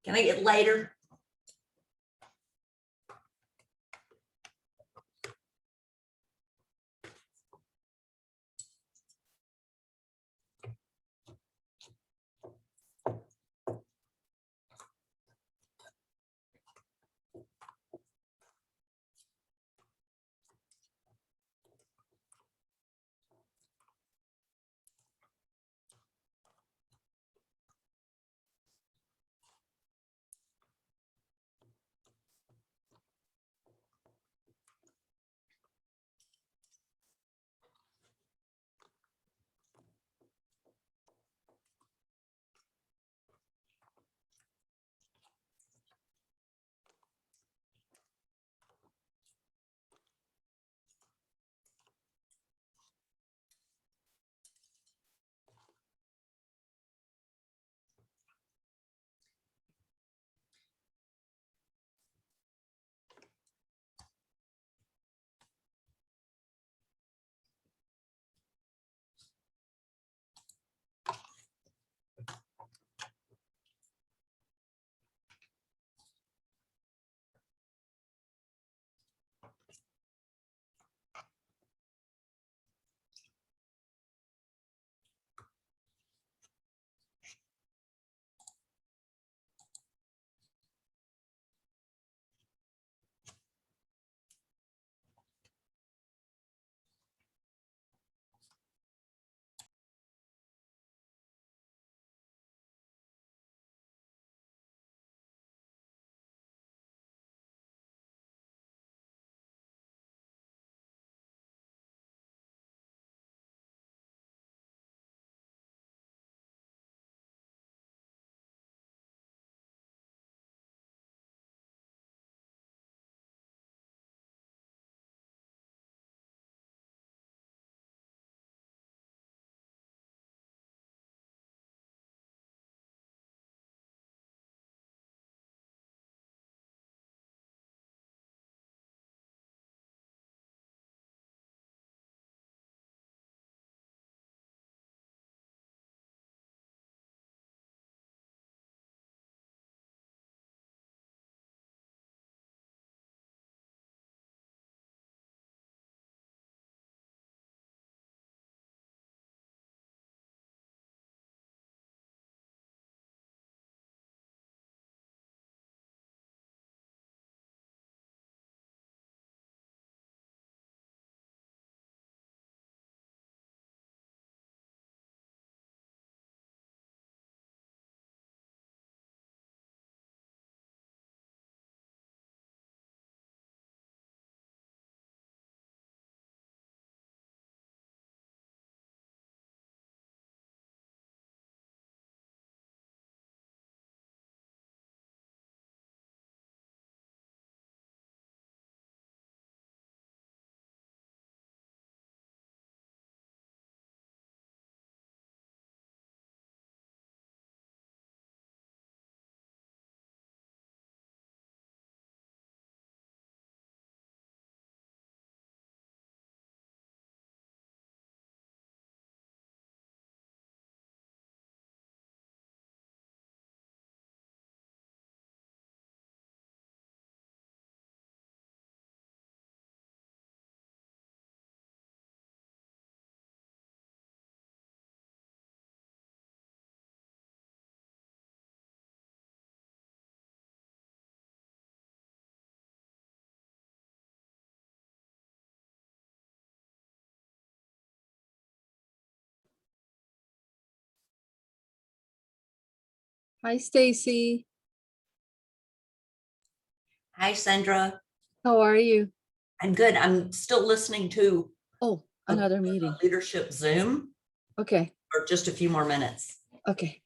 Can I get later? Hi, Stacy. Hi, Sandra. How are you? I'm good. I'm still listening to Oh, another meeting. leadership Zoom Okay. for just a few more minutes. Okay.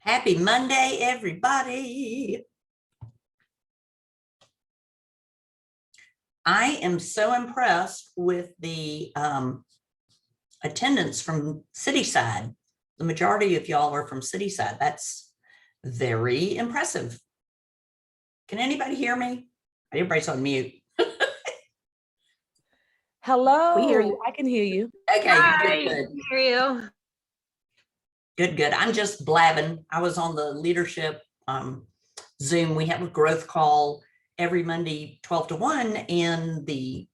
Happy Monday, everybody. I am so impressed with the attendance from Cityside. The majority of y'all are from Cityside. That's very impressive. Can anybody hear me? Everybody's on mute. Hello. We hear you. I can hear you. Okay, Hi, good. hear you. Good. I'm just blabbing. I was on the leadership Zoom. We have a growth call every Monday, 12 to 1, and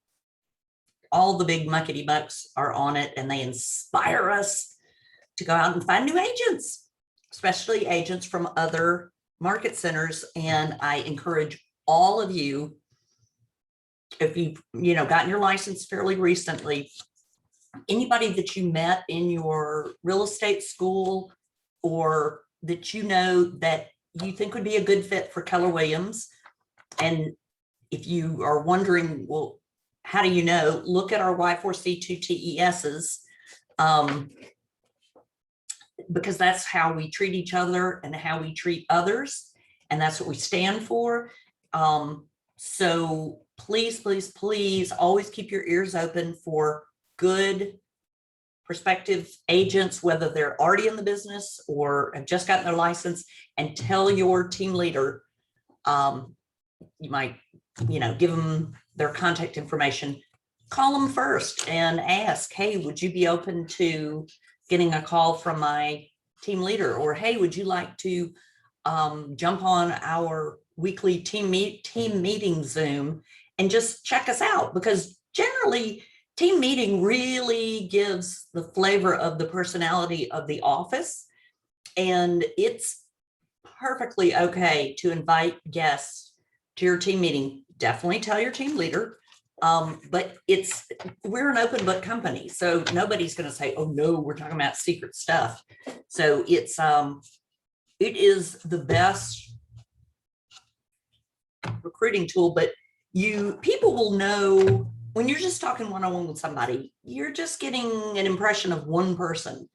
all the big muckety mucks are on it, and they inspire us to go out and find new agents, especially agents from other market centers. And I encourage all of you, if you've gotten your license fairly recently, anybody that you met in your real estate school or that that you think would be a good fit for Keller Williams. And if you are wondering, well, how do you know? Look at our Y4C2 TESs, because that's how we treat each other and how we treat others. And that's what we stand for. So please, please, please always keep your ears open for good prospective agents, whether they're already in the business or have just gotten their license, and tell your team leader. You might, give them their contact information, call them first and ask, hey, would you be open to getting a call from my team leader? Or, hey, would you like to jump on our weekly team meeting Zoom and just check us out? Because generally team meeting really gives the flavor of the personality of the office, and it's perfectly okay to invite guests to your team meeting. Definitely tell your team leader, but we're an open book company, so nobody's going to say, oh no, we're talking about secret stuff. So it is the best recruiting tool. But people will know when you're just talking one-on-one with somebody, you're just getting an impression of one person.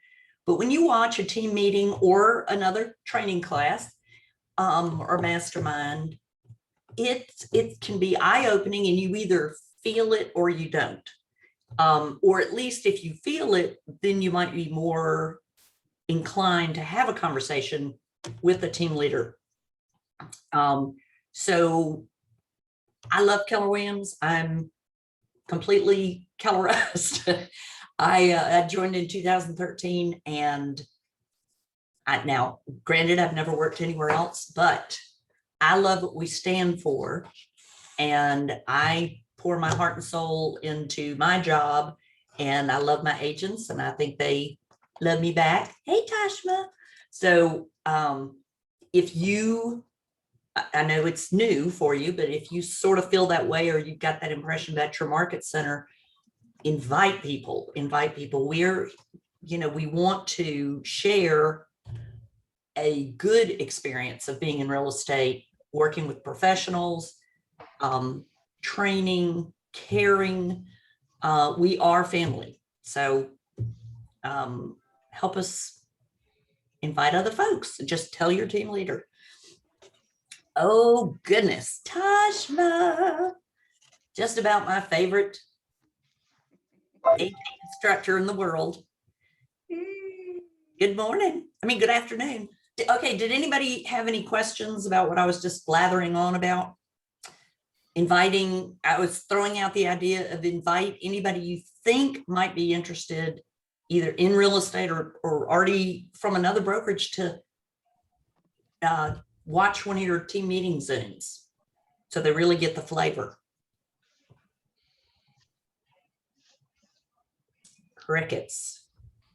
But when you watch a team meeting or another training class or mastermind, it can be eye-opening, and you either feel it or you don't. Or at least if you feel it, then you might be more inclined to have a conversation with a team leader. So I love Keller Williams. I'm completely Kellerized. I joined in 2013, and now, granted, I've never worked anywhere else, but I love what we stand for, and I pour my heart and soul into my job, and I love my agents, and I think they love me back. Hey, Tashma. So if you, I know it's new for you, but if you sort of feel that way, or you've got that impression about your market center, invite people. We want to share a good experience of being in real estate, working with professionals, training, caring. We are family. So help us invite other folks. Just tell your team leader. Oh, goodness. Tashma, just about my favorite instructor in the world. Good morning. Good afternoon. Okay, did anybody have any questions about what I was just blathering on about? I was throwing out the idea of invite anybody you think might be interested either in real estate or already from another brokerage to watch one of your team meeting Zooms, so they really get the flavor. Crickets.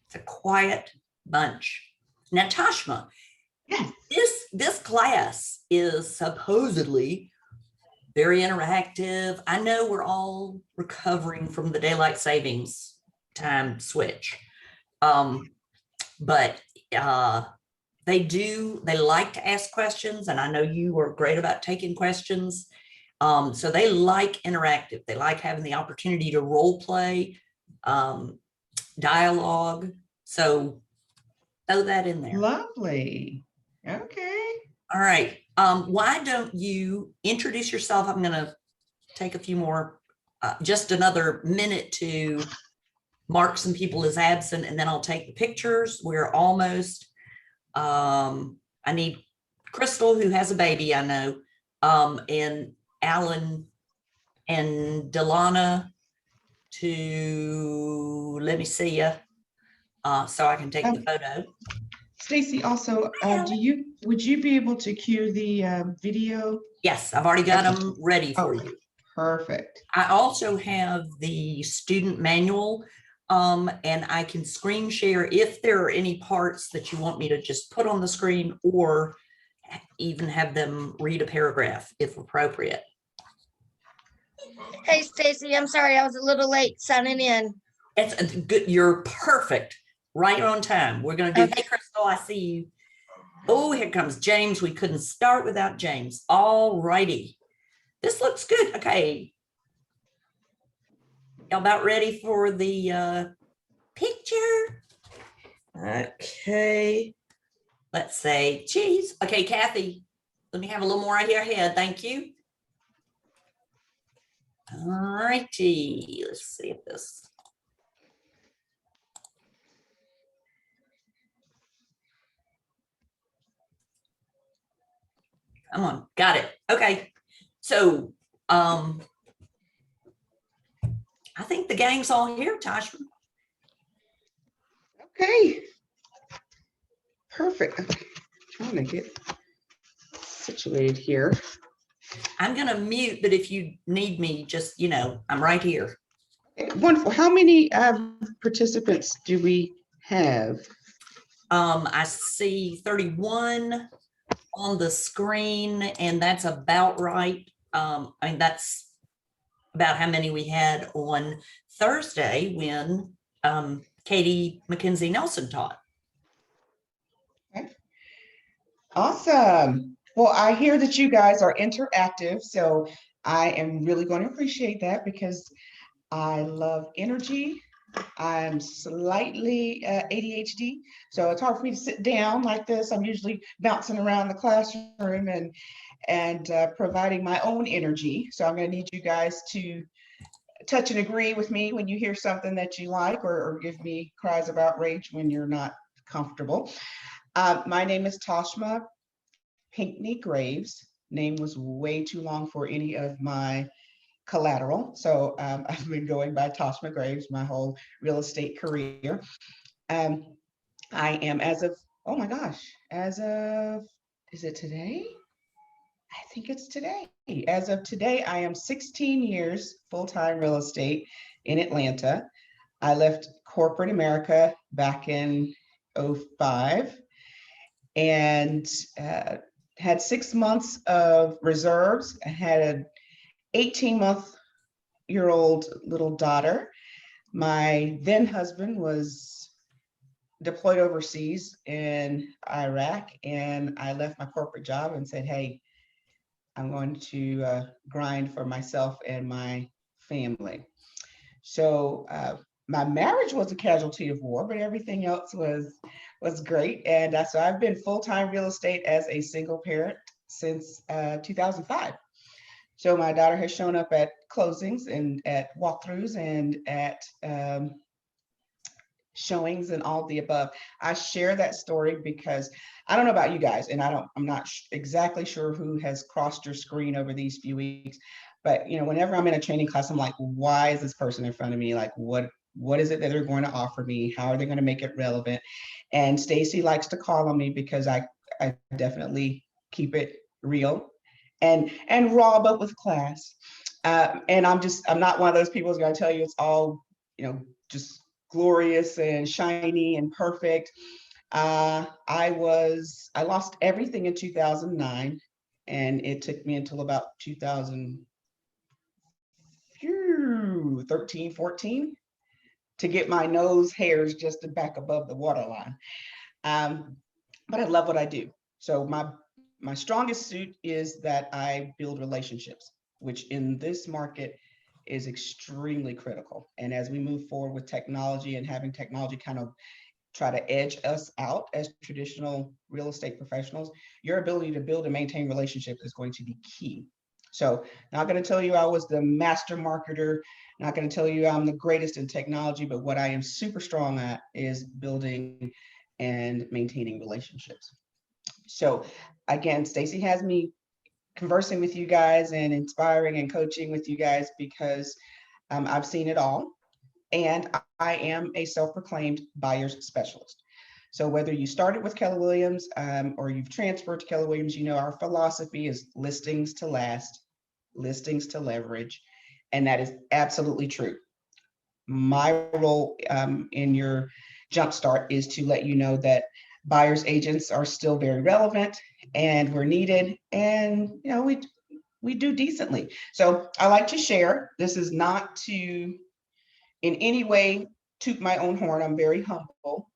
It's a quiet bunch. Now, Tashma, Yes. this class is supposedly very interactive. I know we're all recovering from the daylight savings time switch, but they like to ask questions, and I know you are great about taking questions. So they like interactive. They like having the opportunity to role play, dialogue. So throw that in there. Lovely. Okay. All right. Why don't you introduce yourself? I'm gonna take a few more, just another minute to mark some people as absent, and then I'll take the pictures. We're almost, I need Crystal, who has a baby, I know, and Alan and Delana to let me see you, so I can take the photo. Stacy, also, would you be able to cue the video? Yes, I've already got them ready for Oh, you. perfect. I also have the student manual, and I can screen share if there are any parts that you want me to just put on the screen, or even have them read a paragraph if appropriate. Hey, Stacy, I'm sorry I was a little late signing in. It's good. You're perfect. Right on time. We're going to do, Okay. hey, Crystal, I see you. Oh, here comes James. We couldn't start without James. All righty. This looks good. Okay. Y'all about ready for the picture? Okay. Let's say cheese. Okay, Kathy, let me have a little more out here ahead. Thank you. All righty. Let's see if this. Come on, got it. Okay. So I think the gang's all here, Tasha. Okay. Perfect. Okay. Trying to get situated here. I'm gonna mute, but if you need me, just, I'm right here. Okay, wonderful. How many participants do we have? I see 31 on the screen, and that's about right. I mean, that's about how many we had on Thursday when Katie McKenzie Nelson taught. Okay. Awesome. Well, I hear that you guys are interactive, so I am really going to appreciate that because I love energy. I'm slightly ADHD, so it's hard for me to sit down like this. I'm usually bouncing around the classroom and providing my own energy. So I'm going to need you guys to touch and agree with me when you hear something that you like, or give me cries of outrage when you're not comfortable. My name is Toshma Pinckney Graves. Name was way too long for any of my collateral. So I've been going by Toshma Graves my whole real estate career. I am oh my gosh, is it today? I think it's today. As of today, I am 16 years full-time real estate in Atlanta. I left corporate America back in 2005 and had 6 months of reserves. I had an 18-month-old little daughter. My then husband was deployed overseas in Iraq, and I left my corporate job and said, hey, I'm going to grind for myself and my family. So my marriage was a casualty of war, but everything else was great. And so I've been full-time real estate as a single parent since 2005. So my daughter has shown up at closings and at walkthroughs and at showings and all the above. I share that story because I don't know about you guys, and I'm not exactly sure who has crossed your screen over these few weeks, but whenever I'm in a training class, I'm like, why is this person in front of me? Like, what is it that they're going to offer me? How are they going to make it relevant? And Stacy likes to call on me because I definitely keep it real and raw, but with class. And I'm not one of those people who's going to tell you it's all, just glorious and shiny and perfect. I lost everything in 2009, and it took me until about 2013, 14 to get my nose hairs just back above the waterline. But I love what I do. So my strongest suit is that I build relationships, which in this market is extremely critical. And as we move forward with technology and having technology kind of try to edge us out as traditional real estate professionals, your ability to build and maintain relationships is going to be key. So not going to tell you I was the master marketer, not going to tell you I'm the greatest in technology, but what I am super strong at is building and maintaining relationships. So again, Stacy has me conversing with you guys and inspiring and coaching with you guys because I've seen it all. And I am a self-proclaimed buyer's specialist. So whether you started with Keller Williams or you've transferred to Keller Williams, you know our philosophy is listings to last, listings to leverage, and that is absolutely true. My role in your jumpstart is to let you know that buyer's agents are still very relevant and we're needed, and you know we do decently. So I like to share. This is not to in any way toot my own horn. I'm very humble.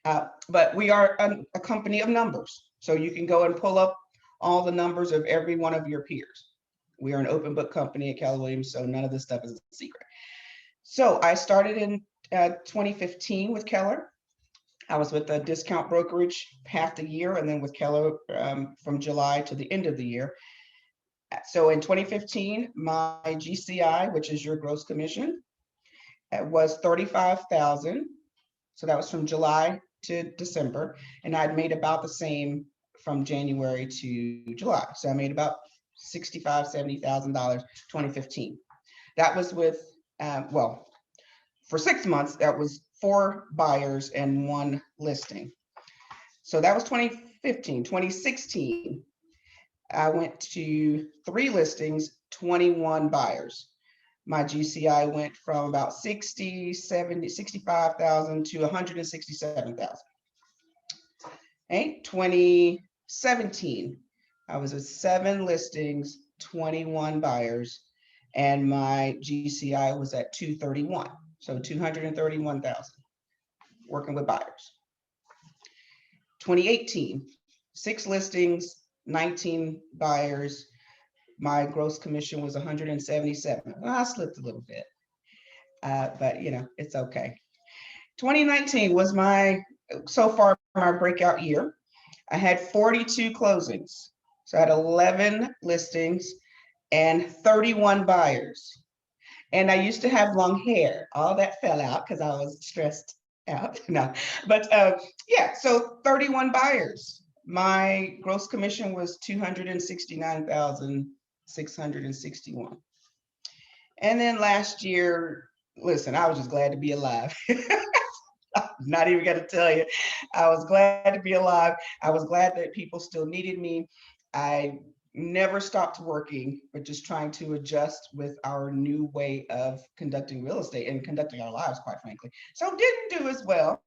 But we are a company of numbers. So you can go and pull up all the numbers of every one of your peers. We are an open book company at Keller Williams, so none of this stuff is a secret. So I started in 2015 with Keller. I was with a discount brokerage half the year, and then with Keller from July to the end of the year. So in 2015, my GCI, which is your gross commission, was 35,000. So that was from July to December. And I'd made about the same from January to July. So I made about $65,000, $70,000, 2015. That was with, well, for 6 months, that was 4 buyers and 1 listing. So that was 2015. 2016, I went to 3 listings, 21 buyers. My GCI went from about 60, 70, 65,000 to 167,000. Okay, 2017, I was with 7 listings, 21 buyers, and my GCI was at 231. So 231,000 working with buyers. 2018, 6 listings, 19 buyers. My gross commission was 177. Well, I slipped a little bit, but you know, it's okay. 2019 was so far my breakout year. I had 42 closings. So I had 11 listings and 31 buyers. And I used to have long hair. All that fell out because I was stressed out. No, but yeah, so 31 buyers. My gross commission was 269,661. And then last year, listen, I was just glad to be alive. I'm not even going to tell you. I was glad to be alive. I was glad that people still needed me. I never stopped working, but just trying to adjust with our new way of conducting real estate and conducting our lives, quite frankly. So didn't do as well.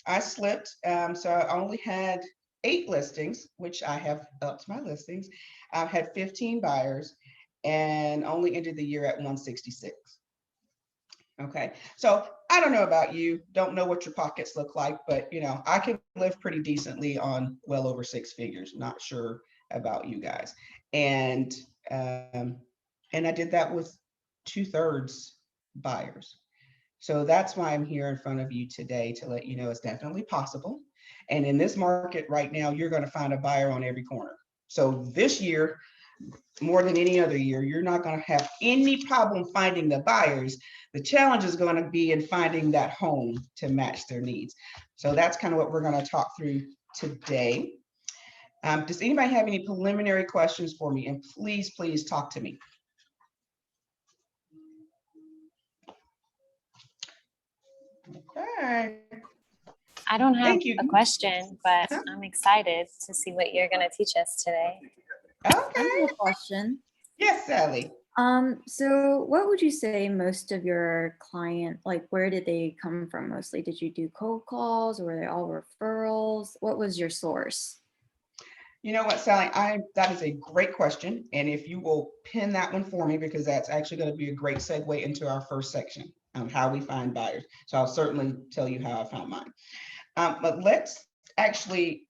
I slipped. So I only had 8 listings, which I have upped my listings. I had 15 buyers and only ended the year at 166. Okay, so I don't know about you, don't know what your pockets look like, but you know, I can live pretty decently on well over 6 figures. Not sure about you guys. And I did that with 2/3 buyers. So that's why I'm here in front of you today, to let you know it's definitely possible. And in this market right now, you're going to find a buyer on every corner. So this year, more than any other year, you're not going to have any problem finding the buyers. The challenge is going to be in finding that home to match their needs. So that's kind of what we're going to talk through today. Does anybody have any preliminary questions for me? And please, please talk to me. Okay. I don't have Thank you. a question, but Huh? I'm excited to see what you're going to teach us today. I Okay. have a question. Yes, Sally. So what would you say most of your client, like where did they come from mostly? Did you do cold calls or were they all referrals? What was your source? You know what, Sally, that is a great question. And if you will pin that one for me, because that's actually going to be a great segue into our first section, how we find buyers. So I'll certainly tell you how I found mine. But let's actually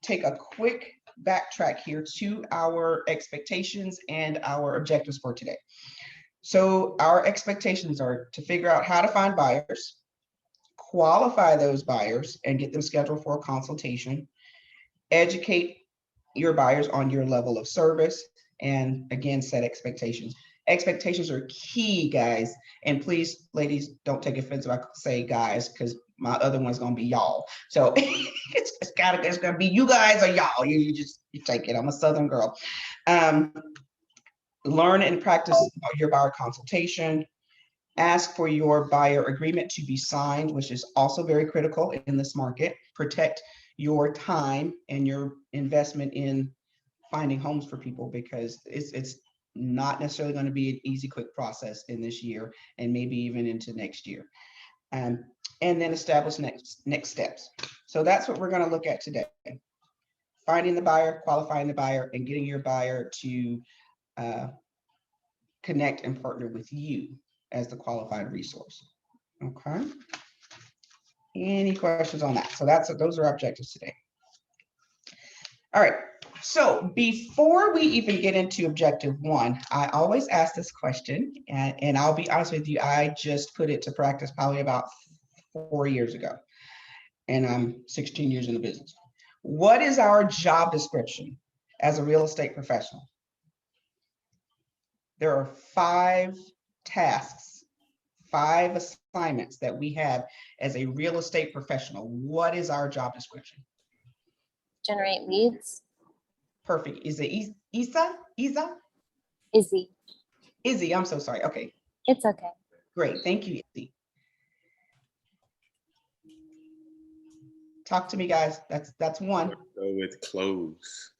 take a quick backtrack here to our expectations and our objectives for today. So our expectations are to figure out how to find buyers, qualify those buyers and get them scheduled for a consultation, educate your buyers on your level of service, and again, set expectations. Expectations are key, guys. And please, ladies, don't take offense if I say guys, because my other one's gonna be y'all. So it's gonna be you guys or y'all. You take it. I'm a Southern girl. Learn and practice your buyer consultation. Ask for your buyer agreement to be signed, which is also very critical in this market. Protect your time and your investment in finding homes for people, because it's not necessarily going to be an easy, quick process in this year and maybe even into next year. And then establish next steps. So that's what we're going to look at today. Finding the buyer, qualifying the buyer, and getting your buyer to connect and partner with you as the qualified resource. Okay. Any questions on that? So those are our objectives today. All right. So before we even get into objective one, I always ask this question, and I'll be honest with you, I just put it to practice probably about 4 years ago, and I'm 16 years in the business. What is our job description as a real estate professional? There are 5 tasks, 5 assignments that we have as a real estate professional. What is our job description? Generate leads. Perfect. Is it Isa? Izzy, I'm so sorry. Okay, It's okay. great. Thank you, Izzy. Talk to me, guys. That's one. Go with close.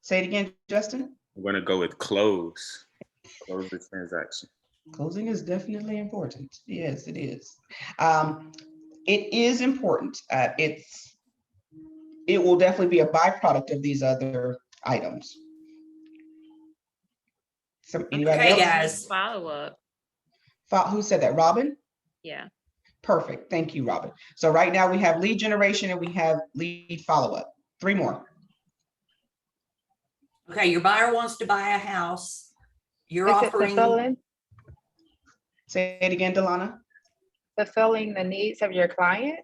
Say it again, Justin. I'm gonna go with close. Close the transaction. Closing is definitely important. Yes, it is. It is important. It will definitely be a byproduct of these other items. Anybody Okay, else? guys. Follow up. Who said that? Robin? Yeah. Perfect. Thank you, Robin. So right now we have lead generation and we have lead follow-up. 3 more. Okay, your buyer wants to buy a house. You're Is it offering, Say it again, Delana. fulfilling the needs of your client?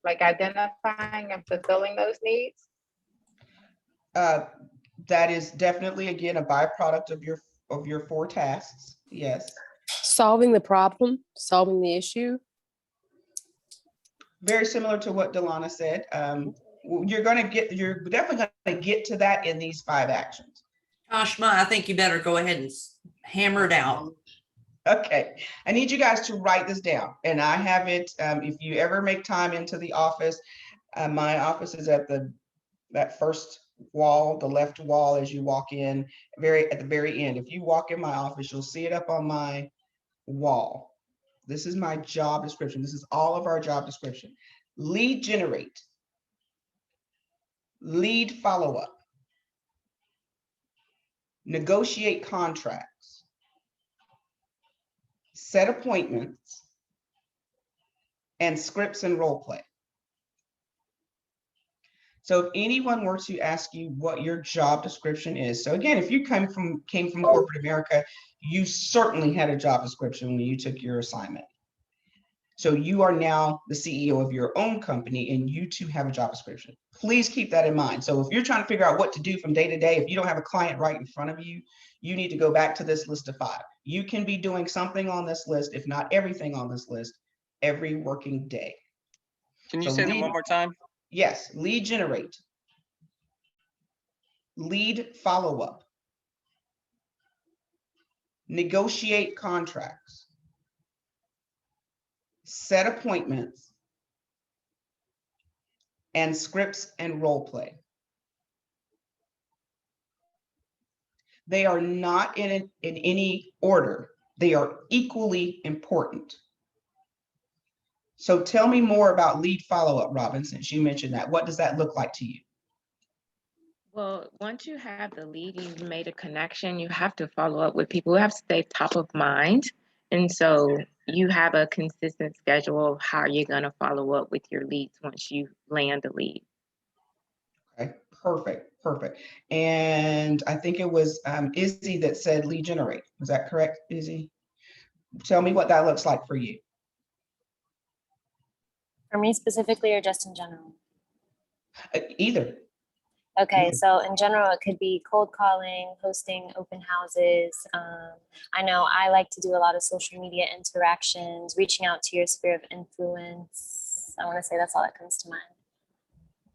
Like identifying and fulfilling those needs? That is definitely, again, a byproduct of your 4 tasks. Yes. Solving the problem, solving the issue. Very similar to what Delana said. You're definitely gonna get to that in these 5 actions. Ashma, I think you better go ahead and hammer it out. Okay, I need you guys to write this down, and I have it, if you ever make time into the office, my office is at that first wall, the left wall as you walk in, at the very end. If you walk in my office, you'll see it up on my wall. This is my job description. This is all of our job description. Lead generate, lead follow up, negotiate contracts, set appointments, and scripts and role play. So if anyone were to ask you what your job description is, so again, if you came from corporate America, you certainly had a job description when you took your assignment. So you are now the CEO of your own company and you too have a job description. Please keep that in mind. So if you're trying to figure out what to do from day to day, if you don't have a client right in front of you, you need to go back to this list of 5. You can be doing something on this list, if not everything on this list, every working day. Can you So say that one more time? Yes, lead generate, lead follow up, negotiate contracts, set appointments, and scripts and role play. They are not in any order. They are equally important. So tell me more about lead follow-up, Robin, since you mentioned that. What does that look like to you? Well, once you have the lead, you've made a connection, you have to follow up with people. You have to stay top of mind. And so you have a consistent schedule of how you're going to follow up with your leads once you land a lead. Okay, perfect. And I think it was Izzy that said lead generate. Was that correct, Izzy? Tell me what that looks like for you. For me specifically or just in general? Either. Okay, Yeah. so in general, it could be cold calling, hosting open houses. I know I like to do a lot of social media interactions, reaching out to your sphere of influence. I want to say that's all that comes to mind.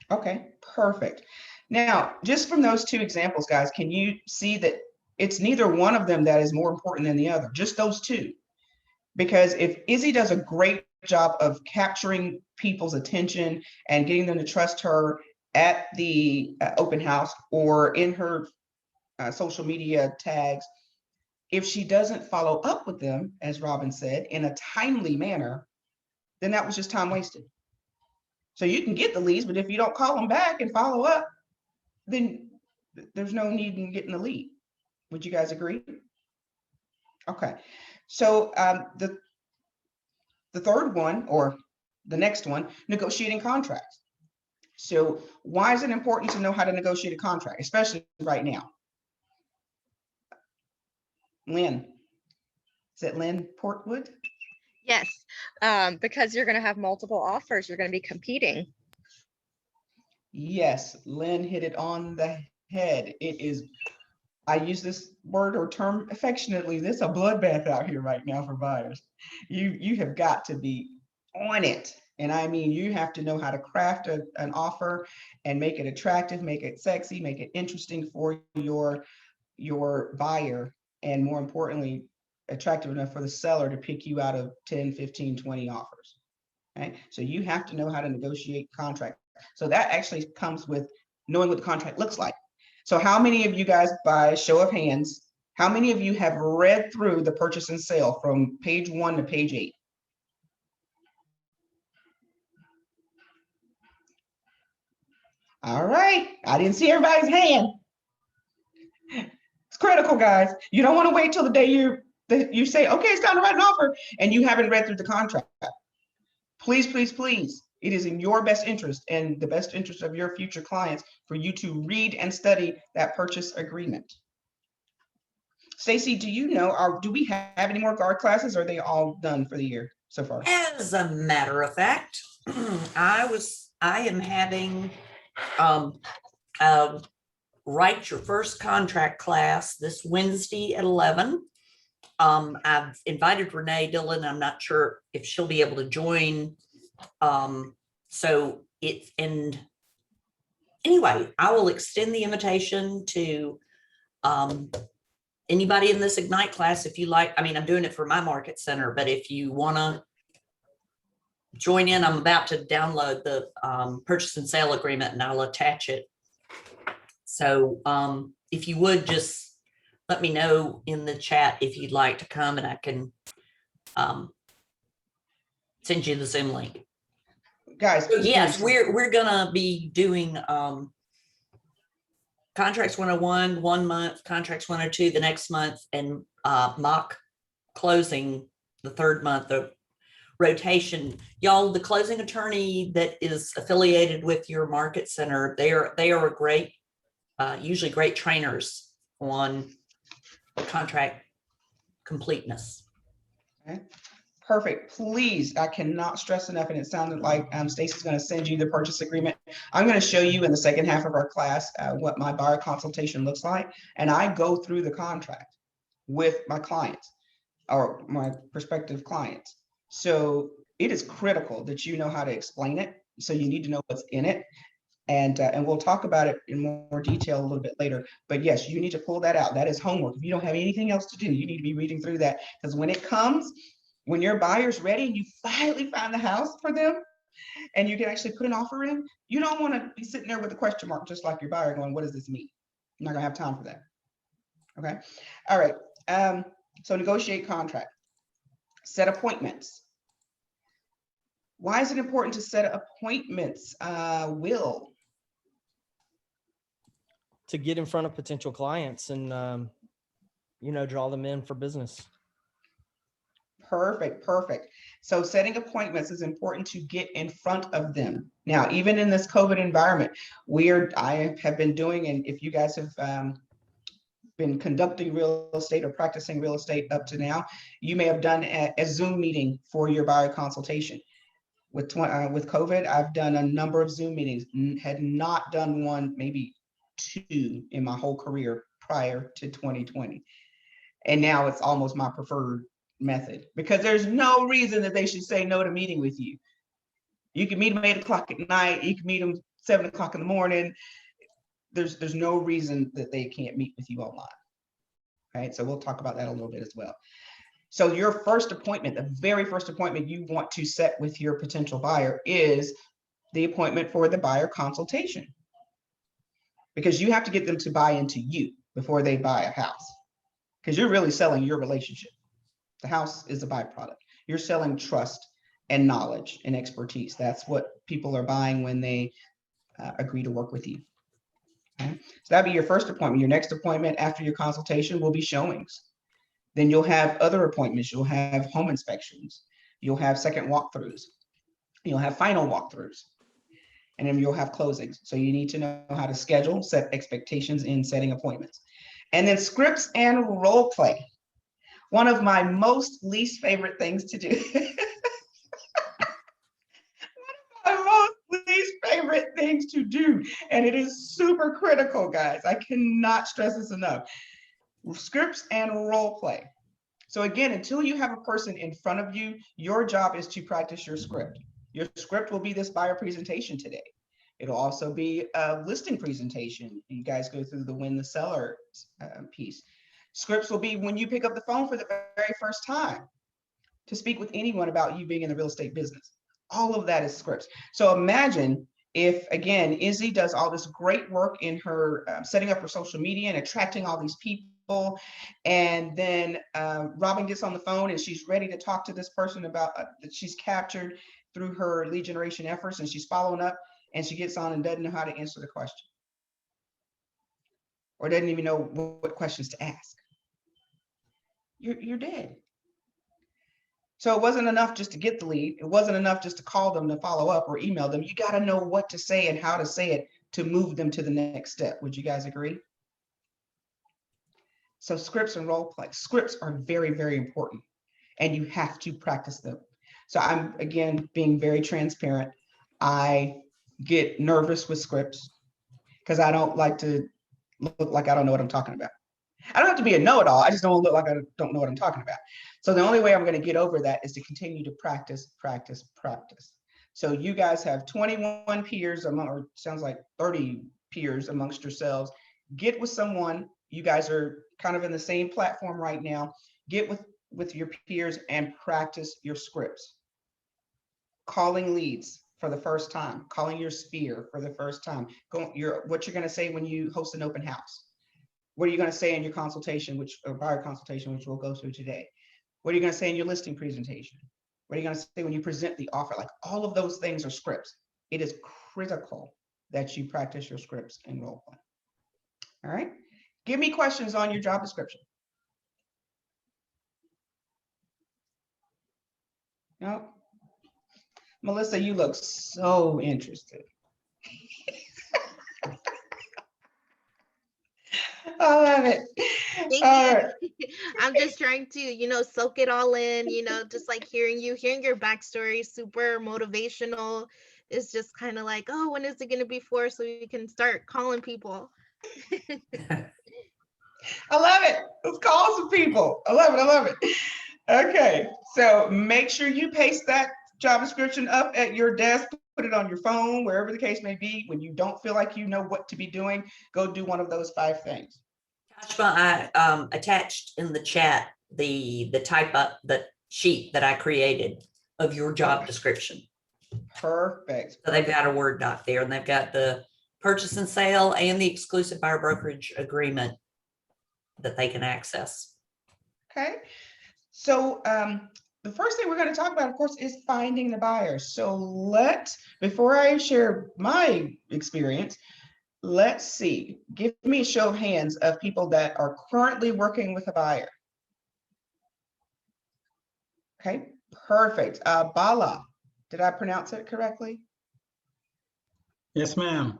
Okay, perfect. Now, just from those two examples, guys, can you see that it's neither one of them that is more important than the other, just those two? Because if Izzy does a great job of capturing people's attention and getting them to trust her at the open house or in her social media tags, if she doesn't follow up with them, as Robin said, in a timely manner, then that was just time wasted. So you can get the leads, but if you don't call them back and follow up, then there's no need in getting the lead. Would you guys agree? Okay. So the third one, or the next one, negotiating contracts. So why is it important to know how to negotiate a contract, especially right now? Lynn, is it Lynn Portwood? Yes, because you're going to have multiple offers. You're going to be competing. Yes, Lynn hit it on the head. It is, I use this word or term affectionately, this is a bloodbath out here right now for buyers. You have got to be on it. And I mean, you have to know how to craft an offer and make it attractive, make it sexy, make it interesting for your buyer, and more importantly, attractive enough for the seller to pick you out of 10, 15, 20 offers. Okay, so you have to know how to negotiate contract. So that actually comes with knowing what the contract looks like. So how many of you guys, by show of hands, how many of you have read through the purchase and sale from page 1 to page 8? All right, I didn't see everybody's hand. It's critical, guys. You don't want to wait till the day you say, okay, it's time to write an offer, and you haven't read through the contract. Please, please, please. It is in your best interest and the best interest of your future clients for you to read and study that purchase agreement. Stacy, do you know, or do we have any more guard classes, or are they all done for the year so far? As a matter of fact, I am having write your first contract class this Wednesday at 11. I've invited Renee Dillon. I'm not sure if she'll be able to join. So it's, and anyway, I will extend the invitation to anybody in this Ignite class if you like. I mean, I'm doing it for my market center, but if you want to join in, I'm about to download the purchase and sale agreement and I'll attach it. So if you would just let me know in the chat if you'd like to come, and I can send you the Zoom link. Guys, So yes, we're gonna be doing Contracts 101 1 month, Contracts 102 the next month, and mock closing the third month of rotation. Y'all, the closing attorney that is affiliated with your market center, they are a great, usually great trainers on contract completeness. Okay. Perfect. Please, I cannot stress enough, and it sounded like Stacey's going to send you the purchase agreement. I'm going to show you in the second half of our class what my buyer consultation looks like, and I go through the contract with my clients or my prospective clients. So it is critical that you know how to explain it. So you need to know what's in it. And we'll talk about it in more detail a little bit later. But yes, you need to pull that out. That is homework. If you don't have anything else to do, you need to be reading through that, because when it comes, when your buyer's ready and you finally find the house for them and you can actually put an offer in, you don't want to be sitting there with a question mark, just like your buyer going, what does this mean? I'm not gonna have time for that. Okay. All right. So negotiate contract, set appointments. Why is it important to set appointments, Will? To get in front of potential clients and, draw them in for business. Perfect, perfect. So setting appointments is important to get in front of them. Now, even in this COVID environment, I have been doing, and if you guys have been conducting real estate or practicing real estate up to now, you may have done a Zoom meeting for your buyer consultation. with COVID, I've done a number of Zoom meetings, had not done one, maybe 2 in my whole career prior to 2020. And now it's almost my preferred method because there's no reason that they should say no to meeting with you. You can meet them 8 o'clock at night. You can meet them 7 o'clock in the morning. There's no reason that they can't meet with you online. Right. So we'll talk about that a little bit as well. So your first appointment, the very first appointment you want to set with your potential buyer is the appointment for the buyer consultation. Because you have to get them to buy into you before they buy a house. Because you're really selling your relationship. The house is a byproduct. You're selling trust and knowledge and expertise. That's what people are buying when they agree to work with you. Okay? So that'd be your first appointment. Your next appointment after your consultation will be showings. Then you'll have other appointments. You'll have home inspections. You'll have second walkthroughs. You'll have final walkthroughs. And then you'll have closings. So you need to know how to schedule, set expectations in setting appointments. And then scripts and role play. One of my most least favorite things to do. One of my most least favorite things to do. And it is super critical, guys. I cannot stress this enough. Scripts and role play. So again, until you have a person in front of you, your job is to practice your script. Your script will be this buyer presentation today. It'll also be a listing presentation. You guys go through the win the seller piece. Scripts will be when you pick up the phone for the very first time to speak with anyone about you being in the real estate business. All of that is scripts. So imagine if, again, Izzy does all this great work in her setting up her social media and attracting all these people. And then Robin gets on the phone and she's ready to talk to this person about that she's captured through her lead generation efforts, and she's following up, and she gets on and doesn't know how to answer the question, or doesn't even know what questions to ask. You're dead. So it wasn't enough just to get the lead. It wasn't enough just to call them to follow up or email them. You got to know what to say and how to say it to move them to the next step. Would you guys agree? So scripts and role play. Scripts are very, very important, and you have to practice them. So I'm, again, being very transparent. I get nervous with scripts because I don't like to look like I don't know what I'm talking about. I don't have to be a know-it-all. I just don't look like I don't know what I'm talking about. So the only way I'm going to get over that is to continue to practice, practice, practice. So you guys have 21 peers among, or sounds like 30 peers amongst yourselves. Get with someone. You guys are kind of in the same platform right now. Get with your peers and practice your scripts. Calling leads for the first time, calling your sphere for the first time. What you're going to say when you host an open house. What are you going to say in your consultation, or buyer consultation, which we'll go through today? What are you going to say in your listing presentation? What are you going to say when you present the offer? Like, all of those things are scripts. It is critical that you practice your scripts and role play. All right. Give me questions on your job description. No. Melissa, you look so interested. I love it. Thank you. I'm just trying to, soak it all in, just like hearing your backstory, super motivational. It's just kind of like, oh, when is it going to be for so we can start calling people? I love it. Let's call some people. I love it. I love it. Okay. So make sure you paste that job description up at your desk, put it on your phone, wherever the case may be. When you don't feel like you know what to be doing, go do one of those 5 things. Kashma, I attached in the chat the type up, the sheet that I created of your job description. Perfect. So they've got a Word doc there, and they've got the purchase and sale and the exclusive buyer brokerage agreement that they can access. Okay. So the first thing we're going to talk about, of course, is finding the buyer. So before I share my experience, let's see. Give me a show of hands of people that are currently working with a buyer. Okay, perfect. Bala, did I pronounce it correctly? Yes, ma'am.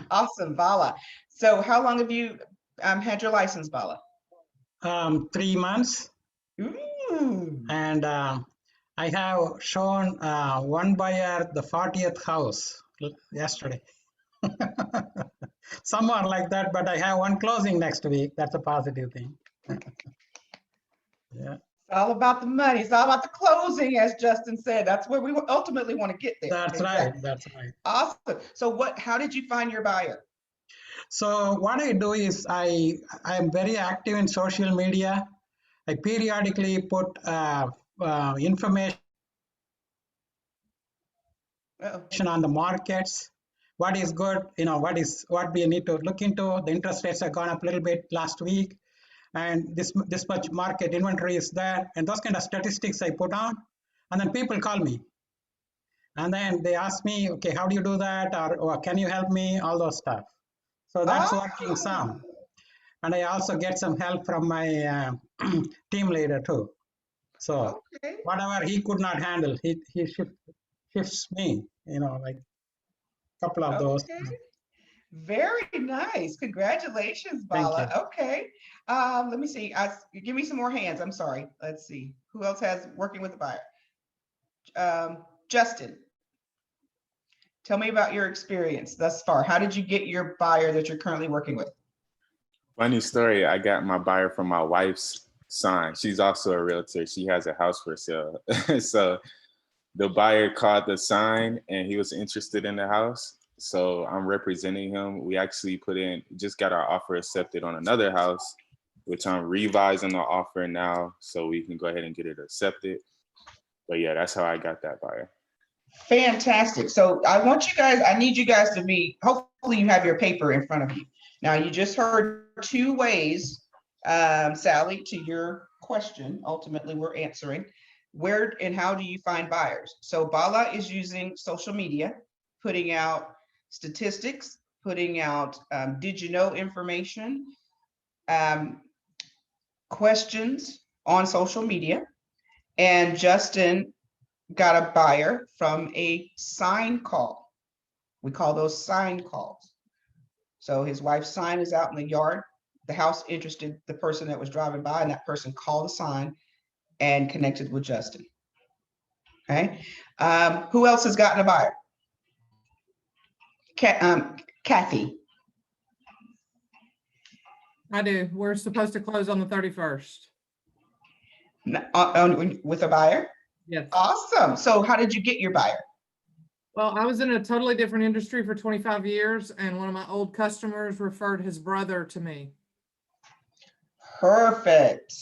Awesome, Bala. So how long have you had your license, Bala? 3 months. Ooh. And I have shown one buyer the 40th house yesterday. Some are like that, but I have one closing next week. That's a positive thing. Yeah, It's all about the money. It's all about the closing, as Justin said. That's where we ultimately want to get there. that's right. That's right. Awesome. So how did you find your buyer? So what I do is I am very active in social media. I periodically put information Uh-oh. on the markets. What is good, what we need to look into. The interest rates have gone up a little bit last week, and this much market inventory is there, and those kind of statistics I put on, and then people call me, and then they ask me, okay, how do you do that, or can you help me, all those stuff. So that's working some, and I also get some help from my team leader too. So Okay. whatever he could not handle, he shifts me, like a couple of those. Okay. Very nice. Congratulations, Thank Bala. you. Okay. Let me see. Give me some more hands. I'm sorry. Let's see. Who else has working with the buyer? Justin, tell me about your experience thus far. How did you get your buyer that you're currently working with? Funny story. I got my buyer from my wife's son. She's also a realtor. She has a house for sale. So the buyer called the sign and he was interested in the house. So I'm representing him. We actually just got our offer accepted on another house, which I'm revising the offer now so we can go ahead and get it accepted. But yeah, that's how I got that buyer. Fantastic. So I need you guys to hopefully you have your paper in front of you. Now, you just heard two ways, Sally, to your question. Ultimately, we're answering. Where and how do you find buyers? So Bala is using social media, putting out statistics, putting out did you know information, questions on social media. And Justin got a buyer from a sign call. We call those sign calls. So his wife's sign is out in the yard. The house interested the person that was driving by, and that person called the sign and connected with Justin. Okay. Who else has gotten a buyer? Kathy. I do. We're supposed to close on the 31st. With a buyer? Yes. Awesome. So how did you get your buyer? Well, I was in a totally different industry for 25 years, and one of my old customers referred his brother to me. Perfect.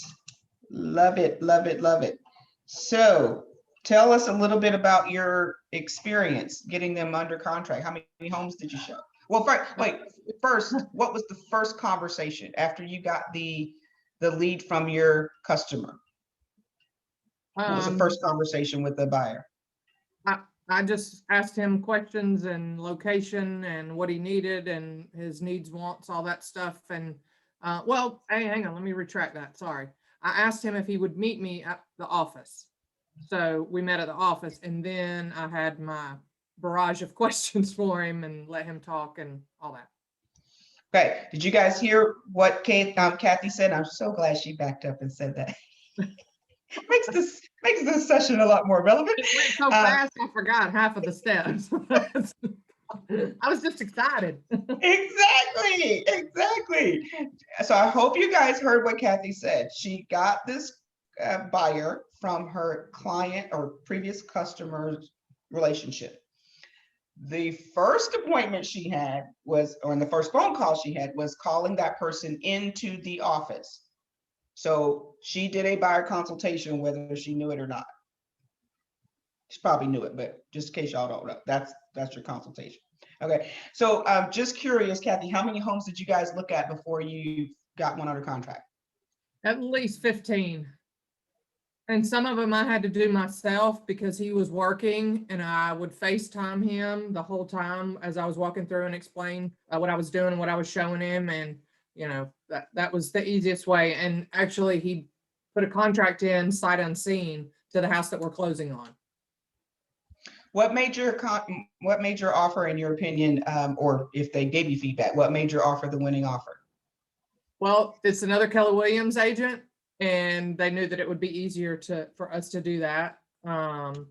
Love it, love it, love it. So tell us a little bit about your experience getting them under contract. How many homes did you show? Well, first, what was the first conversation after you got the lead from your customer? What was the first conversation with the buyer? I just asked him questions and location and what he needed and his needs, wants, all that stuff. And well, hey, hang on, let me retract that. Sorry. I asked him if he would meet me at the office. So we met at the office, and then I had my barrage of questions for him and let him talk and all that. Okay. Did you guys hear what Kathy said? I'm so glad she backed up and said that. makes this session a lot more relevant. It went so fast, I forgot half of the steps. I was just excited. Exactly. So I hope you guys heard what Kathy said. She got this buyer from her client or previous customer's relationship. The first appointment she had or in the first phone call she had was calling that person into the office. So she did a buyer consultation, whether she knew it or not. She probably knew it, but just in case y'all don't know, that's your consultation. Okay, so I'm just curious, Kathy, how many homes did you guys look at before you got one under contract? At least 15. And some of them I had to do myself because he was working, and I would FaceTime him the whole time as I was walking through and explain what I was doing and what I was showing him. And, that was the easiest way. And actually he put a contract in sight unseen to the house that we're closing on. What made your offer, in your opinion, or if they gave you feedback, what made your offer the winning offer? Well, it's another Keller Williams agent, and they knew that it would be easier for us to do that. And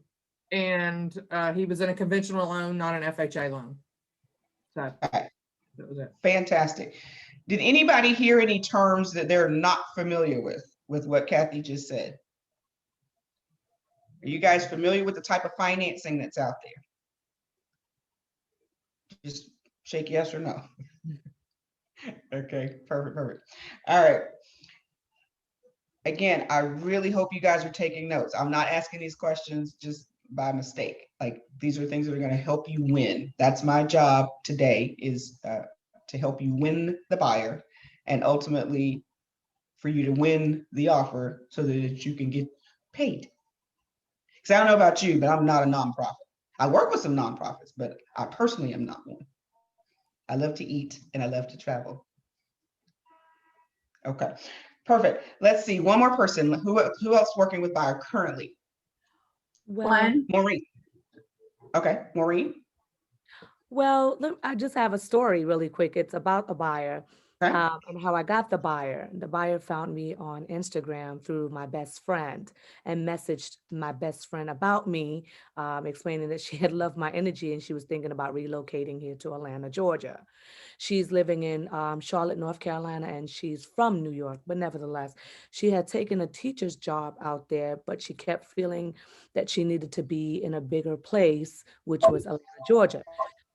he was in a conventional loan, not an FHA loan. So that was it. Fantastic. Did anybody hear any terms that they're not familiar with what Kathy just said? Are you guys familiar with the type of financing that's out there? Just shake yes or no. Okay, perfect. All right. Again, I really hope you guys are taking notes. I'm not asking these questions just by mistake. Like, these are things that are going to help you win. That's my job today, is to help you win the buyer and ultimately for you to win the offer so that you can get paid. Because I don't know about you, but I'm not a nonprofit. I work with some nonprofits, but I personally am not one. I love to eat and I love to travel. Okay, perfect. Let's see, one more person. Who else working with buyer currently? Well, Maureen. Okay, Maureen. well, I just have a story really quick. It's about the buyer. Okay. And how I got the buyer. The buyer found me on Instagram through my best friend and messaged my best friend about me, explaining that she had loved my energy and she was thinking about relocating here to Atlanta, Georgia. She's living in Charlotte, North Carolina, and she's from New York, but nevertheless, she had taken a teacher's job out there, but she kept feeling that she needed to be in a bigger place, which was Atlanta, Georgia.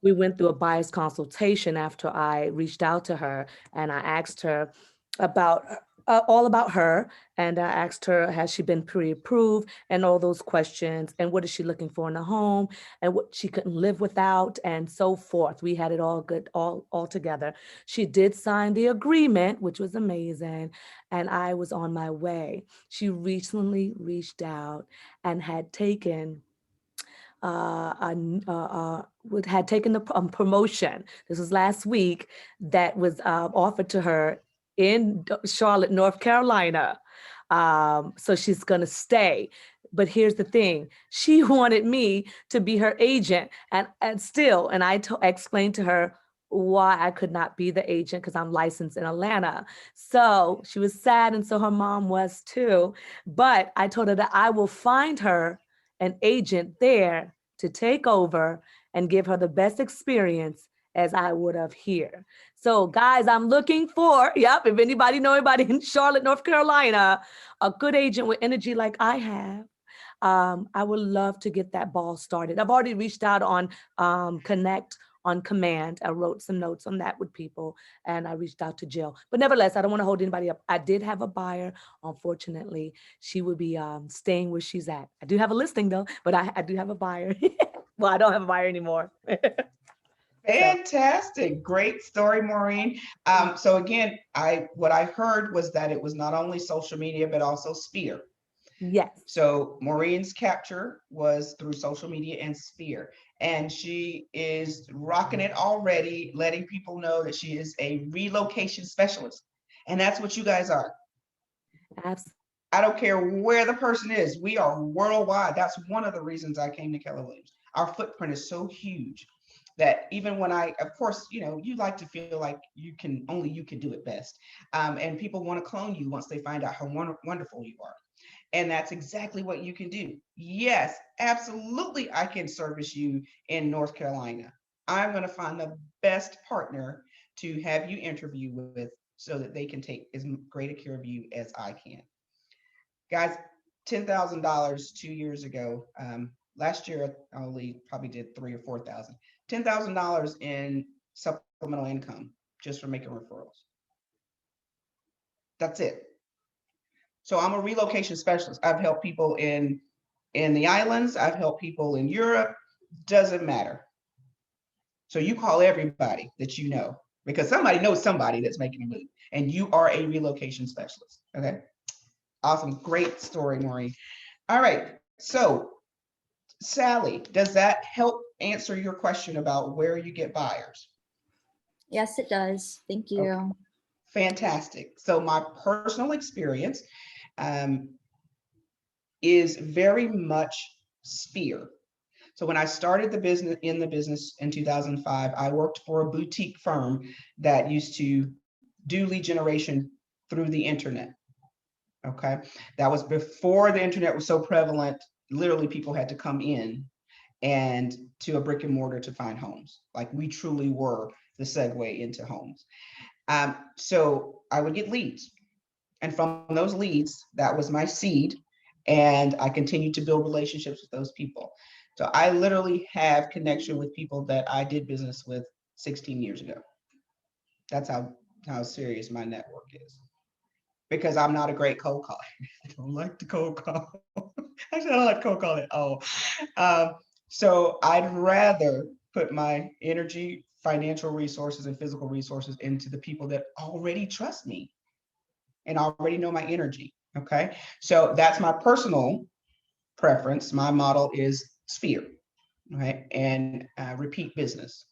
We went through a buyer's consultation after I reached out to her and I asked her about all about her. And I asked her, has she been pre-approved and all those questions? And what is she looking for in a home and what she couldn't live without and so forth. We had it all good, all together. She did sign the agreement, which was amazing. And I was on my way. She recently reached out and had taken had taken the promotion. This was last week that was offered to her in Charlotte, North Carolina. So she's going to stay. But here's the thing. She wanted me to be her agent and I explained to her why I could not be the agent because I'm licensed in Atlanta. So she was sad and so her mom was too. But I told her that I will find her an agent there to take over and give her the best experience as I would have here. So guys, I'm looking for, if anybody know anybody in Charlotte, North Carolina, a good agent with energy like I have, I would love to get that ball started. I've already reached out on Connect on Command. I wrote some notes on that with people and I reached out to Jill. But nevertheless, I don't want to hold anybody up. I did have a buyer. Unfortunately, she would be staying where she's at. I do have a listing though, but I do have a buyer. Well, I don't have a buyer anymore. Fantastic. Great story, Maureen. So again, what I heard was that it was not only social media, but also Sphere. Yes. So Maureen's capture was through social media and Sphere, and she is rocking it already, letting people know that she is a relocation specialist. And that's what you guys are. Absolutely. I don't care where the person is. We are worldwide. That's one of the reasons I came to Keller Williams. Our footprint is so huge that even when of course, you like to feel like only you can do it best. And people want to clone you once they find out how wonderful you are. And that's exactly what you can do. Yes, absolutely, I can service you in North Carolina. I'm going to find the best partner to have you interview with so that they can take as great a care of you as I can. Guys, $10,000 2 years ago. Last year, I only probably did $3,000 or $4,000. $10,000 in supplemental income just for making referrals. That's it. So I'm a relocation specialist. I've helped people in the islands. I've helped people in Europe. Doesn't matter. So you call everybody that you know because somebody knows somebody that's making a move and you are a relocation specialist. Okay. Awesome. Great story, Maureen. All right. So Sally, does that help answer your question about where you get buyers? Yes, it does. Thank you. Okay. Fantastic. So my personal experience is very much Sphere. So when I started the business in 2005, I worked for a boutique firm that used to do lead generation through the internet. Okay, that was before the internet was so prevalent literally people had to come in and to a brick and mortar to find homes. Like we truly were the segue into homes. So I would get leads. And from those leads, that was my seed. And I continued to build relationships with those people. So I literally have connection with people that I did business with 16 years ago. That's how serious my network is. Because I'm not a great cold caller. I don't like to cold call. Actually, I don't like cold calling at all. So I'd rather put my energy, financial resources, and physical resources into the people that already trust me and already know my energy. Okay. So that's my personal preference. My model is sphere, right? And repeat business.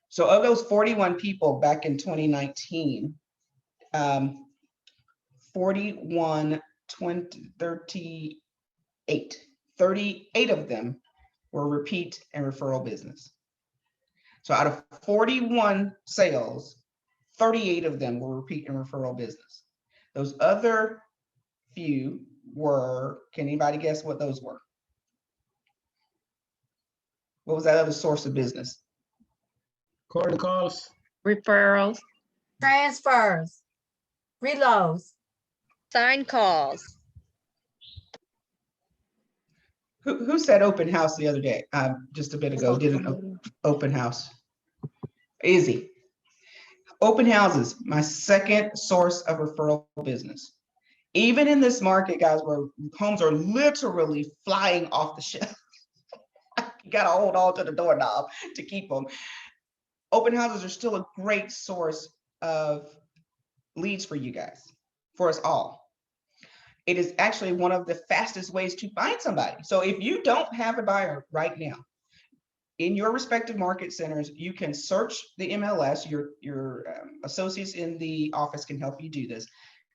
So of those 41 people back in 2019, 41, 20, 38 of them were repeat and referral business. So out of 41 sales, 38 of them were repeat and referral business. Those other few were, can anybody guess what those were? What was that other source of business? Cold calls. Referrals. Transfers, reloads. Sign calls. Who said open house the other day? Just a bit ago, did an open house. Izzy. Open houses, my second source of referral business. Even in this market, guys, where homes are literally flying off the shelf. You gotta hold on to the doorknob to keep them. Open houses are still a great source of leads for you guys, for us all. It is actually one of the fastest ways to find somebody. So if you don't have a buyer right now, in your respective market centers, you can search the MLS. Your associates in the office can help you do this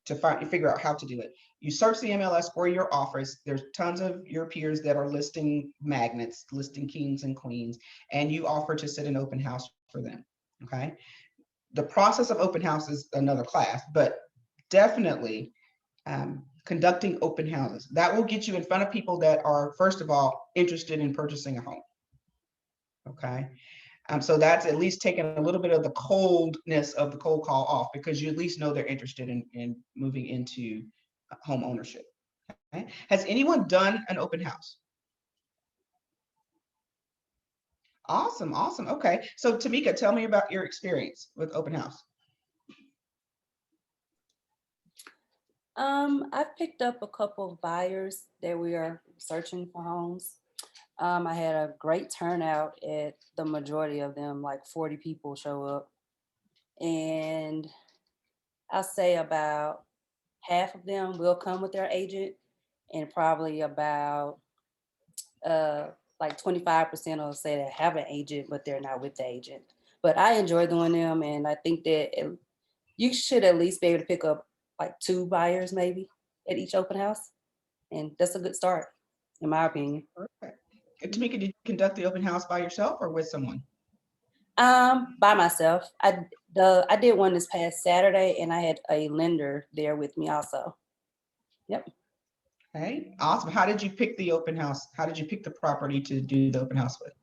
to figure out how to do it. You search the MLS for your office. There's tons of your peers that are listing magnets, listing kings and queens, and you offer to sit an open house for them, okay? The process of open house is another class, but definitely conducting open houses. That will get you in front of people that are, first of all, interested in purchasing a home. Okay. So that's at least taking a little bit of the coldness of the cold call off, because you at least know they're interested in moving into home ownership. Okay. Has anyone done an open house? Awesome. Awesome. Okay. So Tamika, tell me about your experience with open house. I've picked up a couple of buyers that we are searching for homes. I had a great turnout at the majority of them, like 40 people show up. And I'll say about half of them will come with their agent, and probably about like 25% will say they have an agent, but they're not with the agent. But I enjoy doing them, and I think that you should at least be able to pick up like 2 buyers maybe at each open house. And that's a good start, in my opinion. Perfect. Tamika, did you conduct the open house by yourself or with someone? By myself. I did one this past Saturday, and I had a lender there with me also. Yep. Okay, awesome. How did you pick the open house? How did you pick the property to do the open house with?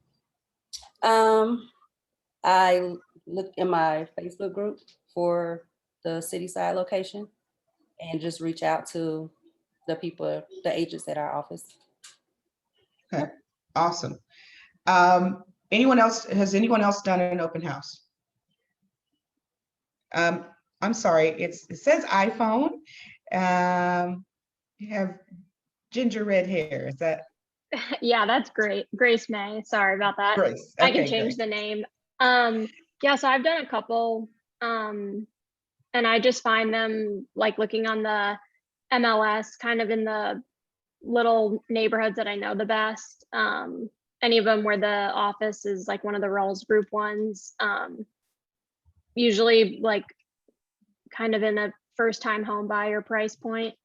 I looked in my Facebook group for the city side location and just reach out to the people, the agents at our office. Okay, awesome. Anyone else, has anyone else done an open house? I'm sorry, it says iPhone. You have ginger red hair, is that? Yeah, that's great. Grace May, sorry about that. Grace, I can okay, change Grace. the name. Yeah, so I've done a couple, and I just find them like looking on the MLS, kind of in the little neighborhoods that I know the best. Any of them where the office is like one of the Rolls Group ones. Usually like kind of in a first time home buyer price point.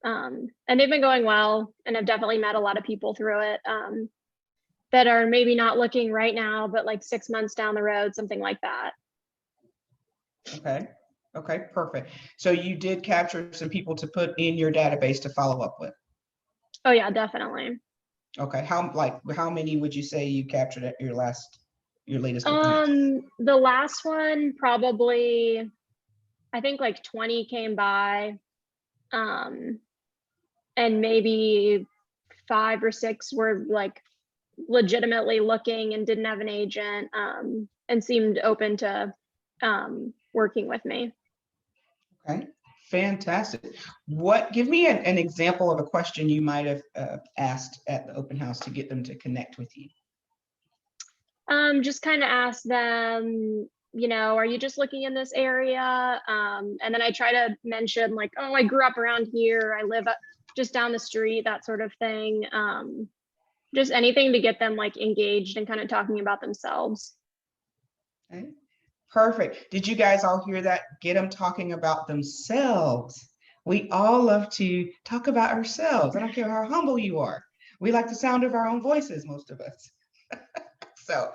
And they've been going well, and I've definitely met a lot of people through it that are maybe not looking right now, but like 6 months down the road, something like that. Okay, okay, perfect. So you did capture some people to put in your database to follow up with. Oh yeah, definitely. Okay, how many would you say you captured at your latest open house? The last one probably, I think like 20 came by. And maybe 5 or 6 were like legitimately looking and didn't have an agent, and seemed open to working with me. Okay, fantastic. Give me an example of a question you might have asked at the open house to get them to connect with you. Just kind of ask them, you know, are you just looking in this area? And then I try to mention like, oh, I grew up around here. I live just down the street, that sort of thing. Just anything to get them like engaged and kind of talking about themselves. Okay, perfect. Did you guys all hear that? Get them talking about themselves. We all love to talk about ourselves. I don't care how humble you are. We like the sound of our own voices, most of us. So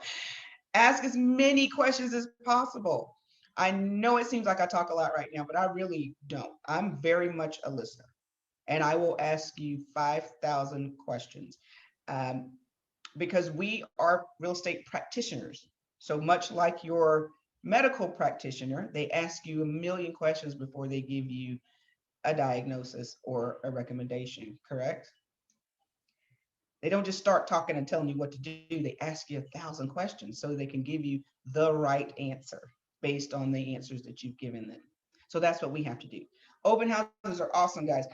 ask as many questions as possible. I know it seems like I talk a lot right now, but I really don't. I'm very much a listener, and I will ask you 5,000 questions because we are real estate practitioners. So much like your medical practitioner, they ask you a million questions before they give you a diagnosis or a recommendation, correct? They don't just start talking and telling you what to do. They ask you 1,000 questions so they can give you the right answer based on the answers that you've given them. So that's what we have to do. Open houses are awesome, guys.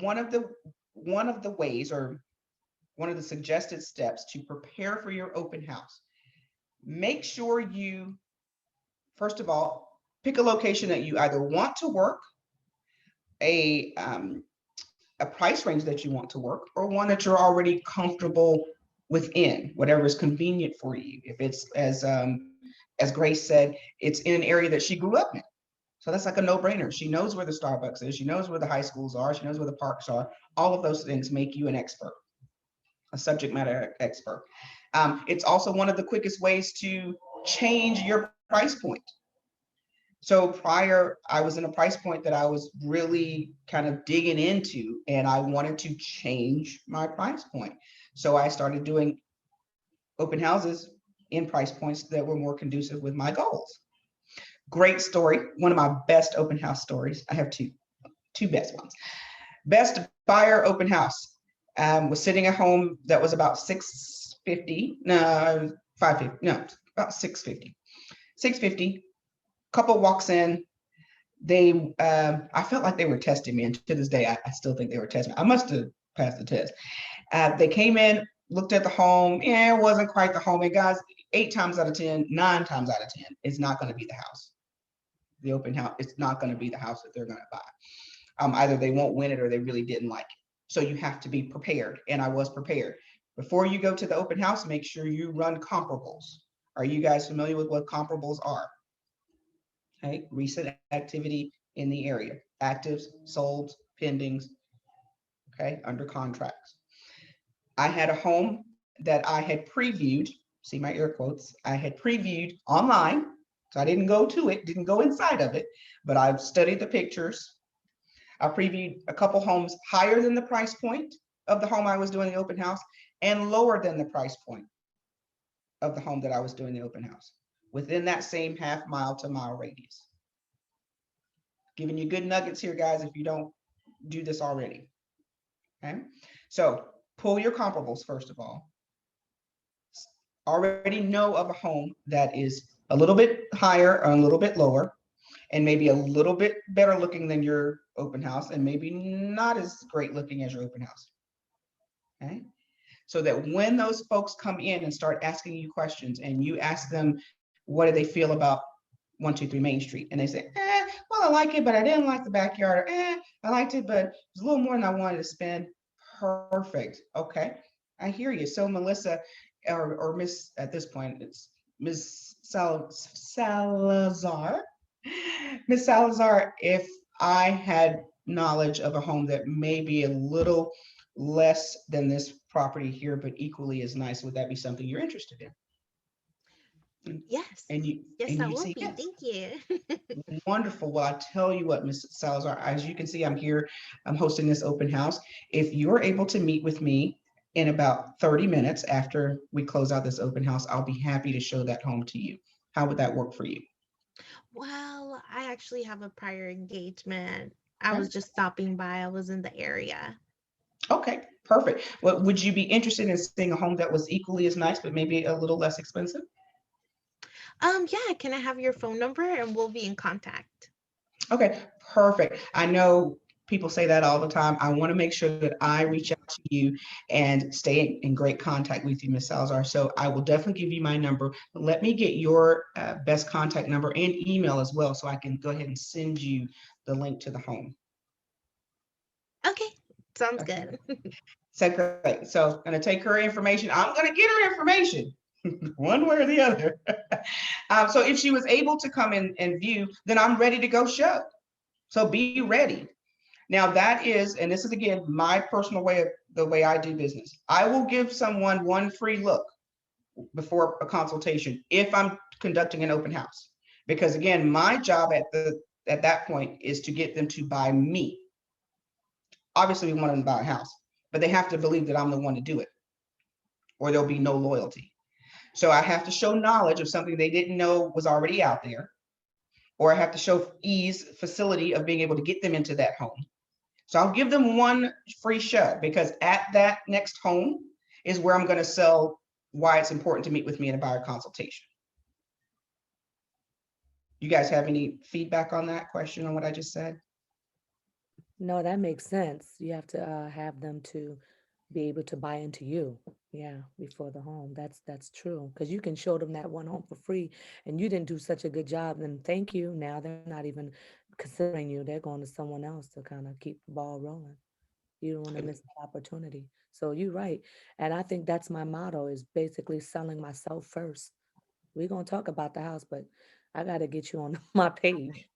One of the ways, or one of the suggested steps to prepare for your open house, make sure you, first of all, pick a location that you either want to work, a price range that you want to work, or one that you're already comfortable within, whatever is convenient for you. If it's, as Grace said, it's in an area that she grew up in. So that's like a no-brainer. She knows where the Starbucks is. She knows where the high schools are. She knows where the parks are. All of those things make you an expert, a subject matter expert. It's also one of the quickest ways to change your price point. So prior, I was in a price point that I was really kind of digging into, and I wanted to change my price point. So I started doing open houses in price points that were more conducive with my goals. Great story. One of my best open house stories. I have two best ones. Best buyer open house. Was sitting at home that was about 650, no, 550, no, about 650. 650. Couple walks in. They, I felt like they were testing me, and to this day, I still think they were testing me. I must have passed the test. They came in, looked at the home. Yeah, it wasn't quite the home. And guys, 8 times out of 10, 9 times out of 10, it's not going to be the house. The open house, it's not going to be the house that they're going to buy. Either they won't win it or they really didn't like it. So you have to be prepared, and I was prepared. Before you go to the open house, make sure you run comparables. Are you guys familiar with what comparables are? Okay, recent activity in the area, actives, solds, pendings, okay, under contracts. I had a home that I had previewed, see my air quotes, I had previewed online. So I didn't go to it, didn't go inside of it, but I've studied the pictures. I previewed a couple homes higher than the price point of the home I was doing the open house, and lower than the price point of the home that I was doing the open house, within that same half-mile to mile radius. Giving you good nuggets here, guys, if you don't do this already. Okay, so pull your comparables first of all. Already know of a home that is a little bit higher or a little bit lower, and maybe a little bit better looking than your open house, and maybe not as great looking as your open house. Okay, so that when those folks come in and start asking you questions, and you ask them, what do they feel about 123 Main Street? And they say, well, I like it, but I didn't like the backyard. Or, I liked it, but it was a little more than I wanted to spend. Perfect. Okay, I hear you. So Melissa, or Miss, at this point, it's Miss Salazar. Miss Salazar, if I had knowledge of a home that may be a little less than this property here, but equally as nice, would that be something you're interested in? Yes. And you, Yes, and that you will say be. yes. Thank you. Wonderful. Well, I tell you what, Ms. Salazar, as you can see, I'm here, I'm hosting this open house. If you're able to meet with me in about 30 minutes after we close out this open house, I'll be happy to show that home to you. How would that work for you? Well, I actually have a prior engagement. I was Okay. just stopping by. I was in the area. Okay, perfect. Well, would you be interested in seeing a home that was equally as nice, but maybe a little less expensive? Yeah, can I have your phone number and we'll be in contact? Okay, perfect. I know people say that all the time. I want to make sure that I reach out to you and stay in great contact with you, Ms. Salazar. So I will definitely give you my number. Let me get your best contact number and email as well, so I can go ahead and send you the link to the home. Okay, sounds good. So great. So I'm going to take her information. I'm going to get her information one way or the other. So if she was able to come in and view, then I'm ready to go show. So be ready. Now that is, and this is again, my personal way of the way I do business. I will give someone one free look before a consultation if I'm conducting an open house. Because again, my job at that point is to get them to buy me. Obviously we want them to buy a house, but they have to believe that I'm the one to do it, or there'll be no loyalty. So I have to show knowledge of something they didn't know was already out there, or I have to show ease, facility of being able to get them into that home. So I'll give them one free show, because at that next home is where I'm going to sell why it's important to meet with me in a buyer consultation. You guys have any feedback on that question on what I just said? No, that makes sense. You have to have them to be able to buy into you. Yeah, before the home. That's true. Because you can show them that one home for free, and you didn't do such a good job. Then thank you. Now they're not even considering you. They're going to someone else to kind of keep the ball rolling. You don't want to miss that opportunity. So you're right. And I think that's my motto, is basically selling myself first. We're gonna talk about the house, but I gotta get you on my page.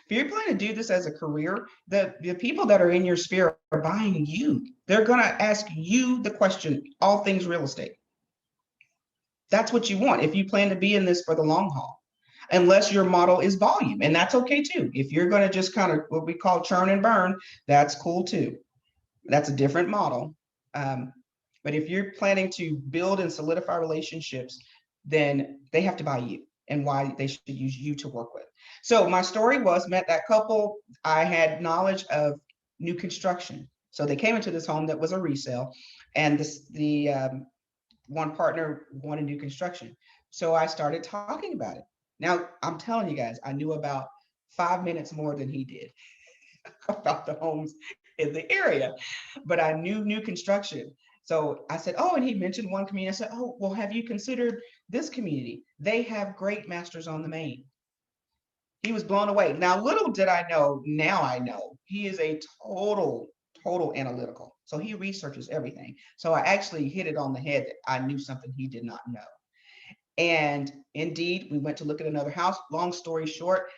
If you're planning to do this as a career, the people that are in your sphere are buying you. They're going to ask you the question, all things real estate. That's what you want if you plan to be in this for the long haul, unless your model is volume. And that's okay too. If you're going to just kind of what we call churn and burn, that's cool too. That's a different model. But if you're planning to build and solidify relationships, then they have to buy you, and why they should use you to work with. So my story was, met that couple. I had knowledge of new construction. So they came into this home that was a resale, and the one partner wanted new construction. So I started talking about it. Now I'm telling you guys, I knew about 5 minutes more than he did about the homes in the area, but I knew new construction. So I said, oh, and he mentioned one community. I said, oh, well, have you considered this community? They have great masters on the main. He was blown away. Now, little did I know, now I know, he is a total analytical. So he researches everything. So I actually hit it on the head that I knew something he did not know. And indeed, we went to look at another house. Long story short,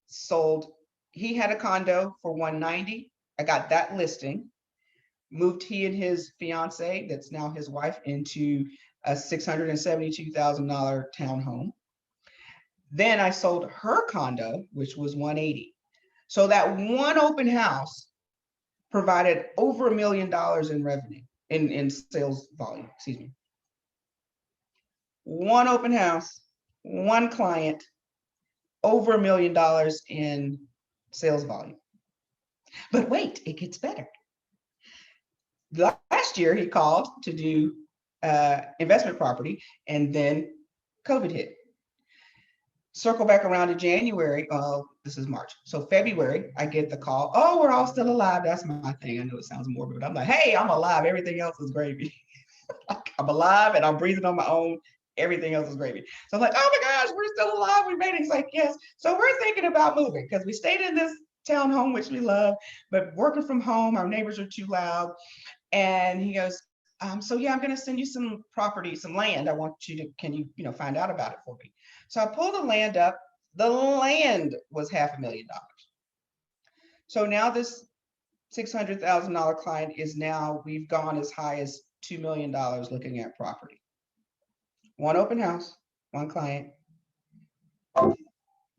sold. He had a condo for 190. I got that listing. Moved he and his fiance, that's now his wife, into a $672,000 townhome. Then I sold her condo, which was 180. So that one open house provided over $1 million in revenue, in sales volume, excuse me. One open house, one client, over $1 million in sales volume. But wait, it gets better. Last year he called to do investment property, and then COVID hit. Circle back around to January. This is March. So February, I get the call. Oh, we're all still alive. That's my thing. I know it sounds morbid, but I'm like, hey, I'm alive. Everything else is gravy. I'm alive and I'm breathing on my own. Everything else is gravy. So I'm like, oh my gosh, we're still alive. We made it. He's like, yes. So we're thinking about moving, because we stayed in this townhome, which we love, but working from home, our neighbors are too loud. And he goes, so yeah, I'm going to send you some property, some land. I want you to, can you, find out about it for me? So I pulled the land up. The land was $500,000. So now this $600,000 client is now, we've gone as high as $2 million looking at property. One open house, one client,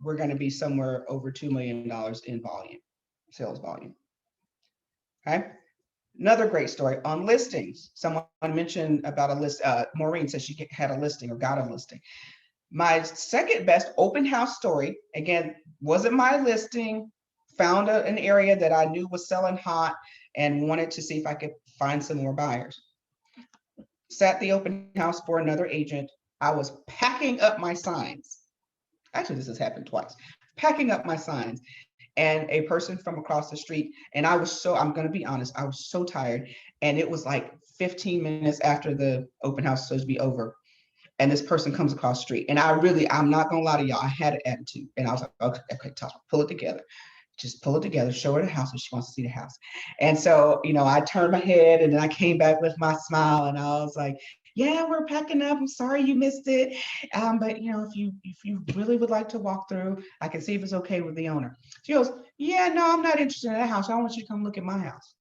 we're going to be somewhere over $2 million in volume, sales volume. Okay. Another great story on listings. Someone mentioned about a list. Maureen said she had a listing or got a listing. My second best open house story, again, wasn't my listing, found an area that I knew was selling hot and wanted to see if I could find some more buyers. Sat the open house for another agent. I was packing up my signs. Actually, this has happened twice. Packing up my signs, and a person from across the street, and I'm going to be honest, I was so tired, and it was like 15 minutes after the open house was supposed to be over, and this person comes across the street, and I'm not gonna lie to y'all, I had an attitude, and I was like, okay, Tasha, pull it together. Just pull it together, show her the house if she wants to see the house. And so, I turned my head, and then I came back with my smile, and I was like, yeah, we're packing up. I'm sorry you missed it. But if you really would like to walk through, I can see if it's okay with the owner. She goes, yeah, no, I'm not interested in that house. I want you to come look at my house.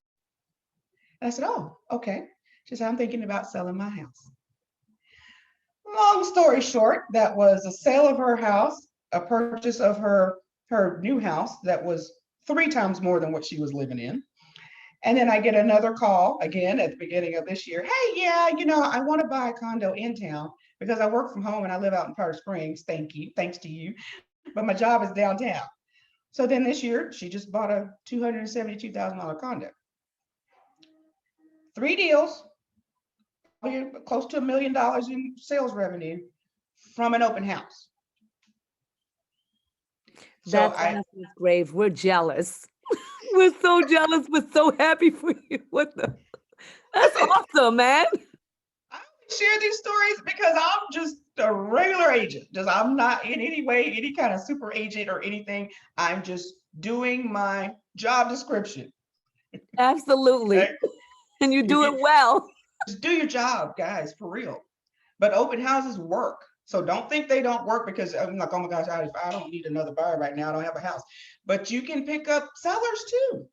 And I said, oh, okay. She said, I'm thinking about selling my house. Long story short, that was a sale of her house, a purchase of her new house that was 3 times more than what she was living in. And then I get another call again at the beginning of this year. Hey, yeah, I want to buy a condo in town because I work from home and I live out in Powder Springs. Thanks to you. But my job is downtown. So then this year, she just bought a $272,000 condo. 3 deals, close to $1 million in sales revenue from an open house. That's great. We're jealous. We're so jealous. We're so happy for you. That's awesome, man. I share these stories because I'm just a regular agent. I'm not in any way any kind of super agent or anything. I'm just doing my job description. Absolutely. Okay? And you do it well. Just do your job, guys, for real. But open houses work. So don't think they don't work because I'm like, oh my gosh, I don't need another buyer right now. I don't have a house. But you can pick up sellers too.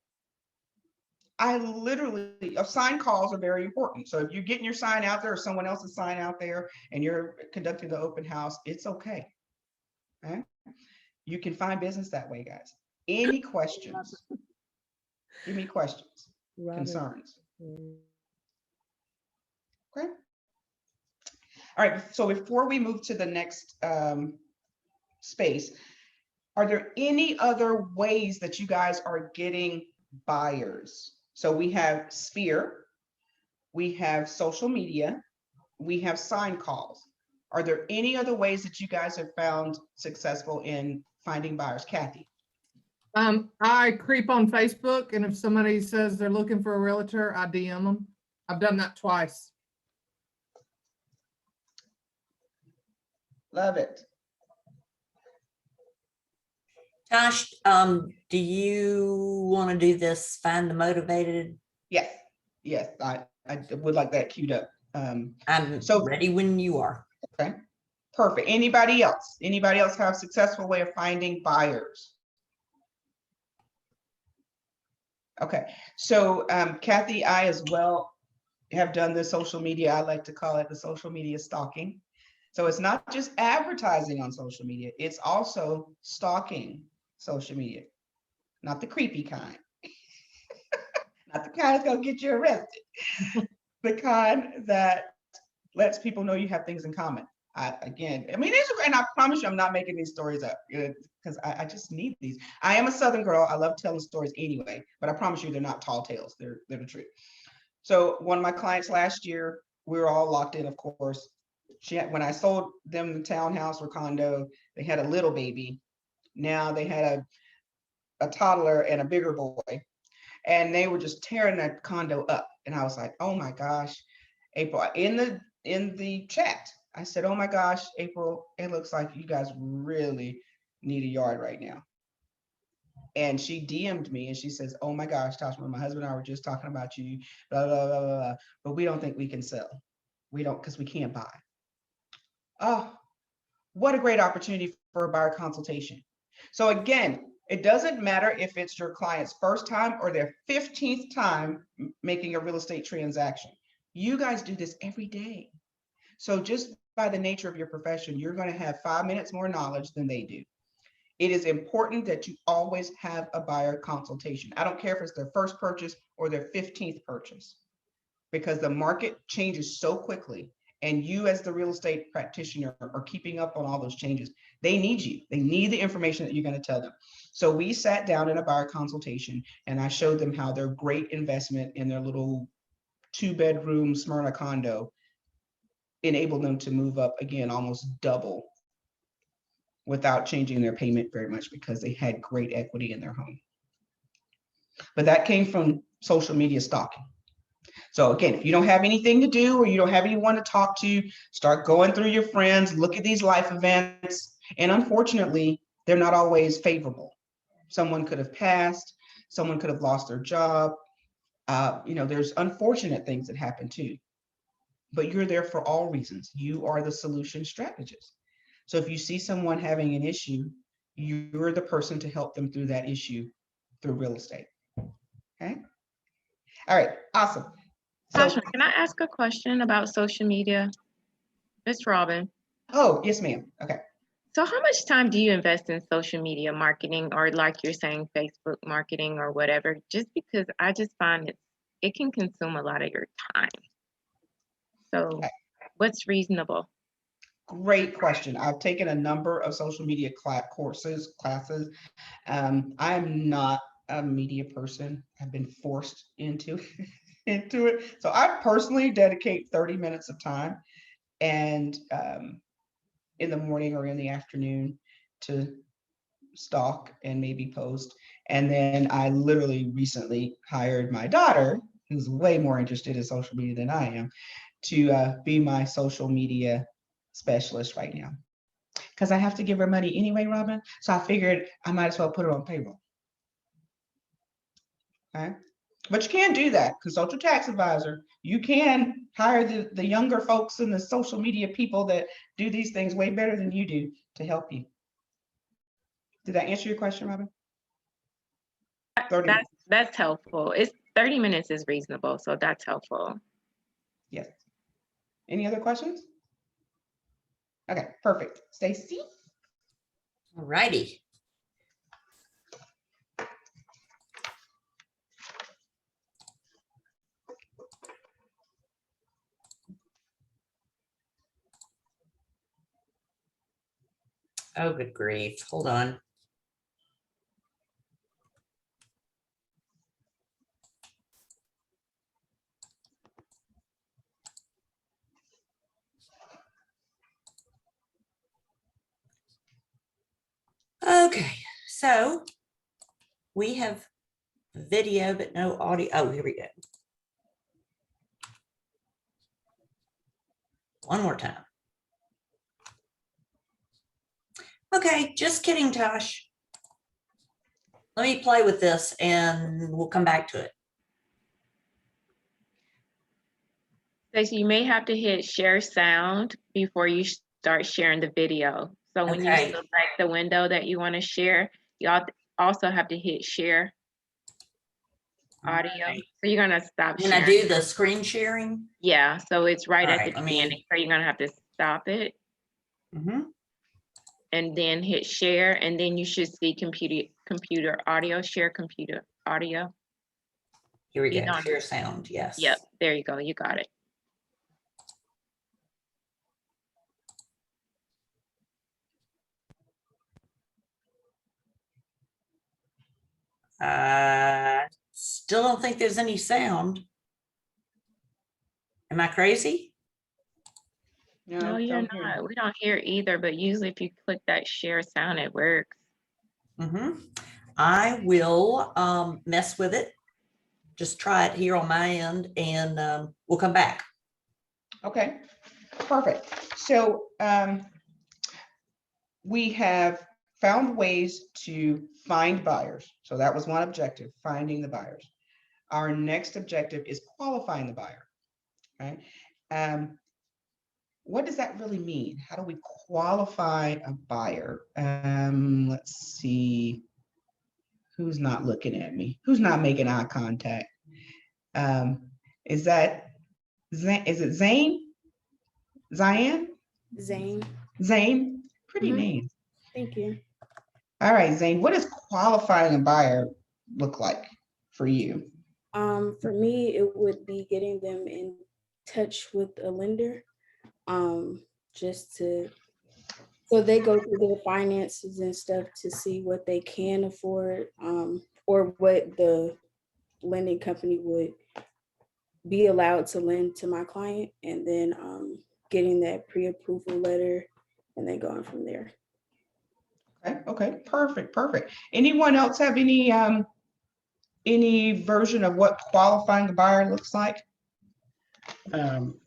Sign calls are very important. So if you're getting your sign out there or someone else's sign out there and you're conducting the open house, it's okay. Okay? You can find business that way, guys. Any questions? Give me questions, concerns. Okay. All right, so before we move to the next space, are there any other ways that you guys are getting buyers? So we have Sphere, we have social media, we have sign calls. Are there any other ways that you guys have found successful in finding buyers? Kathy? I creep on Facebook, and if somebody says they're looking for a realtor, I DM them. I've done that twice. Love it. Josh, do you want to do this? Find the motivated? Yes, I would like that queued up. I'm ready when you are. Okay, perfect. Anybody else? Anybody else have a successful way of finding buyers? Okay, so Kathy, I as well have done the social media. I like to call it the social media stalking. So it's not just advertising on social media, it's also stalking social media. Not the creepy kind. Not the kind that's gonna get you arrested. The kind that lets people know you have things in common. And I promise you I'm not making these stories up because I just need these. I am a Southern girl. I love telling stories anyway, but I promise you they're not tall tales. They're the truth. So one of my clients last year, we were all locked in, of course. When I sold them the townhouse or condo, they had a little baby. Now they had a toddler and a bigger boy, and they were just tearing that condo up. And I was like, oh my gosh, April, in the chat, I said, oh my gosh, April, it looks like you guys really need a yard right now. And she DM'd me and she says, oh my gosh, Tasha, my husband and I were just talking about you, blah, blah, blah, blah, blah, but we don't think we can sell. We don't, because we can't buy. Oh, what a great opportunity for a buyer consultation. So again, it doesn't matter if it's your client's first time or their 15th time making a real estate transaction. You guys do this every day. So just by the nature of your profession, you're going to have 5 minutes more knowledge than they do. It is important that you always have a buyer consultation. I don't care if it's their first purchase or their 15th purchase, because the market changes so quickly, and you as the real estate practitioner are keeping up on all those changes. They need you. They need the information that you're going to tell them. So we sat down in a buyer consultation, and I showed them how their great investment in their little 2-bedroom Smyrna condo enabled them to move up again, almost double, without changing their payment very much, because they had great equity in their home. But that came from social media stalking. So again, if you don't have anything to do, or you don't have anyone to talk to, start going through your friends, look at these life events. And unfortunately, they're not always favorable. Someone could have passed, someone could have lost their job. There's unfortunate things that happen too. But you're there for all reasons. You are the solution strategist. So if you see someone having an issue, you're the person to help them through that issue through real estate. Okay. All right. Awesome. So, Tasha, can I ask a question about social media? Miss Robin. Oh, yes, ma'am. Okay. So how much time do you invest in social media marketing, or like you're saying, Facebook marketing or whatever? Just because I just find it can consume a lot of your time. So what's reasonable? Great question. I've taken a number of social media classes. I'm not a media person. I've been forced into it. So I personally dedicate 30 minutes of time, and in the morning or in the afternoon, to stalk and maybe post. And then I literally recently hired my daughter, who's way more interested in social media than I am, to be my social media specialist right now, because I have to give her money anyway, Robin. So I figured I might as well put her on payroll. Okay. But you can do that. Consult your tax advisor. You can hire the younger folks and the social media people that do these things way better than you do to help you. Did that answer your question, Robin? That's helpful. 30 minutes is reasonable, so that's helpful. Yes. Any other questions? Okay, perfect. Stacy? All righty. Oh, good grief. Hold on. Okay, so we have video, but no audio. Oh, here we go. One more time. Okay, just kidding, Tosh. Let me play with this and we'll come back to it. Stacey, you may have to hit share sound before you start sharing the video. So when you select the window that you want to share, you also have to hit share audio. Okay. So you're going to stop When sharing. I do the screen sharing? Yeah, so it's right All at right, the beginning. So you're going to have to stop it. And then hit share, and then you should see computer audio, share computer audio. Here we go, share sound, yes. Yep, there you go, you got it. Still don't think there's any sound. Am I crazy? No, you're not. We don't hear either, but usually if you click that share sound, it works. I will mess with it. Just try it here on my end, and we'll come back. Okay, perfect. So we have found ways to find buyers. So that was one objective, finding the buyers. Our next objective is qualifying the buyer. Right? What does that really mean? How do we qualify a buyer? Let's see. Who's not looking at me? Who's not making eye contact? Is it Zane? Zion? Zane. Zane? Pretty name. Thank you. All right, Zane, what does qualifying a buyer look like for you? For me, it would be getting them in touch with a lender, just to, so they go through their finances and stuff to see what they can afford, or what the lending company would be allowed to lend to my client, and then getting that pre-approval letter and then going from there. Okay, perfect. Anyone else have any version of what qualifying a buyer looks like?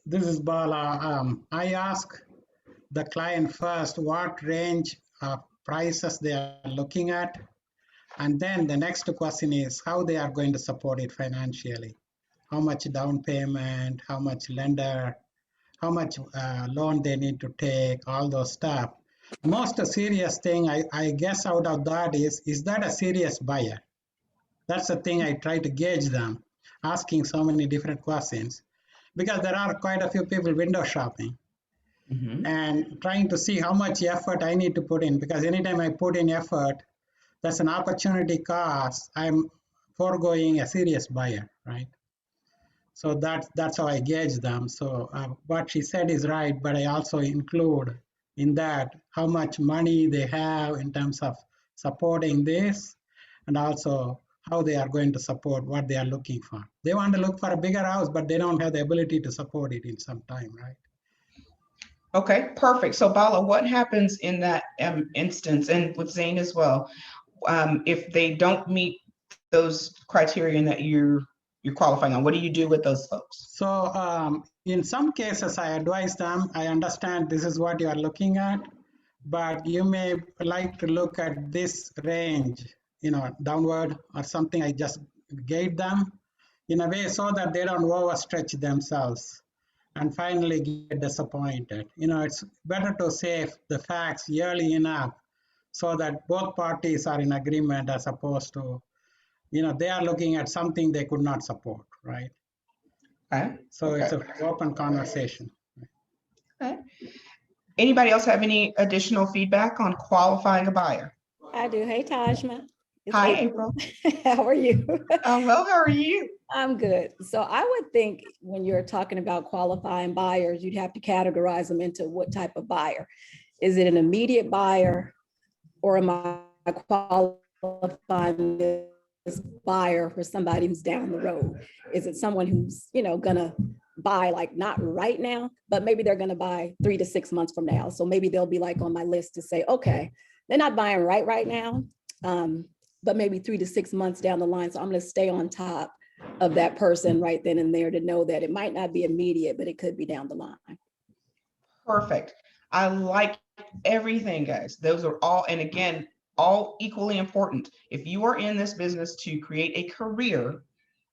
This is Bala. I ask the client first what range of prices they are looking at. And then the next question is how they are going to support it financially. How much down payment, how much lender, how much loan they need to take, all those stuff. Most serious thing I guess out of that is that a serious buyer? That's the thing I try to gauge them, asking so many different questions, because there are quite a few people window shopping and trying to see how much effort I need to put in, because anytime I put in effort, that's an opportunity cost. I'm foregoing a serious buyer, right? So that's how I gauge them. So what she said is right, but I also include in that how much money they have in terms of supporting this, and also how they are going to support what they are looking for. They want to look for a bigger house, but they don't have the ability to support it in some time, right? Okay, perfect. So Bala, what happens in that instance, and with Zane as well, if they don't meet those criteria that you're qualifying on? What do you do with those folks? So in some cases, I advise them, I understand this is what you are looking at, but you may like to look at this range, downward or something I just gave them in a way so that they don't overstretch themselves and finally get disappointed. It's better to say the facts early enough so that both parties are in agreement, as opposed to, they are looking at something they could not support, right? Okay. So it's an open conversation. Okay. Anybody else have any additional feedback on qualifying a buyer? I do. Hey, Tajma. It's Hi, April. How are you? I'm well. How are you? I'm good. So I would think when you're talking about qualifying buyers, you'd have to categorize them into what type of buyer. Is it an immediate buyer, or am I qualifying this buyer for somebody who's down the road? Is it someone who's, gonna buy like not right now, but maybe they're gonna buy 3 to 6 months from now. So maybe they'll be like on my list to say, okay, they're not buying right now, but maybe 3 to 6 months down the line. So I'm gonna stay on top of that person right then and there to know that it might not be immediate, but it could be down the line. Perfect. I like everything, guys. Those are all, and again, all equally important. If you are in this business to create a career,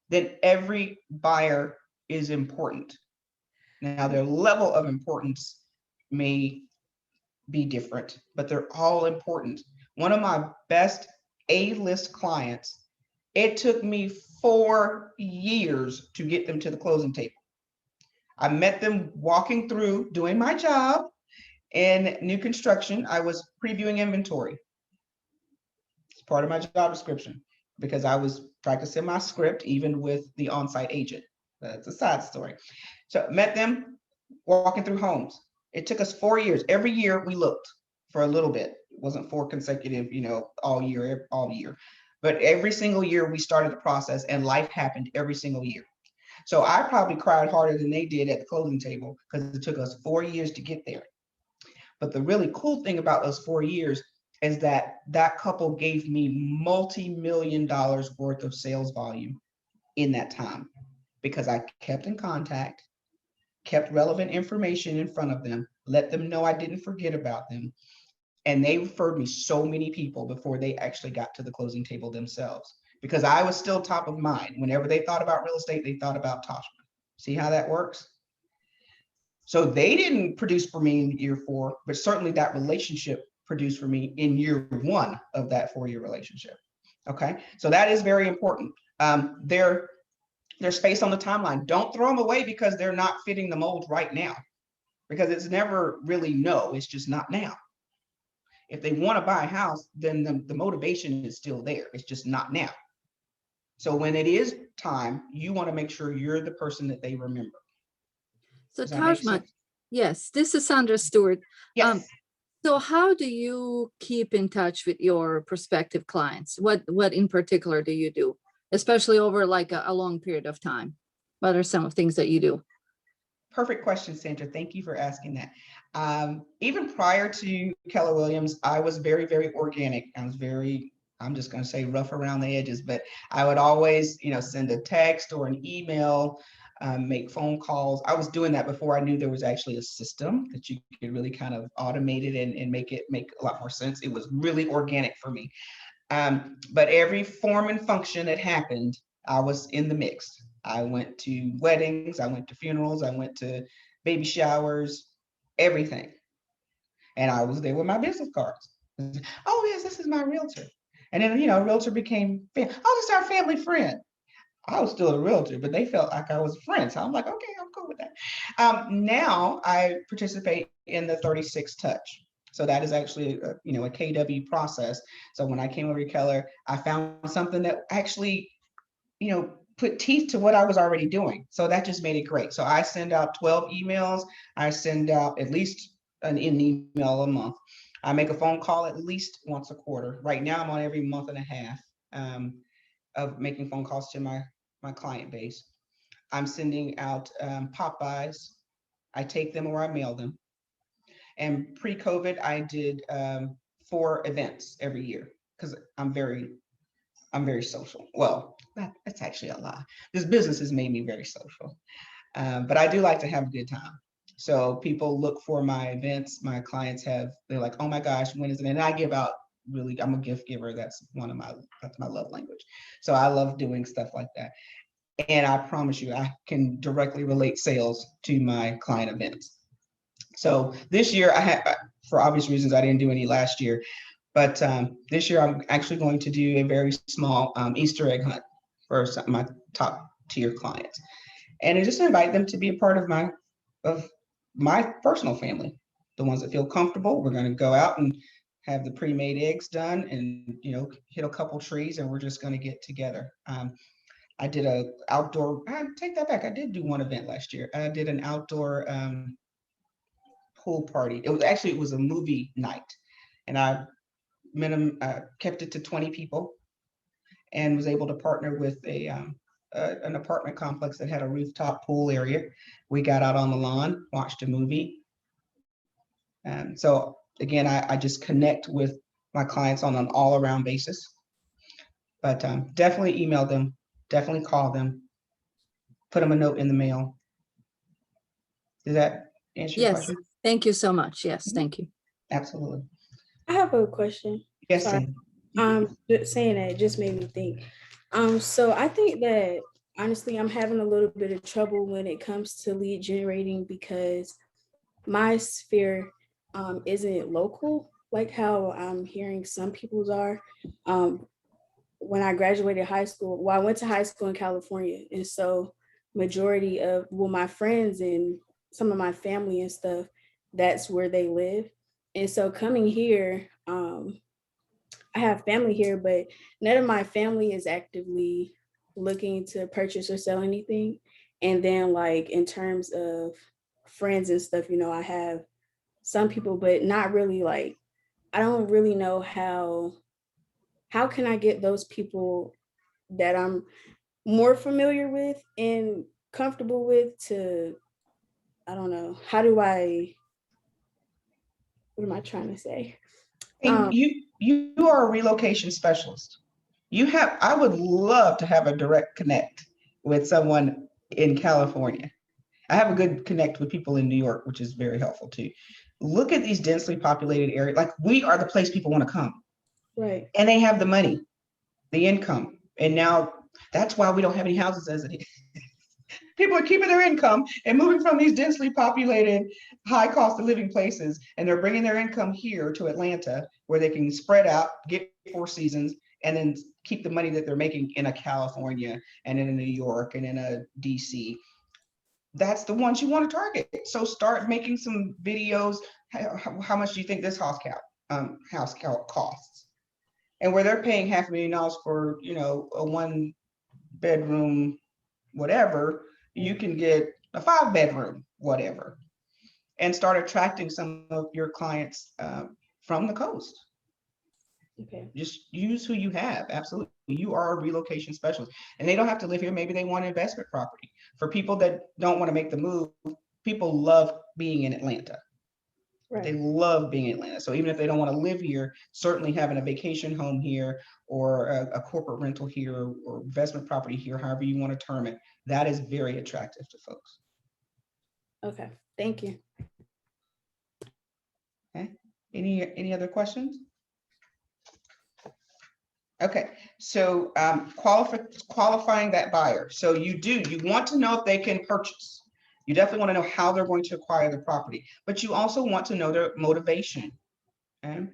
then every buyer is important. Now, their level of importance may be different, but they're all important. One of my best A-list clients, it took me 4 years to get them to the closing table. I met them walking through, doing my job in new construction. I was previewing inventory. It's part of my job description because I was practicing my script even with the on-site agent. That's a side story. So met them walking through homes. It took us 4 years. Every year we looked for a little bit. It wasn't 4 consecutive, all year. But every single year we started the process, and life happened every single year. So I probably cried harder than they did at the closing table because it took us 4 years to get there. But the really cool thing about those 4 years is that that couple gave me multi-million dollars worth of sales volume in that time because I kept in contact, kept relevant information in front of them, let them know I didn't forget about them. And they referred me so many people before they actually got to the closing table themselves, because I was still top of mind. Whenever they thought about real estate, they thought about Tajma. See how that works? So they didn't produce for me in year 4, but certainly that relationship produced for me in year 1 of that 4-year relationship. Okay, so that is very important. Their space on the timeline. Don't throw them away because they're not fitting the mold right now, because it's never really no, it's just not now. If they want to buy a house, then the motivation is still there. It's just not now. So when it is time, you want to make sure you're the person that they remember. So Does that make Tajma, sense? yes, this is Sandra Stewart. Yes. So how do you keep in touch with your prospective clients? What in particular do you do, especially over like a long period of time? What are some of things that you do? Perfect question, Sandra. Thank you for asking that. Even prior to Keller Williams, I was very, very organic. I'm just going to say rough around the edges, but I would always, send a text or an email, make phone calls. I was doing that before I knew there was actually a system that you could really kind of automate it and make it make a lot more sense. It was really organic for me. But every form and function that happened, I was in the mix. I went to weddings, I went to funerals, I went to baby showers, everything. And I was there with my business cards. Oh, yes, this is my realtor. And then, realtor became, oh, this is our family friend. I was still a realtor, but they felt like I was a friend. So I'm like, okay, I'm cool with that. Now I participate in the 36 touch. So that is actually, a KW process. So when I came over to Keller, I found something that actually, put teeth to what I was already doing. So that just made it great. So I send out 12 emails. I send out at least an email a month. I make a phone call at least once a quarter. Right now I'm on every month and a half of making phone calls to my client base. I'm sending out pop-bys. I take them or I mail them. And pre-COVID, I did 4 events every year because I'm very social. Well, that's actually a lie. This business has made me very social, but I do like to have a good time. So people look for my events. My clients they're like, oh my gosh, when is it? And I give out I'm a gift giver. That's my love language. So I love doing stuff like that. And I promise you, I can directly relate sales to my client events. So this year for obvious reasons, I didn't do any last year. But this year, I'm actually going to do a very small Easter egg hunt for my top tier clients. And I just invite them to be a part of my personal family, the ones that feel comfortable. We're going to go out and have the pre-made eggs done and, hit a couple trees, and we're just going to get together. I did I take that back. I did do one event last year. I did an outdoor pool party. It was a movie night. And I kept it to 20 people and was able to partner with an apartment complex that had a rooftop pool area. We got out on the lawn, watched a movie. And so again, I just connect with my clients on an all-around basis. But definitely email them, definitely call them, put them a note in the mail. Does that answer your Yes, question? thank you so much. Yes, thank you. Absolutely. I have a question. Yes, Sorry. Just saying that just made me think. So I think that honestly, I'm having a little bit of trouble when it comes to lead generating because my sphere isn't local, like how I'm hearing some people's are. When I graduated high school, I went to high school in California, and so majority of my friends and some of my family and stuff, that's where they live. And so coming here, I have family here, but none of my family is actively looking to purchase or sell anything. And then like in terms of friends and stuff, I have some people, but not really like, I don't really know how can I get those people that I'm more familiar with and comfortable with to, I don't know, what am I trying to say? And you are a relocation specialist. I would love to have a direct connect with someone in California. I have a good connect with people in New York, which is very helpful too. Look at these densely populated areas. Like we are the place people want to come. Right. And they have the money, the income. And now that's why we don't have any houses as it is. People are keeping their income and moving from these densely populated, high cost of living places, and they're bringing their income here to Atlanta, where they can spread out, get 4 seasons, and then keep the money that they're making in a California and in a New York and in a DC. That's the ones you want to target. So start making some videos. How much do you think this house house costs. And where they're paying $500,000 for, you know, a 1-bedroom, whatever, you can get a 5-bedroom, whatever, and start attracting some of your clients from the coast. Okay. Just use who you have. Absolutely. You are a relocation specialist, and they don't have to live here. Maybe they want investment property. For people that don't want to make the move, people love being in Atlanta. They love being in Atlanta. So even if they don't want to live here, certainly having a vacation home here or a corporate rental here or investment property here, however you want to term it, that is very attractive to folks. Okay, thank you. Okay. Any other questions? Okay, so qualifying that buyer. So you want to know if they can purchase. You definitely want to know how they're going to acquire the property, but you also want to know their motivation. Okay?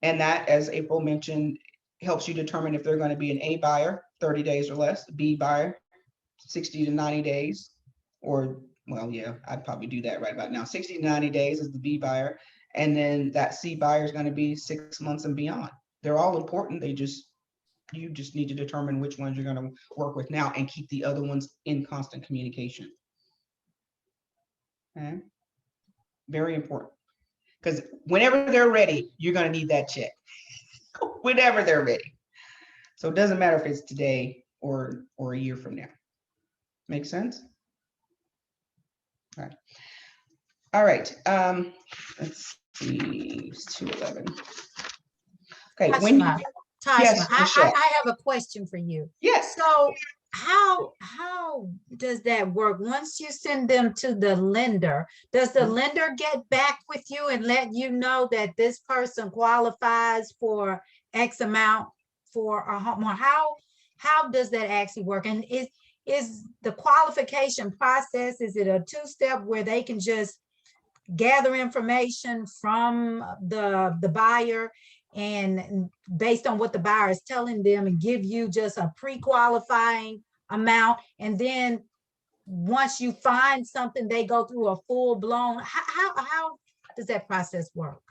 And that, as April mentioned, helps you determine if they're going to be an A buyer, 30 days or less, B buyer, 60 to 90 days, or, well, yeah, I'd probably do that right about now. 60 to 90 days is the B buyer. And then that C buyer is going to be 6 months and beyond. They're all important. You just need to determine which ones you're going to work with now and keep the other ones in constant communication. Okay. Very important. Because whenever they're ready, you're going to need that check. Whenever they're ready. So it doesn't matter if it's today or a year from now. Make sense? All right. All right. Let's see. It's 2:11. Okay. Tashma, Yes, Michelle. I have a question for you. Yes. So how does that work? Once you send them to the lender, does the lender get back with you and let you know that this person qualifies for X amount for a home? Or how does that actually work? And is the qualification process, is it a 2-step where they can just gather information from the buyer and based on what the buyer is telling them and give you just a pre-qualifying amount, and then once you find something they go through a full-blown, how does that process work?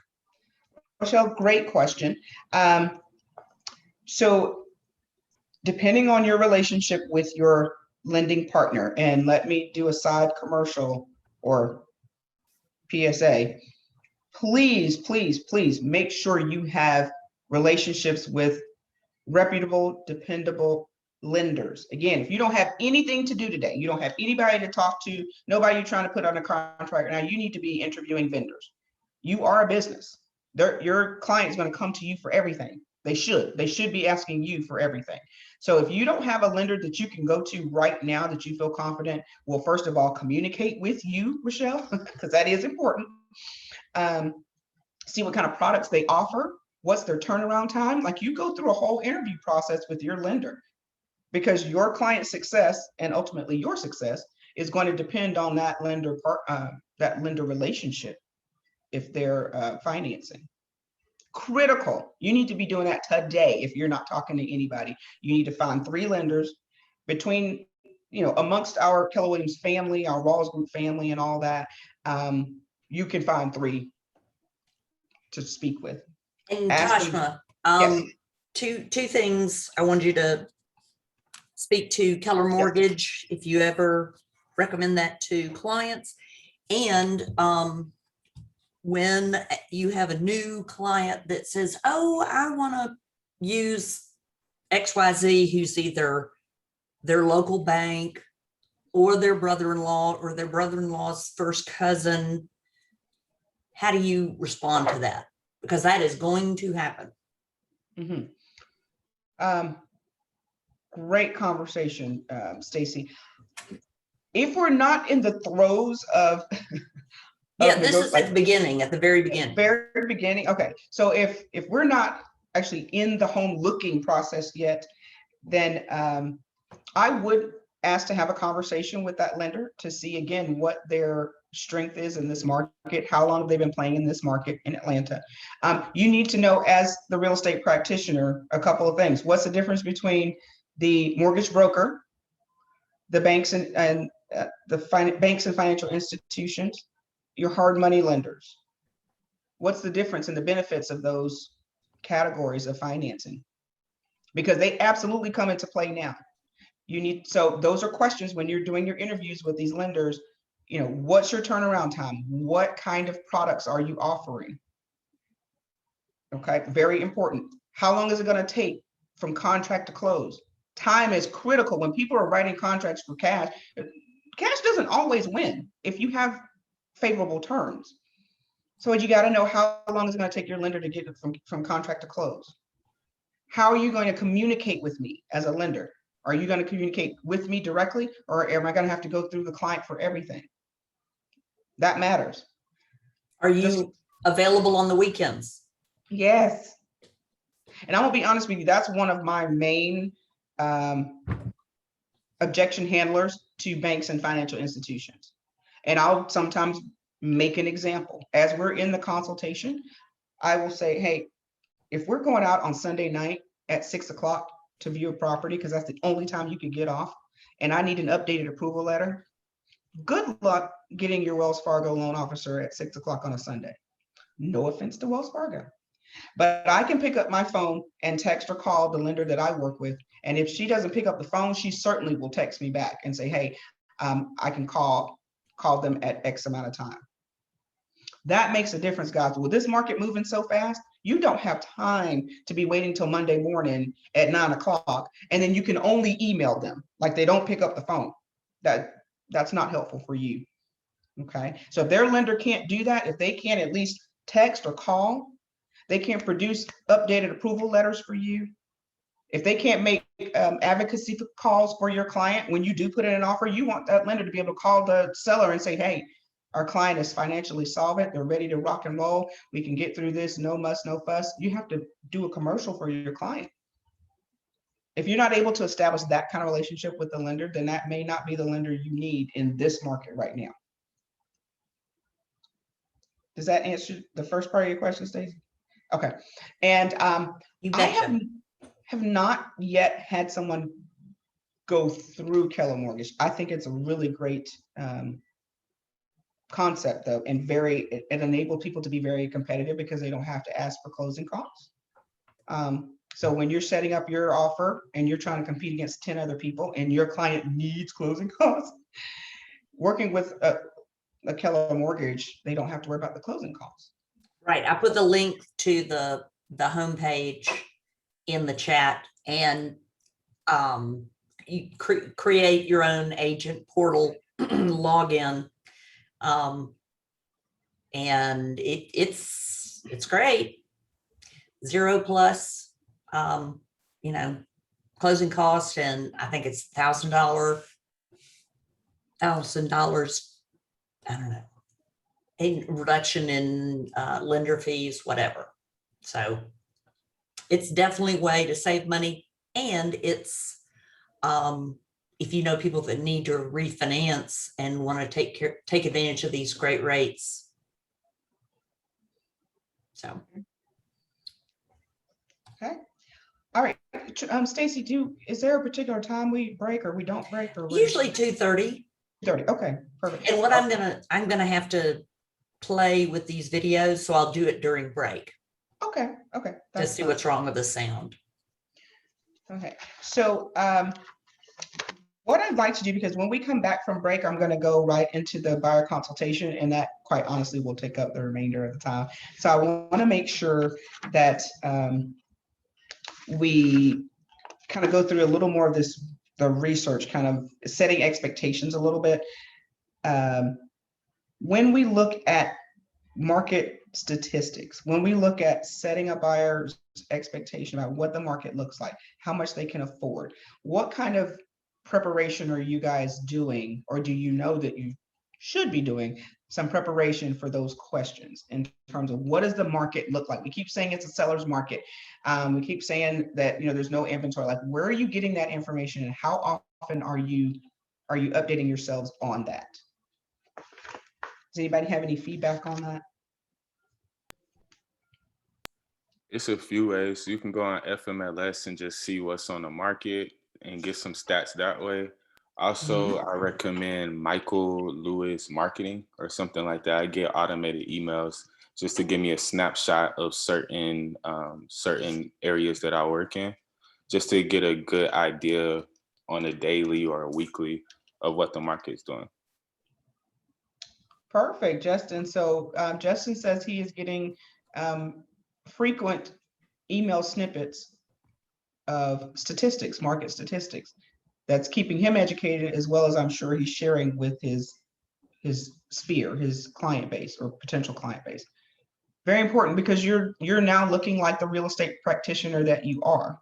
Michelle, great question. So depending on your relationship with your lending partner, and let me do a side commercial or PSA, please, please, please make sure you have relationships with reputable, dependable lenders. Again, if you don't have anything to do today, you don't have anybody to talk to, nobody you're trying to put on a contract now, you need to be interviewing vendors. You are a business. Your client is going to come to you for everything. They should be asking you for everything. So if you don't have a lender that you can go to right now that you feel confident, well, first of all, communicate with you, Michelle, because that is important. See what kind of products they offer. What's their turnaround time? Like, you go through a whole interview process with your lender, because your client's success and ultimately your success is going to depend on that lender relationship if they're financing. Critical. You need to be doing that today. If you're not talking to anybody, you need to find 3 lenders between, amongst our Keller Williams family, our Rawls Group family and all that. You can find 3 to speak with. And Ask them- Tashma, Yes. two things I wanted you to speak to Keller Mortgage, if you ever recommend that to clients. And when you have a new client that says, oh, I want to use XYZ, who's either their local bank or their brother-in-law or their brother-in-law's first cousin, how do you respond to that? Because that is going to happen. Great conversation, Stacy. If we're not in the throes of this is at the beginning, at the very beginning. Very beginning. Okay. So if we're not actually in the home looking process yet, then I would ask to have a conversation with that lender to see again what their strength is in this market, how long have they been playing in this market in Atlanta. You need to know, as the real estate practitioner, a couple of things. What's the difference between the mortgage broker, the banks and banks and financial institutions, your hard money lenders? What's the difference in the benefits of those categories of financing? Because they absolutely come into play now. So those are questions when you're doing your interviews with these lenders. What's your turnaround time? What kind of products are you offering? Okay, very important. How long is it going to take from contract to close? Time is critical. When people are writing contracts for cash doesn't always win if you have favorable terms. So you got to know how long is it going to take your lender to get it from contract to close. How are you going to communicate with me as a lender? Are you going to communicate with me directly, or am I going to have to go through the client for everything? That matters. Are you available on the weekends? Yes. And I'm gonna be honest with you, that's one of my main objection handlers to banks and financial institutions. And I'll sometimes make an example. As we're in the consultation, I will say, hey, if we're going out on Sunday night at 6 o'clock to view a property, because that's the only time you can get off, and I need an updated approval letter, good luck getting your Wells Fargo loan officer at 6 o'clock on a Sunday. No offense to Wells Fargo. But I can pick up my phone and text or call the lender that I work with. And if she doesn't pick up the phone, she certainly will text me back and say, hey, I can call them at X amount of time. That makes a difference, guys. With this market moving so fast, you don't have time to be waiting till Monday morning at 9 o'clock, and then you can only email them. Like, they don't pick up the phone. That's not helpful for you. Okay. So if their lender can't do that, if they can't at least text or call, they can't produce updated approval letters for you, if they can't make advocacy calls for your client when you do put in an offer, you want that lender to be able to call the seller and say, hey, our client is financially solvent, they're ready to rock and roll, we can get through this, no muss, no fuss. You have to do a commercial for your client. If you're not able to establish that kind of relationship with the lender, then that may not be the lender you need in this market right now. Does that answer the first part of your question, Stacey? Okay. And I have not yet had someone go through Keller Mortgage. I think it's a really great concept, though, and it enables people to be very competitive because they don't have to ask for closing costs. So when you're setting up your offer and you're trying to compete against 10 other people and your client needs closing costs, working with a Keller Mortgage, they don't have to worry about the closing costs. Right. I put the link to the homepage in the chat, and you create your own agent portal login, and it's great. 0+ closing cost, and I think it's $1,000. I don't know, a reduction in lender fees, whatever. So it's definitely a way to save money, and it's if you know people that need to refinance and want to take advantage of these great rates. So. Okay. All right. Stacey, is there a particular time we break or we don't break, or Usually 2:30. 2:30. Okay, perfect. And what I'm gonna have to play with these videos, so I'll do it during break. Okay. To see what's wrong with the sound. Okay. So what I'd like to do, because when we come back from break, I'm going to go right into the buyer consultation, and that quite honestly will take up the remainder of the time. So I want to make sure that we kind of go through a little more of the research, kind of setting expectations a little bit. When we look at market statistics, when we look at setting a buyer's expectation about what the market looks like, how much they can afford, what kind of preparation are you guys doing, or do you know that you should be doing some preparation for those questions in terms of what does the market look like? We keep saying it's a seller's market. We keep saying that there's no inventory. Like, where are you getting that information, and how often are you updating yourselves on that? Does anybody have any feedback on that? It's a few ways. You can go on FMLS and just see what's on the market and get some stats that way. Also, I recommend Michael Lewis Marketing or something like that. I get automated emails just to give me a snapshot of certain areas that I work in, just to get a good idea on a daily or a weekly of what the market's doing. Perfect, Justin. So Justin says he is getting frequent email snippets of statistics, market statistics. That's keeping him educated, as well as I'm sure he's sharing with his sphere, his client base or potential client base. Very important, because you're now looking like the real estate practitioner that you are.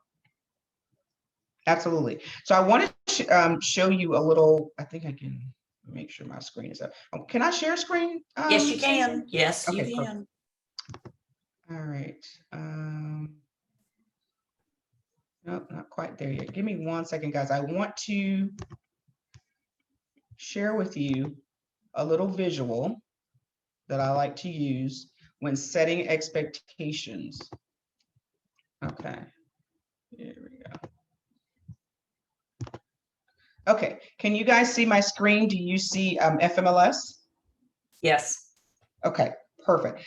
Absolutely. So I want to show you a little. I think I can make sure my screen is up. Oh, can I share screen? Yes, you Stacey? can. Yes, you Okay, can. All right. Nope, not quite there yet. Give me 1 second, guys. I want to share with you a little visual that I like to use when setting expectations. Okay, here we go. Okay, can you guys see my screen? Do you see FMLS? Yes. Okay, perfect.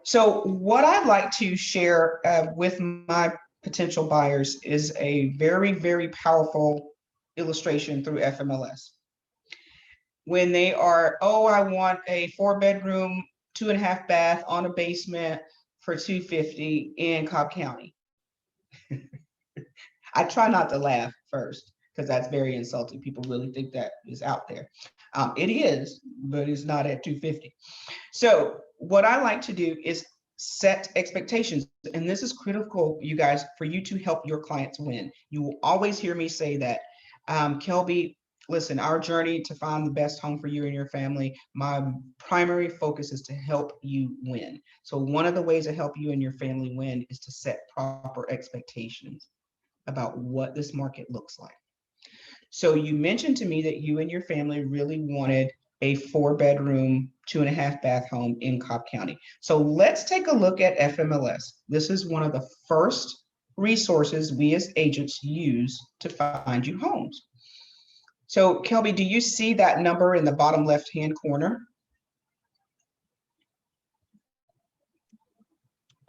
So what I'd like to share with my potential buyers is a very, very powerful illustration through FMLS. When they are, oh, I want a 4-bedroom, 2.5 bath on a basement for $250 in Cobb County. I try not to laugh first, because that's very insulting. People really think that is out there. It is, but it's not at $250. So what I like to do is set expectations. And this is critical, you guys, for you to help your clients win. You will always hear me say that. Kelby, listen, our journey to find the best home for you and your family, my primary focus is to help you win. So one of the ways to help you and your family win is to set proper expectations about what this market looks like. So you mentioned to me that you and your family really wanted a 4-bedroom, 2.5 bath home in Cobb County. So let's take a look at FMLS. This is one of the first resources we as agents use to find you homes. So Kelby, do you see that number in the bottom left-hand corner?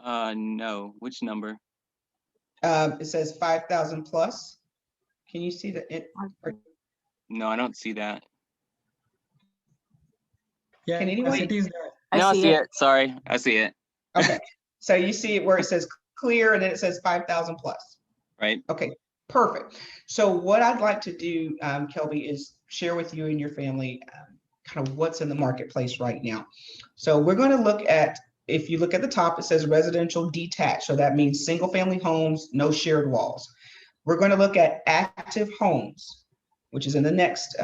No, which number? It says 5,000 plus. Can you see that? No, I don't see that. Yeah, Can anyone? as it is No, I see it. Sorry, I see it. Okay, so you see it where it says clear and then it says 5,000 plus. Right. Okay, perfect. So what I'd like to do, Kelby, is share with you and your family kind of what's in the marketplace right now. So we're going to look at, if you look at the top, it says residential detached. So that means single family homes, no shared walls. We're going to look at active homes, which is in the next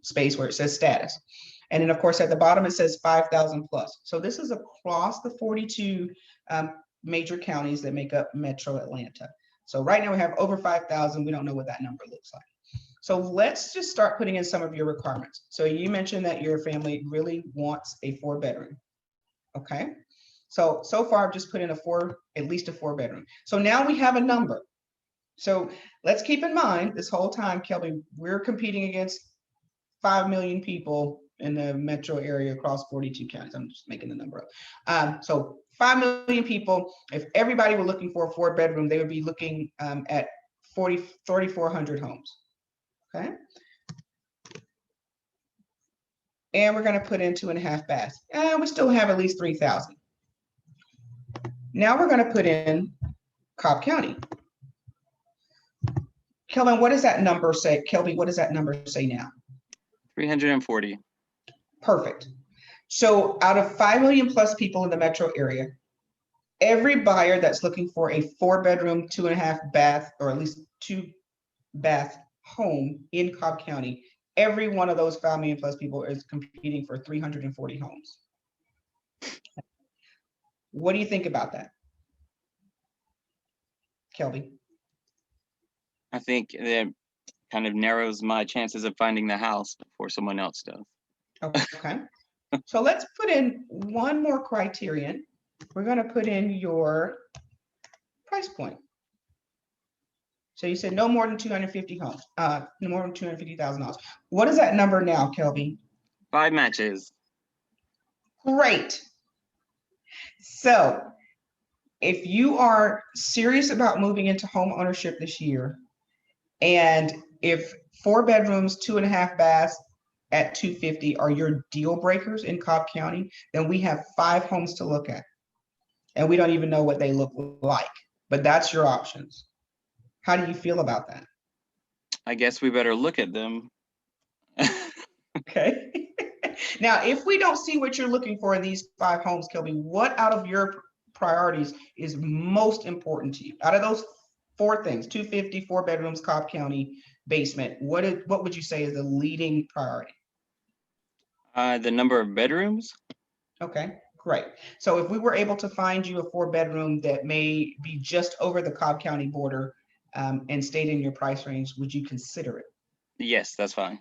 space where it says status. And then of course, at the bottom, it says 5,000 plus. So this is across the 42 major counties that make up Metro Atlanta. So right now we have over 5,000. We don't know what that number looks like. So let's just start putting in some of your requirements. So you mentioned that your family really wants a 4-bedroom. Okay. So far I've just put in at least a 4-bedroom. So now we have a number. So let's keep in mind this whole time, Kelby, we're competing against 5 million people in the metro area across 42 counties. I'm just making the number up. So 5 million people, if everybody were looking for a 4-bedroom, they would be looking at 3,400 homes. Okay. And we're going to put in 2.5 baths. And we still have at least 3,000. Now we're going to put in Cobb County. Kelvin, what does that number say? Kelby, what does that number say now? 340. Perfect. So out of 5 million plus people in the metro area, every buyer that's looking for a 4-bedroom, 2.5 bath, or at least 2-bath home in Cobb County, every one of those 5 million plus people is competing for 340 homes. What do you think about that, Kelby? I think that kind of narrows my chances of finding the house before someone else does. Okay. So let's put in one more criterion. We're going to put in your price point. So you said no more than 250 homes, no more than $250,000. What is that number now, Kelby? 5 matches. Great. So if you are serious about moving into home ownership this year, and if 4 bedrooms, 2.5 baths at 250 are your deal breakers in Cobb County, then we have 5 homes to look at. And we don't even know what they look like, but that's your options. How do you feel about that? I guess we better look at them. Okay. Now, if we don't see what you're looking for in these 5 homes, Kelby, what out of your priorities is most important to you? Out of those 4 things, 250, 4 bedrooms, Cobb County, basement, what would you say is the leading priority? The number of bedrooms. Okay, great. So if we were able to find you a 4 bedroom that may be just over the Cobb County border and stayed in your price range, would you consider it? Yes, that's fine.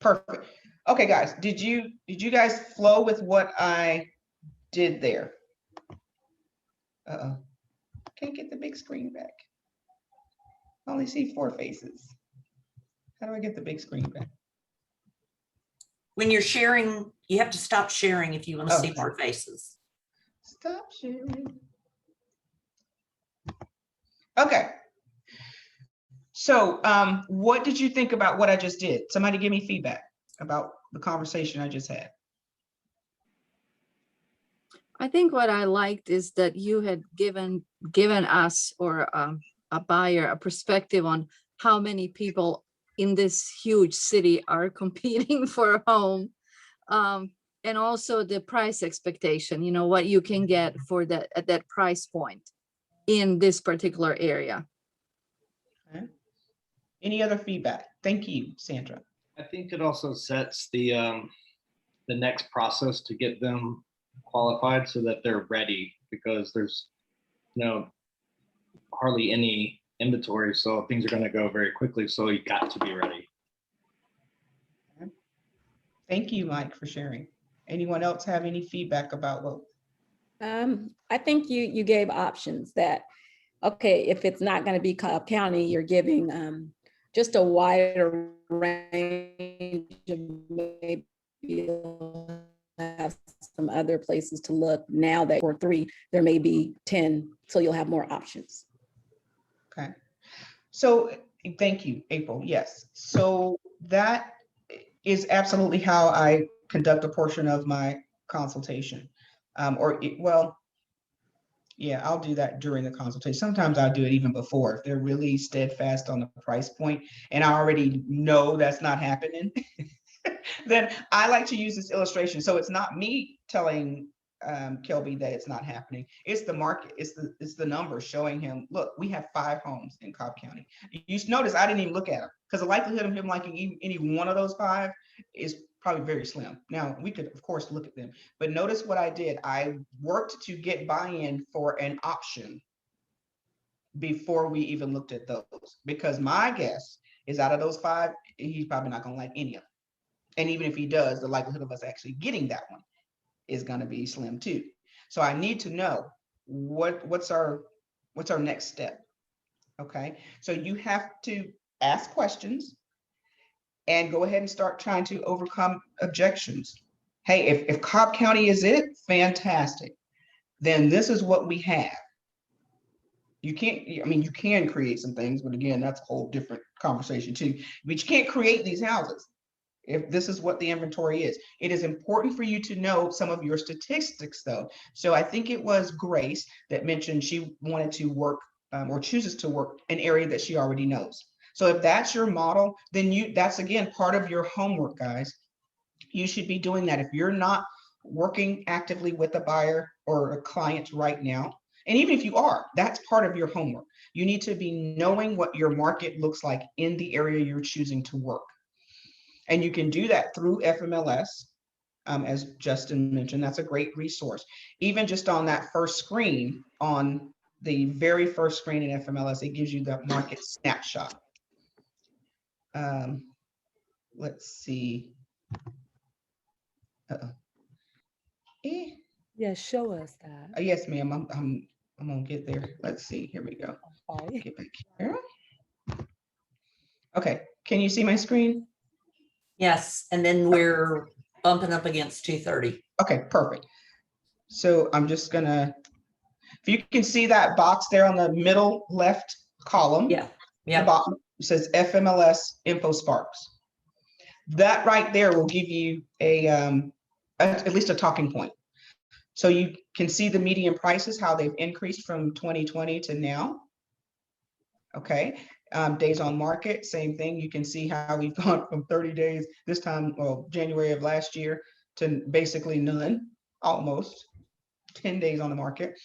Perfect. Okay, guys, did you guys flow with what I did there? Uh-oh. Can't get the big screen back. I only see 4 faces. How do I get the big screen back? When you're sharing, you have to stop sharing if you want to Oh. see more faces. Stop sharing. Okay. So what did you think about what I just did? Somebody give me feedback about the conversation I just had. I think what I liked is that you had given us or a buyer a perspective on how many people in this huge city are competing for a home, and also the price expectation. You know what you can get for that at that price point in this particular area. Okay. Any other feedback? Thank you, Sandra. I think it also sets the next process to get them qualified so that they're ready, because there's hardly any inventory, so things are going to go very quickly, so you got to be ready. Thank you, Mike, for sharing. Anyone else have any feedback about what? I think you gave options that, okay, if it's not going to be Cobb County, you're giving just a wider range of maybe have some other places to look. Now that for 3, there may be 10, so you'll have more options. Okay. So thank you, April. Yes. So that is absolutely how I conduct a portion of my consultation. Yeah, I'll do that during the consultation. Sometimes I'll do it even before if they're really steadfast on the price point and I already know that's not happening. Then I like to use this illustration. So it's not me telling Kelby that it's not happening. It's the market. It's the numbers showing him, look, we have 5 homes in Cobb County. You notice I didn't even look at them because the likelihood of him liking any one of those 5 is probably very slim. Now we could of course look at them, but notice what I did. I worked to get buy-in for an option before we even looked at those, because my guess is out of those 5, he's probably not going to like any of them. And even if he does, the likelihood of us actually getting that one is going to be slim too. So I need to know what's our next step. Okay. So you have to ask questions and go ahead and start trying to overcome objections. Hey, if Cobb County is it, fantastic. Then this is what we have. You can't, I mean, you can create some things, but again, that's a whole different conversation too. But you can't create these houses if this is what the inventory is. It is important for you to know some of your statistics though. So I think it was Grace that mentioned she wanted to work or chooses to work an area that she already knows. So if that's your model, then that's again part of your homework, guys. You should be doing that. If you're not working actively with a buyer or a client right now, and even if you are, that's part of your homework. You need to be knowing what your market looks like in the area you're choosing to work. And you can do that through FMLS, as Justin mentioned. That's a great resource. Even just on that first screen, on the very first screen in FMLS, it gives you the market snapshot. Let's see. Yeah, show us that. Yes, ma'am. I'm gonna get there. Let's see. Here we go. Get back here. Okay. Can you see my screen? Yes, and then we're bumping up against 2:30. Okay, perfect. So I'm just gonna, if you can see that box there on the middle left column. Yeah, The yeah. bottom says FMLS Info Sparks. That right there will give you at least a talking point. So you can see the median prices, how they've increased from 2020 to now. Okay, days on market, same thing. You can see how we've gone from 30 days this time, well, January of last year, to basically none, almost 10 days on the market.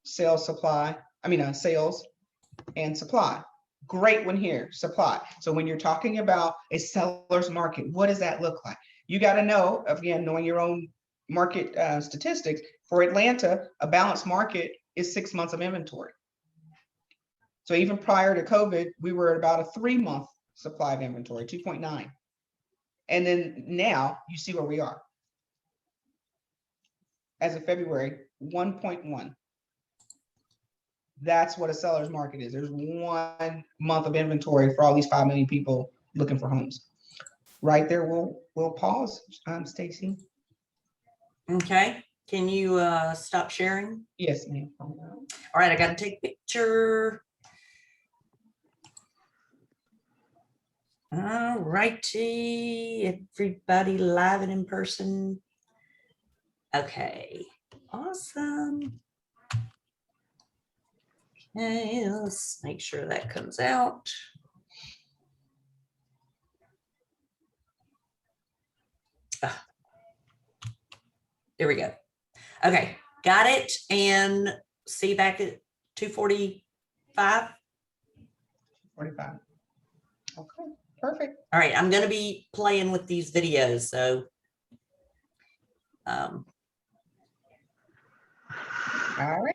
Sales and supply. Great one here, supply. So when you're talking about a seller's market, what does that look like? You got to know, again, knowing your own market statistics. For Atlanta, a balanced market is 6 months of inventory. So even prior to COVID, we were at about a 3-month supply of inventory, 2.9. And then now you see where we are. As of February, 1.1. That's what a seller's market is. There's 1 month of inventory for all these 5 million people looking for homes. Right there, we'll pause, Stacy. Okay, can you stop sharing? Yes, ma'am. All right, I gotta take a picture. All righty, everybody live and in person. Okay, awesome. Okay, let's make sure that comes out. Ah, there we go. Okay, got it. And see you back at 2:45. 45. Okay, perfect. All right, I'm going to be playing with these videos, so all right.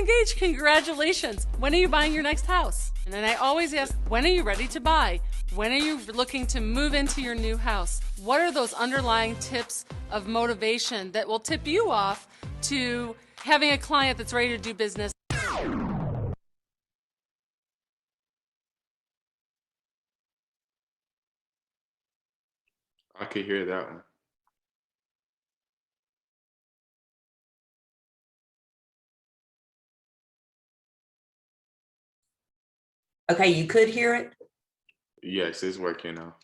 engaged, congratulations. When are you buying your next house? And then I always ask, when are you ready to buy? When are you looking to move into your new house? What are those underlying tips of motivation that will tip you off to having a client that's ready to do business? I could hear that one. Okay, you could hear it? Yes, it's working now.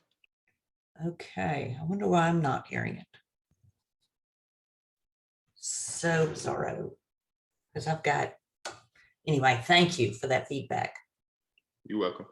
Okay, I wonder why I'm not hearing it. So bizarro. Because I've got, anyway, thank you for that feedback. You're welcome.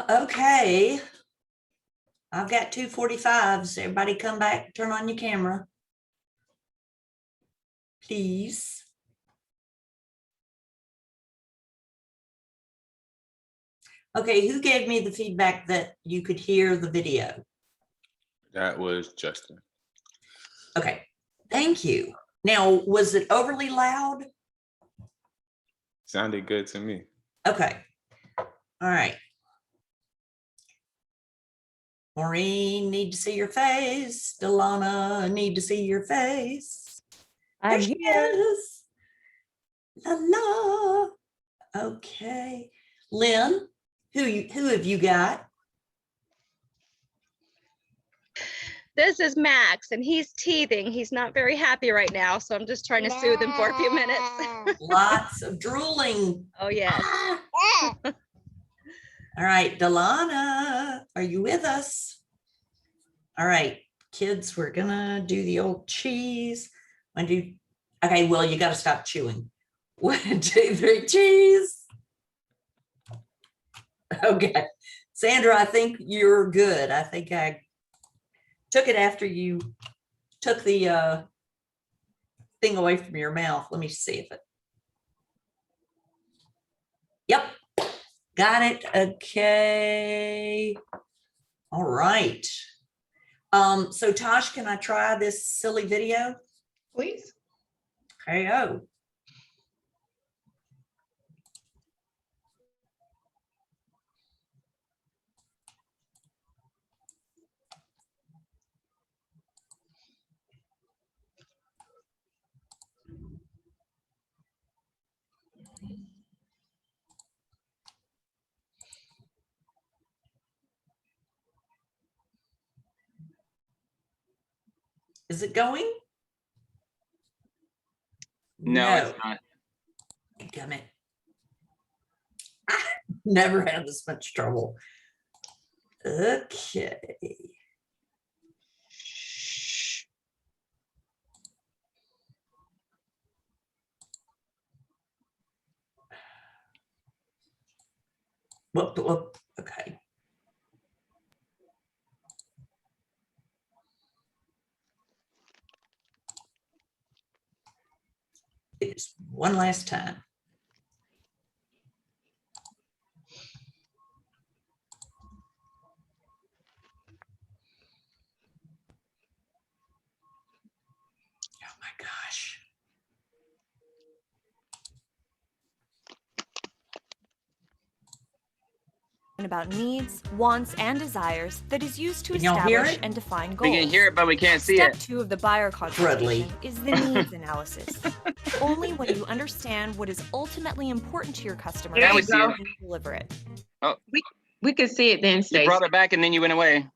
Okay. I've got 2:45s. Everybody come back, turn on your camera. Please. Okay, who gave me the feedback that you could hear the video? That was Justin. Okay, thank you. Now, was it overly loud? Sounded good to me. Okay, all right. Maureen, need to see your face. Delana, need to see your face. There I'm she here. is. La la. Okay, Lynn, who have you got? This is Max, and he's teething. He's not very happy right now, so I'm just trying to soothe him for a few minutes. Lots of drooling. Oh, yes. All right, Delana, are you with us? All right, kids, we're gonna do the old cheese. Okay, well, you gotta stop chewing. 1, 2, 3, cheese. Okay, Sandra, I think you're good. I think I took it after you took the thing away from your mouth. Let me see if it. Yep, got it. Okay. All right. So Tosh, can I try this silly video? Please. Okay. Oh. Is it going? No, it's not. Damn it. I never had this much trouble. Okay. Whoop, okay. It is one last time. Oh my gosh. About needs, wants, and desires that is used to Can y'all hear establish it? and define We goals. can hear it, but we can't see Step it. 2 of the buyer consultation Rudley. is the needs analysis. Only when you understand what is ultimately important to your customers Now we can see it. you deliver it. Oh, We could see it then, you Stacey. brought it back and then you went away.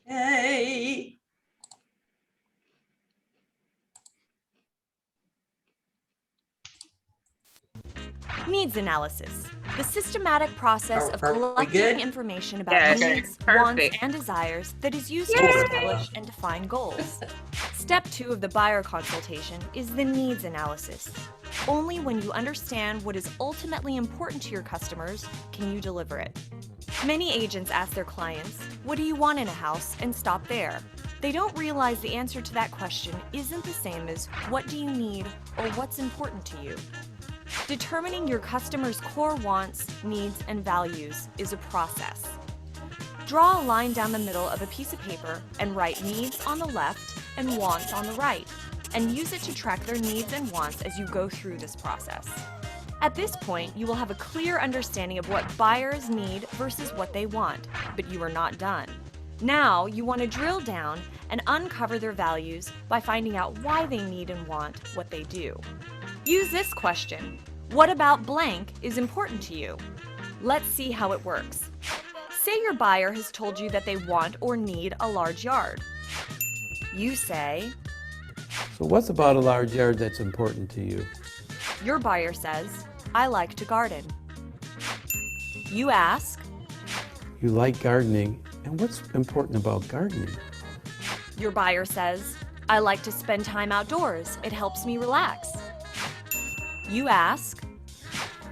Hey. Needs analysis. The systematic process of Are we collecting good? information about Yes. needs, Okay. wants, Perfect. and desires that is used Yay. to establish and define goals. Step 2 of the buyer consultation is the needs analysis. Only when you understand what is ultimately important to your customers can you deliver it. Many agents ask their clients, "What do you want in a house?" and stop there. They don't realize the answer to that question isn't the same as "What do you need?" or "What's important to you?" Determining your customer's core wants, needs, and values is a process. Draw a line down the middle of a piece of paper and write needs on the left and wants on the right, and use it to track their needs and wants as you go through this process. At this point, you will have a clear understanding of what buyers need versus what they want, but you are not done. Now, you want to drill down and uncover their values by finding out why they need and want what they do. Use this question: what about blank is important to you? Let's see how it works. Say your buyer has told you that they want or need a large yard. You say, So what's about a large yard that's important to you? your buyer says, "I like to garden." You ask, You like gardening, and what's important about gardening? your buyer says, "I like to spend time outdoors. It helps me relax." You ask,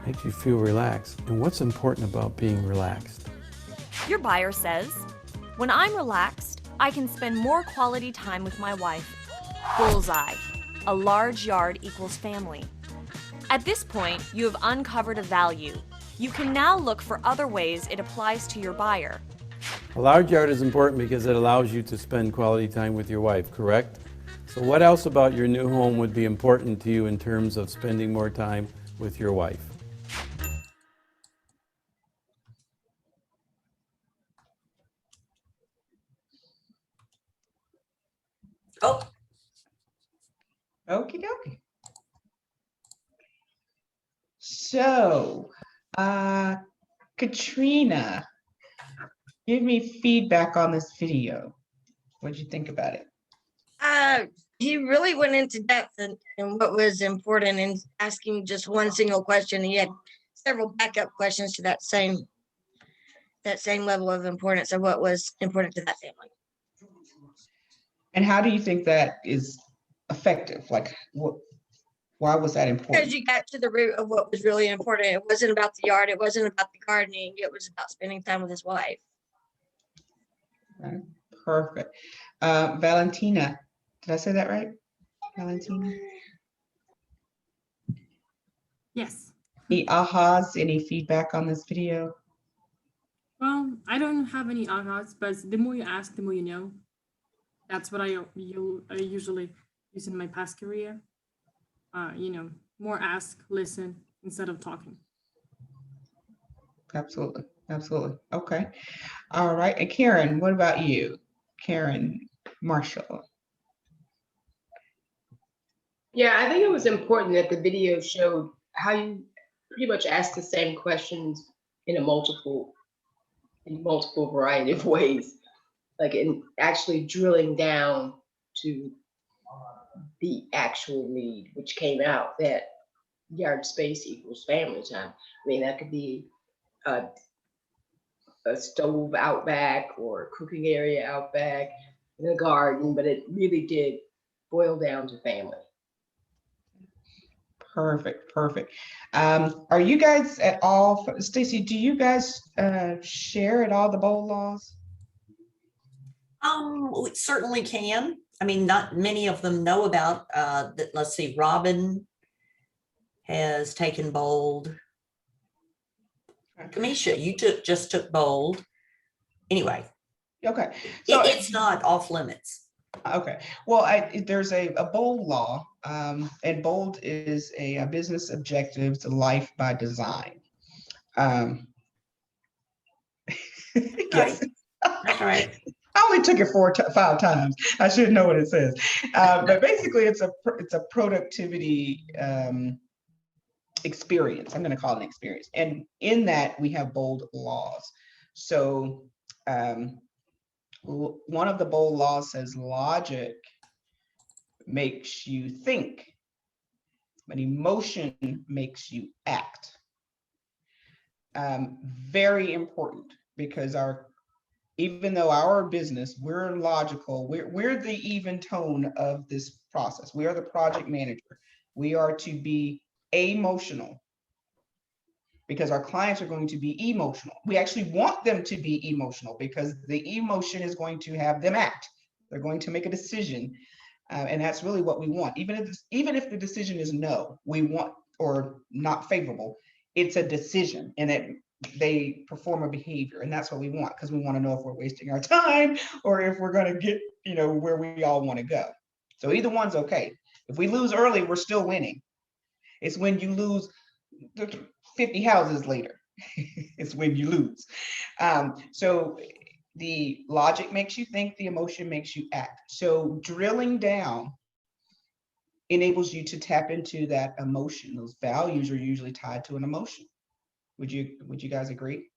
makes you feel relaxed, and what's important about being relaxed. Your buyer says, when I'm relaxed, I can spend more quality time with my wife. Bullseye. A large yard equals family. At this point, you have uncovered a value. You can now look for other ways it applies to your buyer. A large yard is important because it allows you to spend quality time with your wife, correct? So what else about your new home would be important to you in terms of spending more time with your wife? Oh, Okie dokie. So, Katrina, give me feedback on this video. What'd you think about it? He really went into depth in what was important and asking just one single question. He had several backup questions to that same level of importance of what was important to that family. And how do you think that is effective? Like, why was that important? Because you got to the root of what was really important. It wasn't about the yard. It wasn't about the gardening. It was about spending time with his wife. Right. Perfect. Valentina, did I say that right? Valentina? Yes. Any ahas, any feedback on this video? Well, I don't have any ahas, but the more you ask, the more you know. That's what I usually use in my past career. More ask, listen instead of talking. Absolutely. Absolutely. Okay. All right. And Karen, what about you? Karen Marshall. Yeah, I think it was important that the video showed how you pretty much ask the same questions in a multiple variety of ways, like in actually drilling down to the actual need, which came out that yard space equals family time. I mean, that could be a stove out back or a cooking area out back in a garden, but it really did boil down to family. Perfect. Perfect. Are you guys at all, Stacy, do you guys share at all the bold laws? We certainly can. I mean, not many of them know about that. Let's see, Robin has taken bold. Kamisha, you just took bold. Anyway. Okay. So it's not off limits. Okay. Well, there's a bold law, and bold is a business objective to life by design. Yes. That's right. I only took it 5 times. I should know what it says. But basically, it's a productivity experience. I'm going to call it an experience. And in that, we have bold laws. So one of the bold laws says logic makes you think, but emotion makes you act. Very important, because even though our business, we're logical, we're the even tone of this process. We are the project manager. We are to be emotional, because our clients are going to be emotional. We actually want them to be emotional because the emotion is going to have them act. They're going to make a decision. And that's really what we want. Even if the decision is no, we want, or not favorable, it's a decision, and that they perform a behavior. And that's what we want, because we want to know if we're wasting our time or if we're going to get, where we all want to go. So either one's okay. If we lose early, we're still winning. It's when you lose 50 houses later, it's when you lose. So the logic makes you think, the emotion makes you act. So drilling down enables you to tap into that emotion. Those values are usually tied to an emotion. Would you guys agree?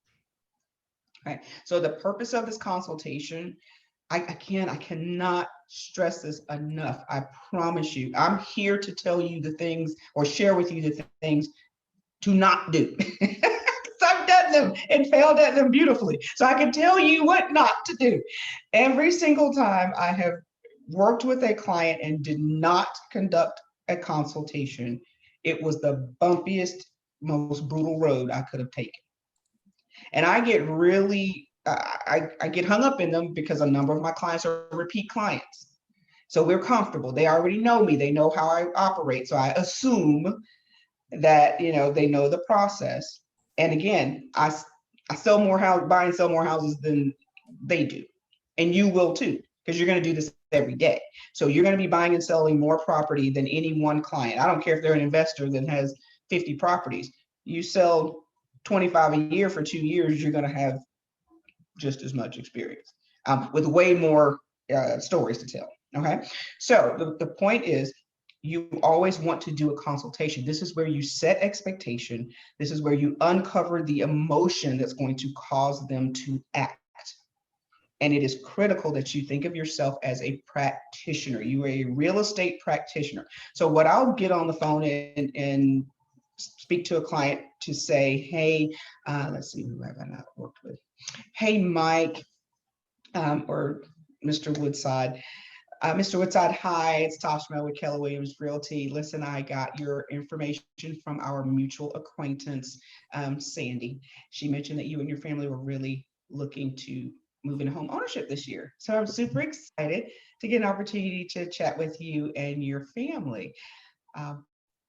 All right. So the purpose of this consultation, I cannot stress this enough. I promise you, I'm here to tell you the things, or share with you the things to not do. I've done them and failed at them beautifully. So I can tell you what not to do. Every single time I have worked with a client and did not conduct a consultation, it was the bumpiest most brutal road I could have taken. And I get really, I get hung up in them because a number of my clients are repeat clients. So we're comfortable. They already know me. They know how I operate. So I assume that, you know, they know the process. And again, I sell more house, buy and sell more houses than they do. And you will too, because you're going to do this every day. So you're going to be buying and selling more property than any one client. I don't care if they're an investor that has 50 properties. You sell 25 a year for 2 years, you're going to have just as much experience with way more stories to tell. Okay. So the point is, you always want to do a consultation. This is where you set expectation. This is where you uncover the emotion that's going to cause them to act. And it is critical that you think of yourself as a practitioner. You are a real estate practitioner. So what I'll get on the phone and speak to a client to say, hey, let's see, who have I not worked with? Hey, Mike, or Mr. Woodside. Mr. Woodside, hi, it's Toshma with Keller Williams Realty. Listen, I got your information from our mutual acquaintance, Sandy. She mentioned that you and your family were really looking to move into home ownership this year. So I'm super excited to get an opportunity to chat with you and your family.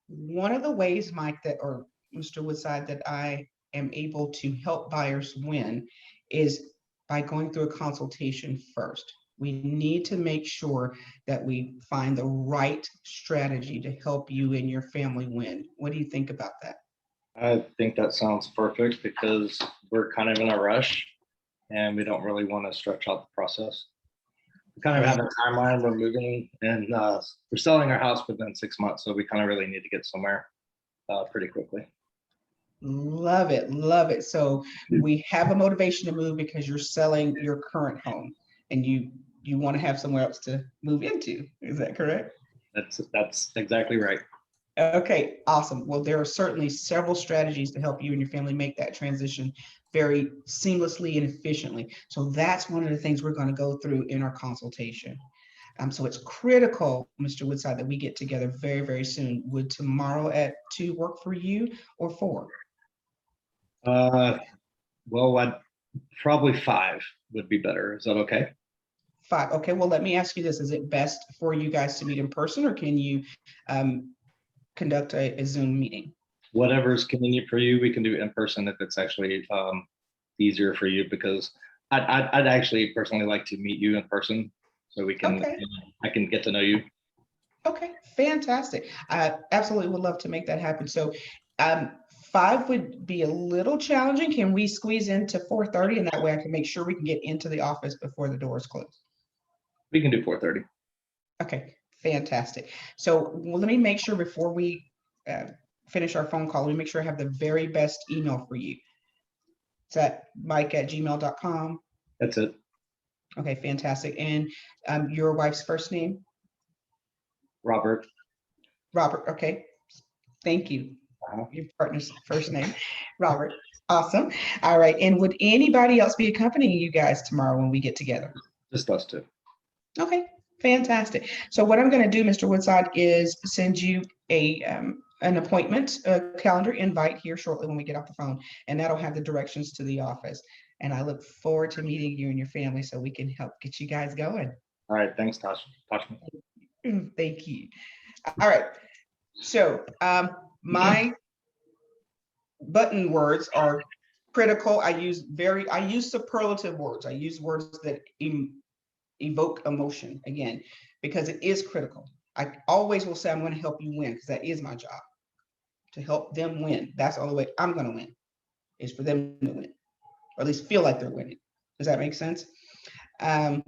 One of the ways, Mike, that, or Mr. Woodside, that I am able to help buyers win is by going through a consultation first. We need to make sure that we find the right strategy to help you and your family win. What do you think about that? I think that sounds perfect because we're kind of in a rush and we don't really want to stretch out the process. We kind of have a timeline. We're moving and we're selling our house within 6 months. So we kind of really need to get somewhere pretty quickly. Love it. Love it. So we have a motivation to move because you're selling your current home and you want to have somewhere else to move into. Is that correct? That's exactly right. Okay, awesome. Well, there are certainly several strategies to help you and your family make that transition very seamlessly and efficiently. So that's one of the things we're going to go through in our consultation. So it's critical, Mr. Woodside, that we get together very, very soon. Would tomorrow at 2 work for you or 4? Well, probably 5 would be better. Is that okay? 5. Okay, well, let me ask you this. Is it best for you guys to meet in person, or can you conduct a Zoom meeting? Whatever's convenient for you, we can do in person if it's actually easier for you, because I'd actually personally like to meet you in person so we can, okay. I can get to know you. Okay, fantastic. I absolutely would love to make that happen. So 5 would be a little challenging. Can we squeeze into 4:30, and that way I can make sure we can get into the office before the doors close? We can do 4:30. Okay, fantastic. So let me make sure before we finish our phone call, let me make sure I have the very best email for you. Is that mike@gmail.com? That's it. Okay, fantastic. And your wife's first name? Robert. Robert, okay. Thank you. Your partner's first name, Robert. Awesome. All right. And would anybody else be accompanying you guys tomorrow when we get together? Just us 2. Okay, fantastic. So what I'm going to do, Mr. Woodside, is send you an appointment, a calendar invite here shortly when we get off the phone, and that'll have the directions to the office. And I look forward to meeting you and your family so we can help get you guys going. All right. Thanks, Tosh. Thank you. All right. So my button words are critical. I use superlative words. I use words that evoke emotion, again, because it is critical. I always will say I'm going to help you win, because that is my job, to help them win. That's the only way I'm going to win, is for them to win, or at least feel like they're winning. Does that make sense? Now,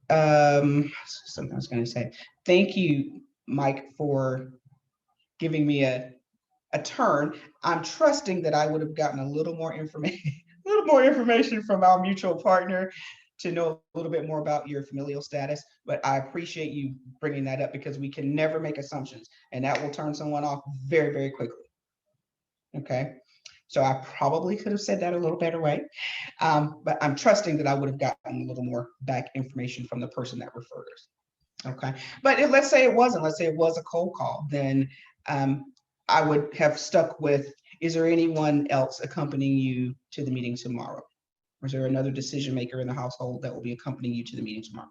something I was going to say. Thank you, Mike, for giving me a turn. I'm trusting that I would have gotten a little more information from our mutual partner to know a little bit more about your familial status, but I appreciate you bringing that up, because we can never make assumptions, and that will turn someone off very, very quickly. Okay, so I probably could have said that a little better way, but I'm trusting that I would have gotten a little more back information from the person that referred us. Okay, but let's say it wasn't. Let's say it was a cold call. Then I would have stuck with, is there anyone else accompanying you to the meeting tomorrow? Or is there another decision maker in the household that will be accompanying you to the meeting tomorrow?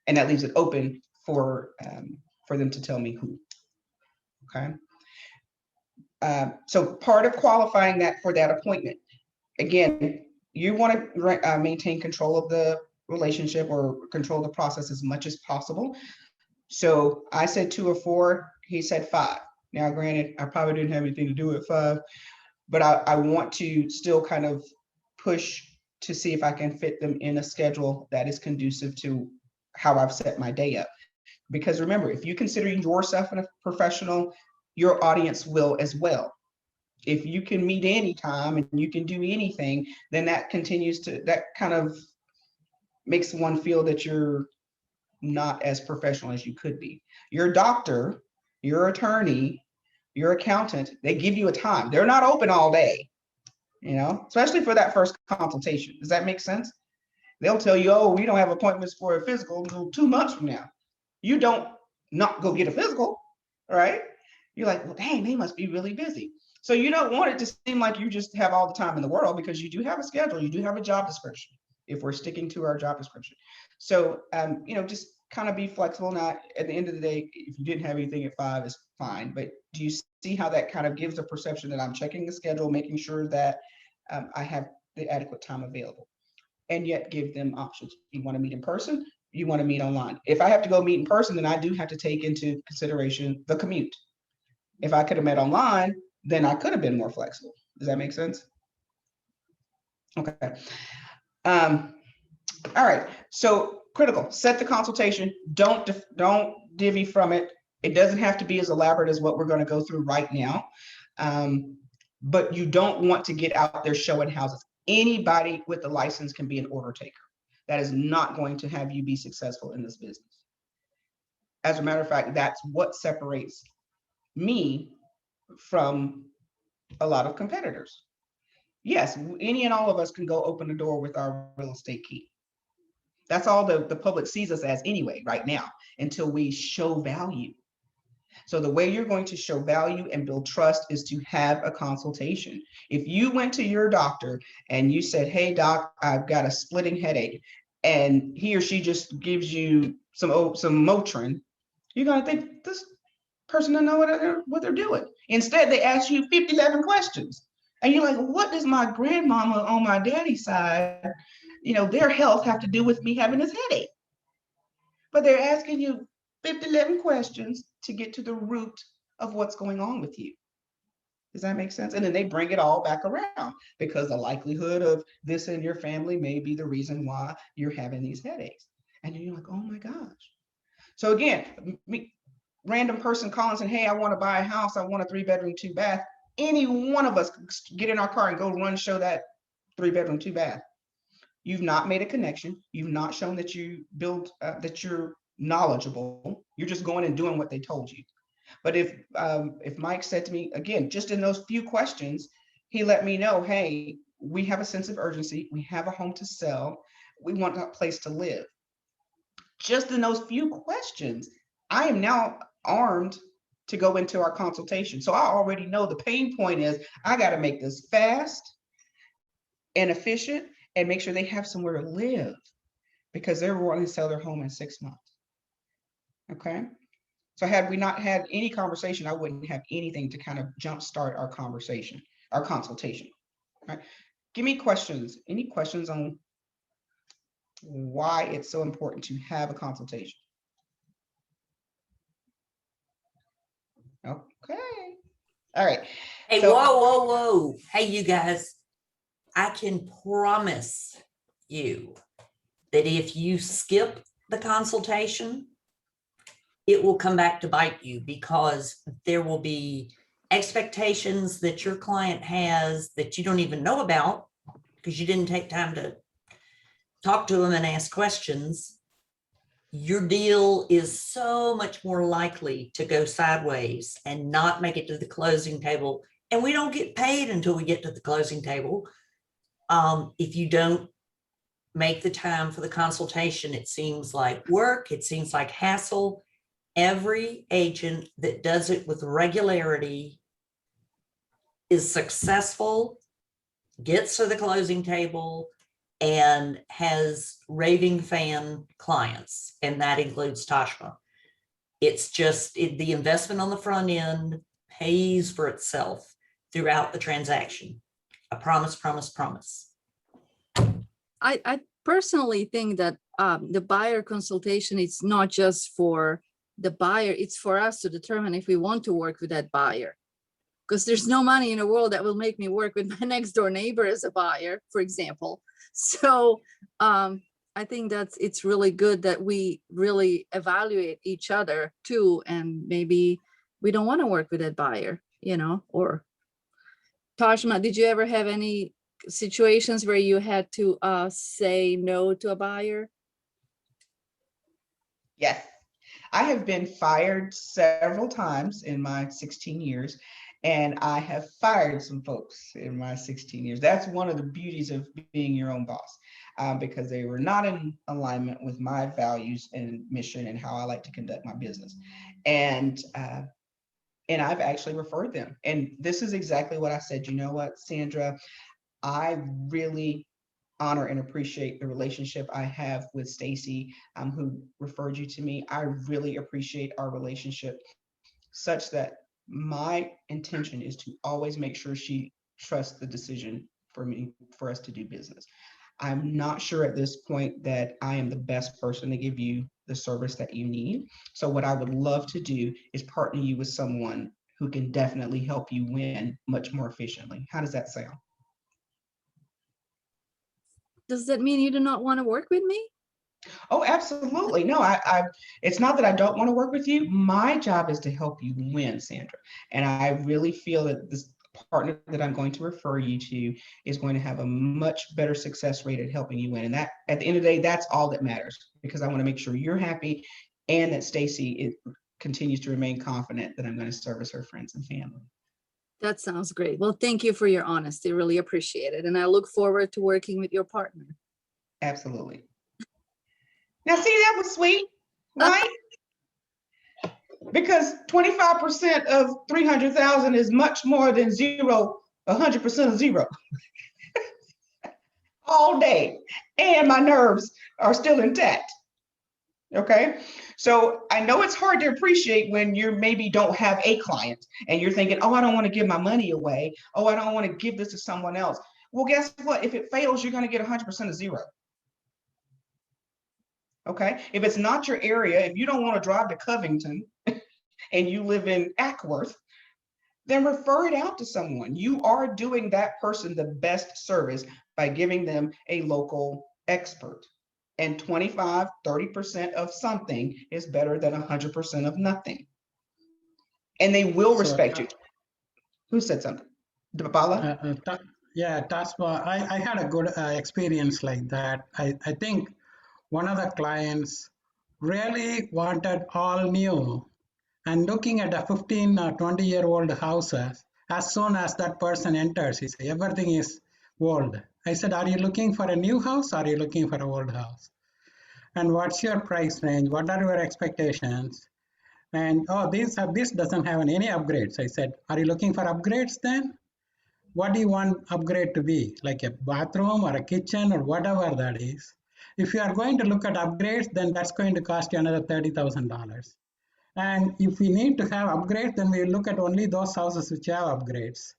And that leaves it open for them to tell me who. Okay. So part of qualifying that for that appointment, again, you want to maintain control of the relationship or control the process as much as possible. So I said 2 or 4, he said 5. Now, granted, I probably didn't have anything to do with 5, but I want to still kind of push to see if I can fit them in a schedule that is conducive to how I've set my day up. Because remember, if you consider yourself a professional, your audience will as well. If you can meet anytime and you can do anything, then that kind of makes one feel that you're not as professional as you could be. Your doctor, your attorney, your accountant, they give you a time. They're not open all day, especially for that first consultation. Does that make sense? They'll tell you, oh, we don't have appointments for a physical until 2 months from now. You don't not go get a physical, right? You're like, well, dang, they must be really busy. So you don't want it to seem like you just have all the time in the world, because you do have a schedule, you do have a job description, if we're sticking to our job description. So, just kind of be flexible. Now, at the end of the day, if you didn't have anything at 5, it's fine. But do you see how that kind of gives a perception that I'm checking the schedule, making sure that I have the adequate time available, and yet give them options? You want to meet in person? You want to meet online? If I have to go meet in person, then I do have to take into consideration the commute. If I could have met online, then I could have been more flexible. Does that make sense? Okay. All right. So critical, set the consultation. Don't divvy from it. It doesn't have to be as elaborate as what we're going to go through right now. But you don't want to get out there showing houses. Anybody with a license can be an order taker. That is not going to have you be successful in this business. As a matter of fact, that's what separates me from a lot of competitors. Yes, any and all of us can go open the door with our real estate key. That's all the public sees us as anyway, right now, until we show value. So the way you're going to show value and build trust is to have a consultation. If you went to your doctor and you said, hey, doc, I've got a splitting headache, and he or she just gives you some Motrin, you're going to think this person doesn't know what they're doing. Instead, they ask you 11 questions. And you're like, what does my grandmama on my daddy's side, their health have to do with me having this headache? But they're asking you 11 questions to get to the root of what's going on with you. Does that make sense? And then they bring it all back around, because the likelihood of this in your family may be the reason why you're having these headaches. And then you're like, oh my gosh. So again, random person calling saying, hey, I want to buy a house. I want a 3-bedroom, 2-bath. Any one of us could get in our car and go run show that 3-bedroom, 2-bath. You've not made a connection. You've not shown that you build, that you're knowledgeable. You're just going and doing what they told you. But if Mike said to me, again, just in those few questions, he let me know, hey, we have a sense of urgency. We have a home to sell. We want a place to live. Just in those few questions, I am now armed to go into our consultation. So I already know the pain point is I got to make this fast and efficient and make sure they have somewhere to live, because they're wanting to sell their home in 6 months. Okay. So had we not had any conversation, I wouldn't have anything to kind of jumpstart our conversation, our consultation. Right? Give me questions. Any questions on why it's so important to have a consultation? Okay. All right. Hey, So, whoa. Hey, you guys, I can promise you that if you skip the consultation, it will come back to bite you, because there will be expectations that your client has that you don't even know about, because you didn't take time to talk to them and ask questions. Your deal is so much more likely to go sideways and not make it to the closing table. And we don't get paid until we get to the closing table. If you don't make the time for the consultation, it seems like work, it seems like hassle. Every agent that does it with regularity is successful, gets to the closing table, and has raving fan clients, and that includes Tashma. It's just the investment on the front end pays for itself throughout the transaction. I promise, promise, promise. I personally think that the buyer consultation is not just for the buyer, it's for us to determine if we want to work with that buyer. Because there's no money in the world that will make me work with my next door neighbor as a buyer, for example. So I think it's really good that we really evaluate each other too, and maybe we don't want to work with that buyer, you know. Or Tashma, did you ever have any situations where you had to say no to a buyer? Yes, I have been fired several times in my 16 years, and I have fired some folks in my 16 years. That's one of the beauties of being your own boss, because they were not in alignment with my values and mission and how I like to conduct my business. And I've actually referred them. And this is exactly what I said. You know what, Sandra, I really honor and appreciate the relationship I have with Stacy, who referred you to me. I really appreciate our relationship, such that my intention is to always make sure she trusts the decision for us to do business. I'm not sure at this point that I am the best person to give you the service that you need. So what I would love to do is partner you with someone who can definitely help you win much more efficiently. How does that sound? Does that mean you do not want to work with me? Oh, absolutely. No, it's not that I don't want to work with you. My job is to help you win, Sandra. And I really feel that this partner that I'm going to refer you to is going to have a much better success rate at helping you win. And that, at the end of the day, that's all that matters, because I want to make sure you're happy and that Stacy continues to remain confident that I'm going to service her friends and family. That sounds great. Well, thank you for your honesty. Really appreciate it. And I look forward to working with your partner. Absolutely. Now, see, that was sweet, right? Because 25% of 300,000 is much more than 100% of zero. All day. And my nerves are still intact. Okay. So I know it's hard to appreciate when you maybe don't have a client and you're thinking, oh, I don't want to give my money away. Oh, I don't want to give this to someone else. Well, guess what? If it fails, you're going to get 100% of zero. Okay. If it's not your area, if you don't want to drive to Covington and you live in Ackworth, then refer it out to someone. You are doing that person the best service by giving them a local expert. And 25, 30% of something is better than 100% of nothing. And they will respect you. Who said something? Bala? Yeah, Tasma, I had a good experience like that. I think one of the clients really wanted all new, and looking at a 15 or 20-year-old houses, as soon as that person enters, he said, everything is old. I said, are you looking for a new house or are you looking for an old house? And what's your price range? What are your expectations? And oh, this doesn't have any upgrades. I said, are you looking for upgrades then? What do you want upgrade to be? Like a bathroom or a kitchen or whatever that is. If you are going to look at upgrades, then that's going to cost you another $30,000. And if we need to have upgrades, then we look at only those houses which have upgrades.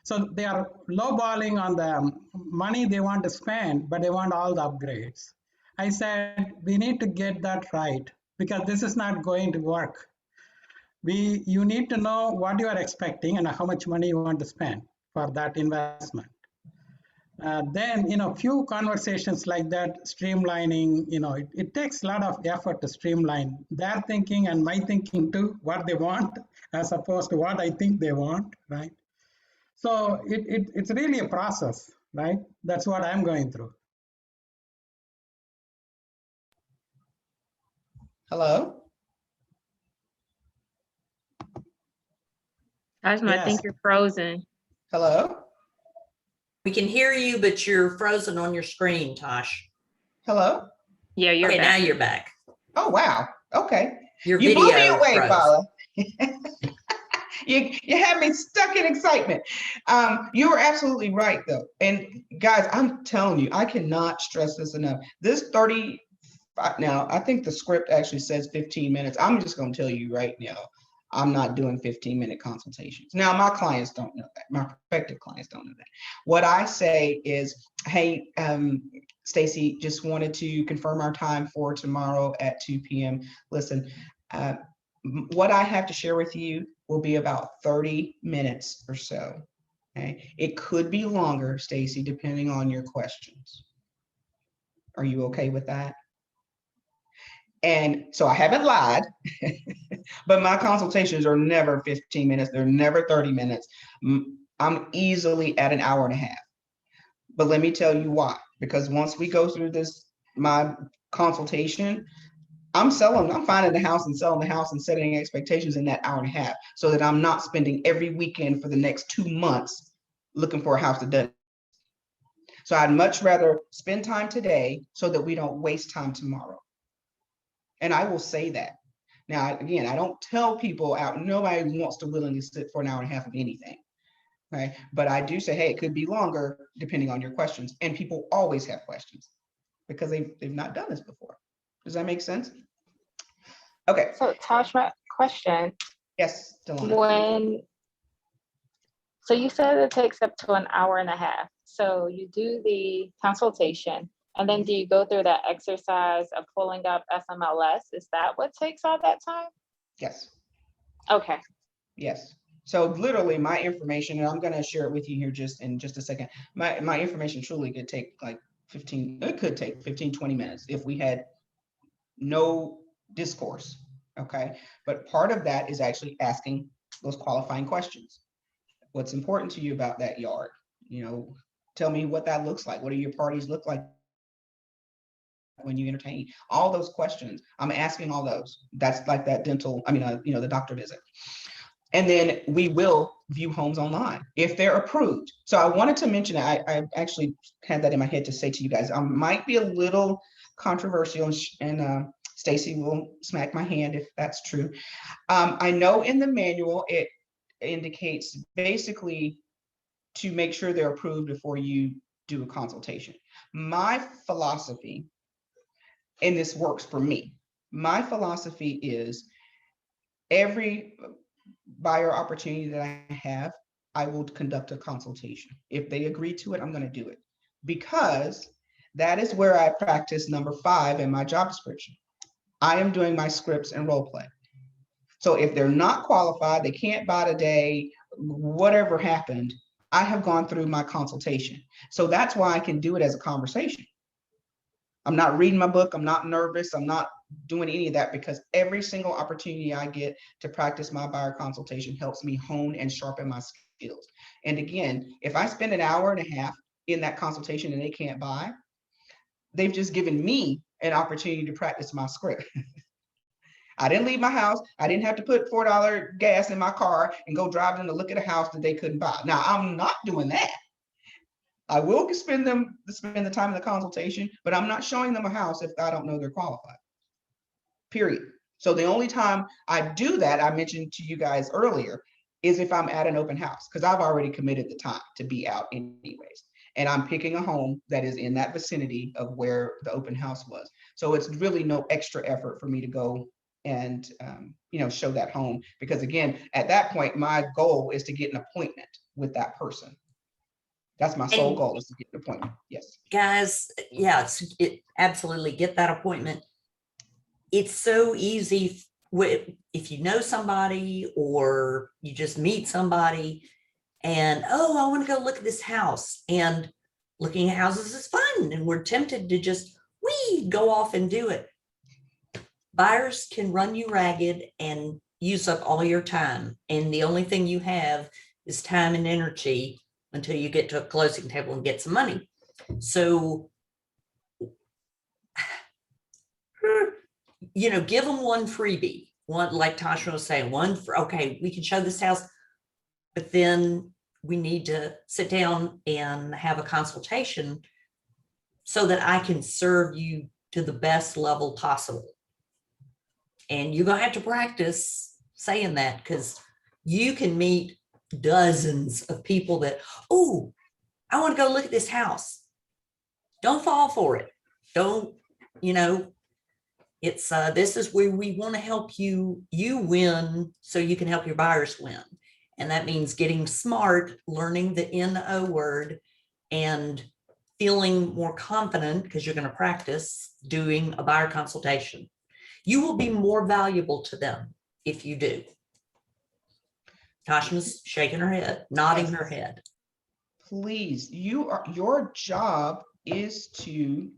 So they are lowballing on the money they want to spend, but they want all the upgrades. I said, we need to get that right, because this is not going to work. You need to know what you are expecting and how much money you want to spend for that investment. Then, few conversations like that, streamlining, it takes a lot of effort to streamline their thinking and my thinking too, what they want, as opposed to what I think they want, right? So it's really a process, right? That's what I'm going through. Hello? Tashma, I think you're frozen. Hello? We can hear you, but you're frozen on your screen, Tosh. Hello? Yeah, you're back. Now you're back. Oh, wow. Okay. Your you video blew me away, froze. Paula. You have me stuck in excitement. You are absolutely right, though. And guys, I'm telling you, I cannot stress this enough. This 30, now I think the script actually says 15 minutes. I'm just going to tell you right now, I'm not doing 15-minute consultations. Now, my clients don't know that. My prospective clients don't know that. What I say is, hey, Stacy, just wanted to confirm our time for tomorrow at 2 p.m. Listen, what I have to share with you will be about 30 minutes or so. Okay, it could be longer, Stacy, depending on your questions. Are you okay with that? And so I haven't lied, but my consultations are never 15 minutes. They're never 30 minutes. I'm easily at an hour and a half. But let me tell you why. Because once we go through this, my consultation, I'm finding the house and selling the house and setting expectations in that hour and a half so that I'm not spending every weekend for the next 2 months looking for a house to do. So I'd much rather spend time today so that we don't waste time tomorrow. And I will say that. Now, again, I don't tell people out, nobody wants to willingly sit for an hour and a half of anything. Right? But I do say, hey, it could be longer depending on your questions. And people always have questions because they've not done this before. Does that make sense? Okay. So Tosh, my question. Yes, Delana. So you said it takes up to an hour and a half. So you do the consultation and then do you go through that exercise of pulling up FMLS? Is that what takes all that time? Yes. Okay. Yes. So literally my information, and I'm going to share it with you here in just a second. My information truly could take like 15, it could take 15, 20 minutes if we had no discourse. Okay. But part of that is actually asking those qualifying questions. What's important to you about that yard? You know, tell me what that looks like. What do your parties look like when you entertain? All those questions, I'm asking all those. That's like that dental, the doctor visit. And then we will view homes online if they're approved. So I wanted to mention, I actually had that in my head to say to you guys, I might be a little controversial and Stacy will smack my hand if that's true. I know in the manual, it indicates basically to make sure they're approved before you do a consultation. My philosophy, and this works for me, my philosophy is every buyer opportunity that I have, I will conduct a consultation. If they agree to it, I'm going to do it because that is where I practice number 5 in my job description. I am doing my scripts and role play. So if they're not qualified, they can't buy today, whatever happened, I have gone through my consultation. So that's why I can do it as a conversation. I'm not reading my book. I'm not nervous. I'm not doing any of that because every single opportunity I get to practice my buyer consultation helps me hone and sharpen my skills. And again, if I spend an hour and a half in that consultation and they can't buy, they've just given me an opportunity to practice my script. I didn't leave my house. I didn't have to put $4 gas in my car and go drive them to look at a house that they couldn't buy. Now, I'm not doing that. I will spend the time in the consultation, but I'm not showing them a house if I don't know they're qualified. Period. So the only time I do that, I mentioned to you guys earlier, is if I'm at an open house, because I've already committed the time to be out anyways. And I'm picking a home that is in that vicinity of where the open house was. So it's really no extra effort for me to go and show that home, because again, at that point, my goal is to get an appointment with that person. That's my sole goal, is to get an appointment. Yes. Guys, yes, absolutely get that appointment. It's so easy if you know somebody or you just meet somebody and, oh, I want to go look at this house, and looking at houses is fun. And we're tempted to just, go off and do it. Buyers can run you ragged and use up all your time. And the only thing you have is time and energy until you get to a closing table and get some money. So, give them one freebie, one, like Tasha was saying, okay, we can show this house, but then we need to sit down and have a consultation so that I can serve you to the best level possible. And you're going to have to practice saying that, because you can meet dozens of people that, oh, I want to go look at this house. Don't fall for it. Don't, you know, it's this is where we want to help you win so you can help your buyers win. And that means getting smart, learning the NO word, and feeling more confident because you're going to practice doing a buyer consultation. You will be more valuable to them if you do. Tasha's shaking her head, nodding her head. Please, your job is to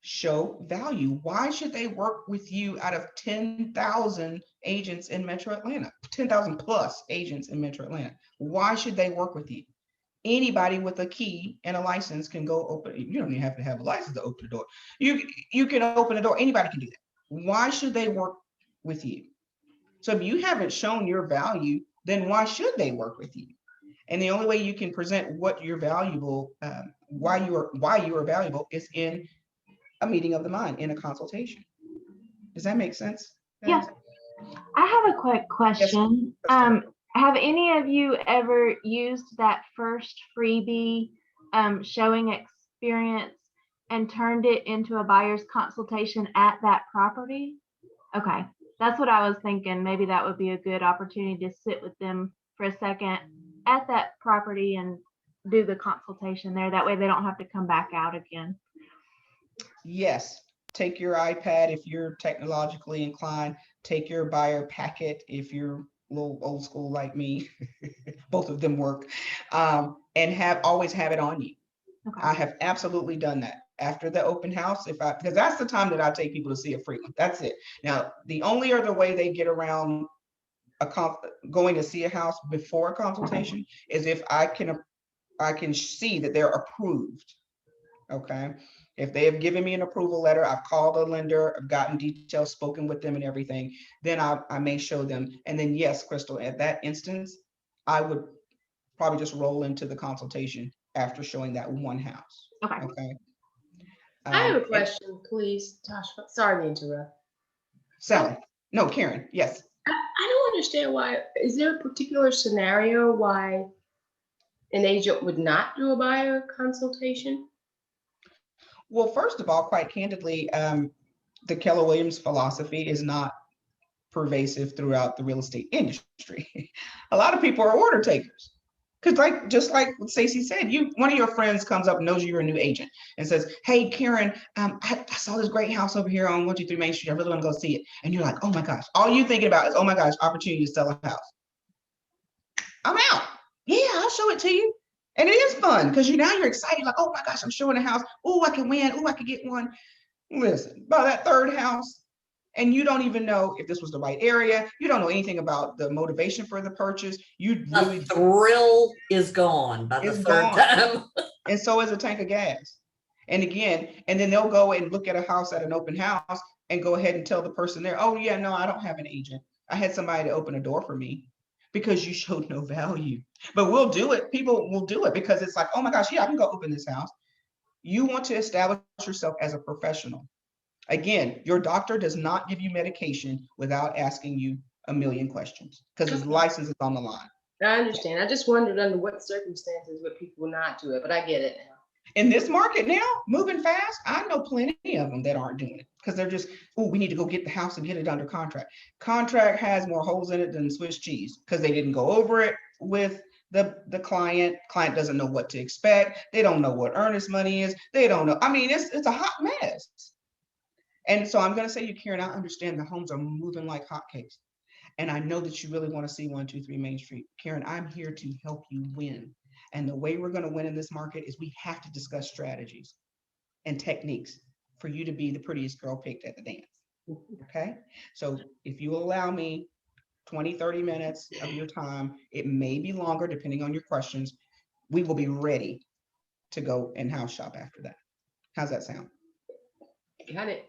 show value. Why should they work with you out of 10,000 agents in Metro Atlanta, 10,000 plus agents in Metro Atlanta? Why should they work with you? Anybody with a key and a license can go open. You don't even have to have a license to open the door. You can open the door. Anybody can do that. Why should they work with you? So if you haven't shown your value, then why should they work with you? And the only way you can present what you're valuable, why you are valuable, is in a meeting of the mind, in a consultation. Does that make sense? Yeah. I have a quick question. Yes. Have any of you ever used that first freebie showing experience and turned it into a buyer's consultation at that property? Okay, that's what I was thinking. Maybe that would be a good opportunity to sit with them for a second at that property and do the consultation there. That way they don't have to come back out again. Yes. Take your iPad if you're technologically inclined. Take your buyer packet if you're a little old school like me. Both of them work. And always have it on you. Okay. I have absolutely done that. After the open house, because that's the time that I take people to see it frequently. That's it. Now, the only other way they get around going to see a house before a consultation is if I can see that they're approved. Okay. If they have given me an approval letter, I've called a lender, I've gotten details, spoken with them and everything, then I may show them. And then yes, Crystal, at that instance, I would probably just roll into the consultation after showing that one house. Okay. Okay. I have a question, please, Tasha. Sorry to interrupt. Sally. No, Karen. Yes. I don't understand why. Is there a particular scenario why an agent would not do a buyer consultation? Well, first of all, quite candidly, the Keller Williams philosophy is not pervasive throughout the real estate industry. A lot of people are order takers. Because just like what Stacey said, one of your friends comes up, knows you're a new agent, and says, "Hey, Karen, I saw this great house over here on 123 Main Street. I really want to go see it." And you're like, "Oh my gosh!" All you're thinking about is, "Oh my gosh, opportunity to sell a house." I'm out. Yeah, I'll show it to you. And it is fun because now you're excited, like, "Oh my gosh, I'm showing a house. Oh, I can win. Oh, I can get one." Listen, by that third house, and you don't even know if this was the right area. You don't know anything about the motivation for the purchase. The thrill is gone by the third time. And so is a tank of gas. And then they'll go and look at a house at an open house and go ahead and tell the person there, "Oh yeah, no, I don't have an agent. I had somebody to open a door for me," because you showed no value. But we'll do it. People will do it because it's like, "Oh my gosh, yeah, I can go open this house." You want to establish yourself as a professional. Again, your doctor does not give you medication without asking you a million questions because his license is on the line. I understand. I just wondered under what circumstances would people not do it, but I get it now. In this market now, moving fast, I know plenty of them that aren't doing it because they're just, "Oh, we need to go get the house and get it under contract." Contract has more holes in it than Swiss cheese because they didn't go over it with the client. Client doesn't know what to expect. They don't know what earnest money is. They don't know. I mean, it's a hot mess. And so I'm going to say, Karen, I understand the homes are moving like hotcakes. And I know that you really want to see 123 Main Street. Karen, I'm here to help you win. And the way we're going to win in this market is we have to discuss strategies and techniques for you to be the prettiest girl picked at the dance. Okay? So if you allow me 20, 30 minutes of your time, it may be longer depending on your questions, we will be ready to go and house shop after that. How's that sound? Got it.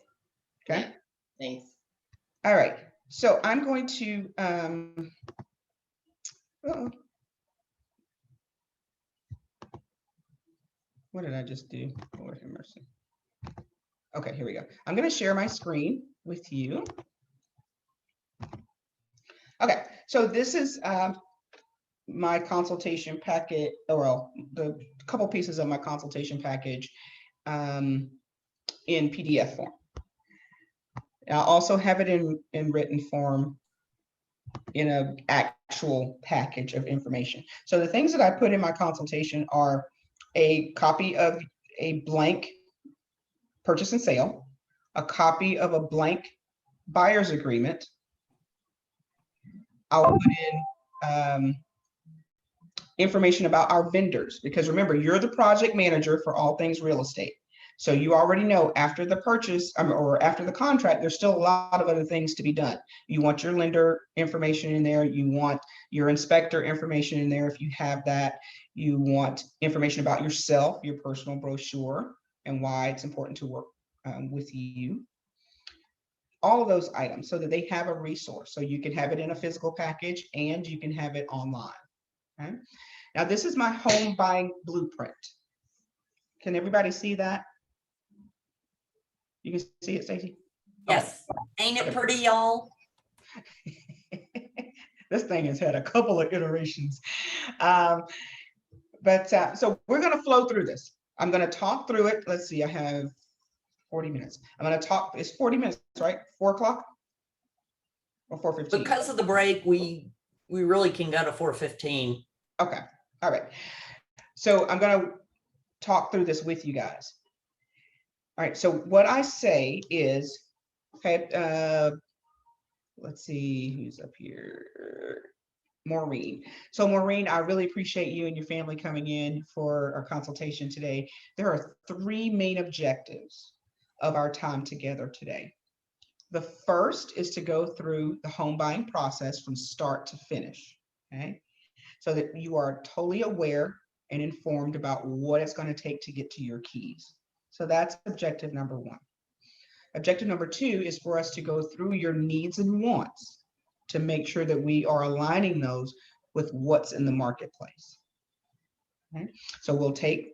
Okay. Thanks. All right. So I'm going to, what did I just do? Lord have mercy. Okay, here we go. I'm going to share my screen with you. Okay, So this is my consultation packet, or well, the couple pieces of my consultation package in PDF form. I also have it in written form in an actual package of information. So the things that I put in my consultation are a copy of a blank purchase and sale, a copy of a blank buyer's agreement. I'll put in information about our vendors, because remember, you're the project manager for all things real estate. So you already know after the purchase or after the contract, there's still a lot of other things to be done. You want your lender information in there. You want your inspector information in there if you have that. You want information about yourself, your personal brochure, and why it's important to work with you. All of those items so that they have a resource. So you can have it in a physical package and you can have it online. Okay. Now this is my home buying blueprint. Can everybody see that? You can see it, Stacey? Yes. Ain't it pretty, y'all? This thing has had a couple of iterations. So we're going to flow through this. I'm going to talk through it. Let's see, I have 40 minutes. I'm going to talk, it's 40 minutes, right? 4 o'clock or 4:15? Because of the break, we really can go to 4:15. Okay. All right. So I'm going to talk through this with you guys. All right. So what I say is, okay, let's see who's up here. Maureen. So Maureen, I really appreciate you and your family coming in for our consultation today. There are 3 main objectives of our time together today. The first is to go through the home buying process from start to finish, okay? So that you are totally aware and informed about what it's going to take to get to your keys. So that's objective number 1. Objective number 2 is for us to go through your needs and wants to make sure that we are aligning those with what's in the marketplace. Okay? So we'll take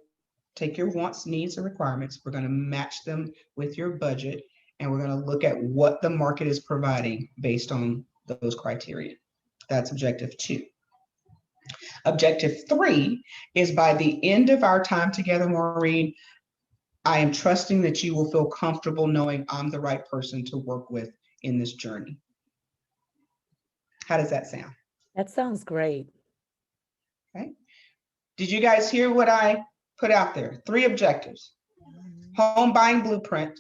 your wants, needs, and requirements. We're going to match them with your budget, and we're going to look at what the market is providing based on those criteria. That's objective 2. Objective 3 is by the end of our time together, Maureen, I am trusting that you will feel comfortable knowing I'm the right person to work with in this journey. How does that sound? That sounds great. Okay. Did you guys hear what I put out there? 3 objectives. Home buying blueprint.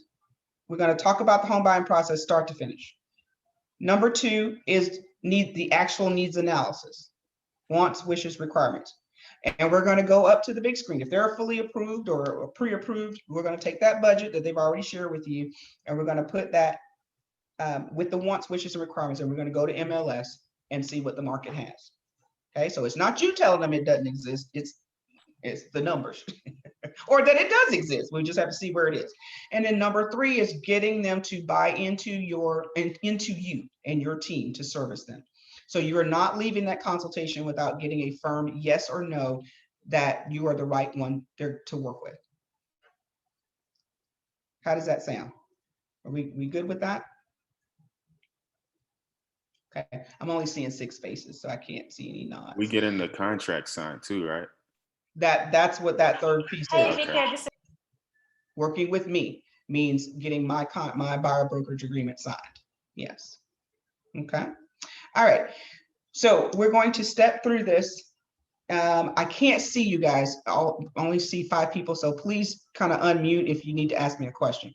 We're going to talk about the home buying process start to finish. Number 2 is the actual needs analysis. Wants, wishes, requirements. And we're going to go up to the big screen. If they're fully approved or pre-approved, we're going to take that budget that they've already shared with you, and we're going to put that with the wants, wishes, and requirements, and we're going to go to MLS and see what the market has. Okay, so it's not you telling them it doesn't exist, it's the numbers. Or that it does exist. We just have to see where it is. And then number 3 is getting them to buy into you and your team to service them. So you are not leaving that consultation without getting a firm yes or no that you are the right one to work with. How does that sound? Are we good with that? Okay, I'm only seeing 6 faces, so I can't see any nods. We get in the contract signed too, right? That's what that 3rd piece is. Okay. Working with me means getting my buyer brokerage agreement signed. Yes. Okay. All right. So we're going to step through this. I can't see you guys. I'll only see 5 people. So please kind of unmute if you need to ask me a question.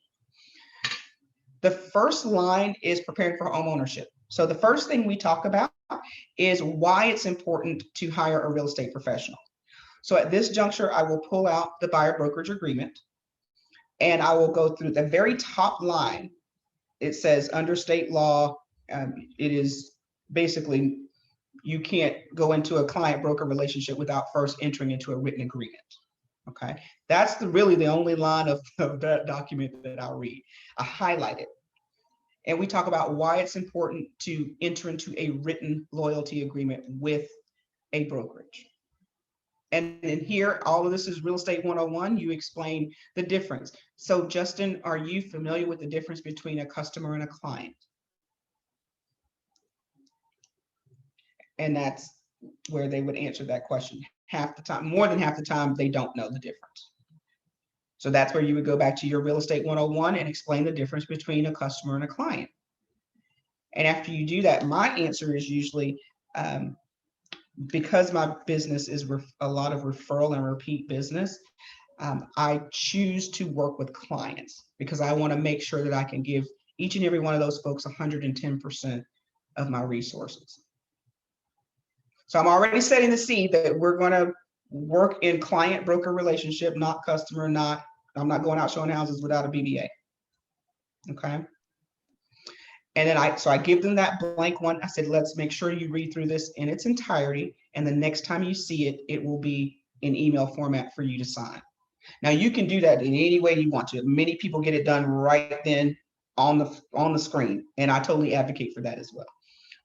The first line is preparing for home ownership. So the first thing we talk about is why it's important to hire a real estate professional. So at this juncture, I will pull out the buyer brokerage agreement, and I will go through the very top line. It says under state law, it is basically you can't go into a client broker relationship without first entering into a written agreement. Okay, that's really the only line of that document that I'll read. I highlight it. And we talk about why it's important to enter into a written loyalty agreement with a brokerage. And in here, all of this is real estate 101. You explain the difference. So Justin, are you familiar with the difference between a customer and a client? And that's where they would answer that question. Half the time, more than half the time, they don't know the difference. So that's where you would go back to your real estate 101 and explain the difference between a customer and a client. And after you do that, my answer is usually, because my business is a lot of referral and repeat business, I choose to work with clients because I want to make sure that I can give each and every one of those folks 110% of my resources. So I'm already setting the seed that we're going to work in client broker relationship, not customer, I'm not going out showing houses without a BBA. Okay. And then I give them that blank one. I said, let's make sure you read through this in its entirety. And the next time you see it, it will be in email format for you to sign. Now you can do that in any way you want to. Many people get it done right then on the screen. And I totally advocate for that as well.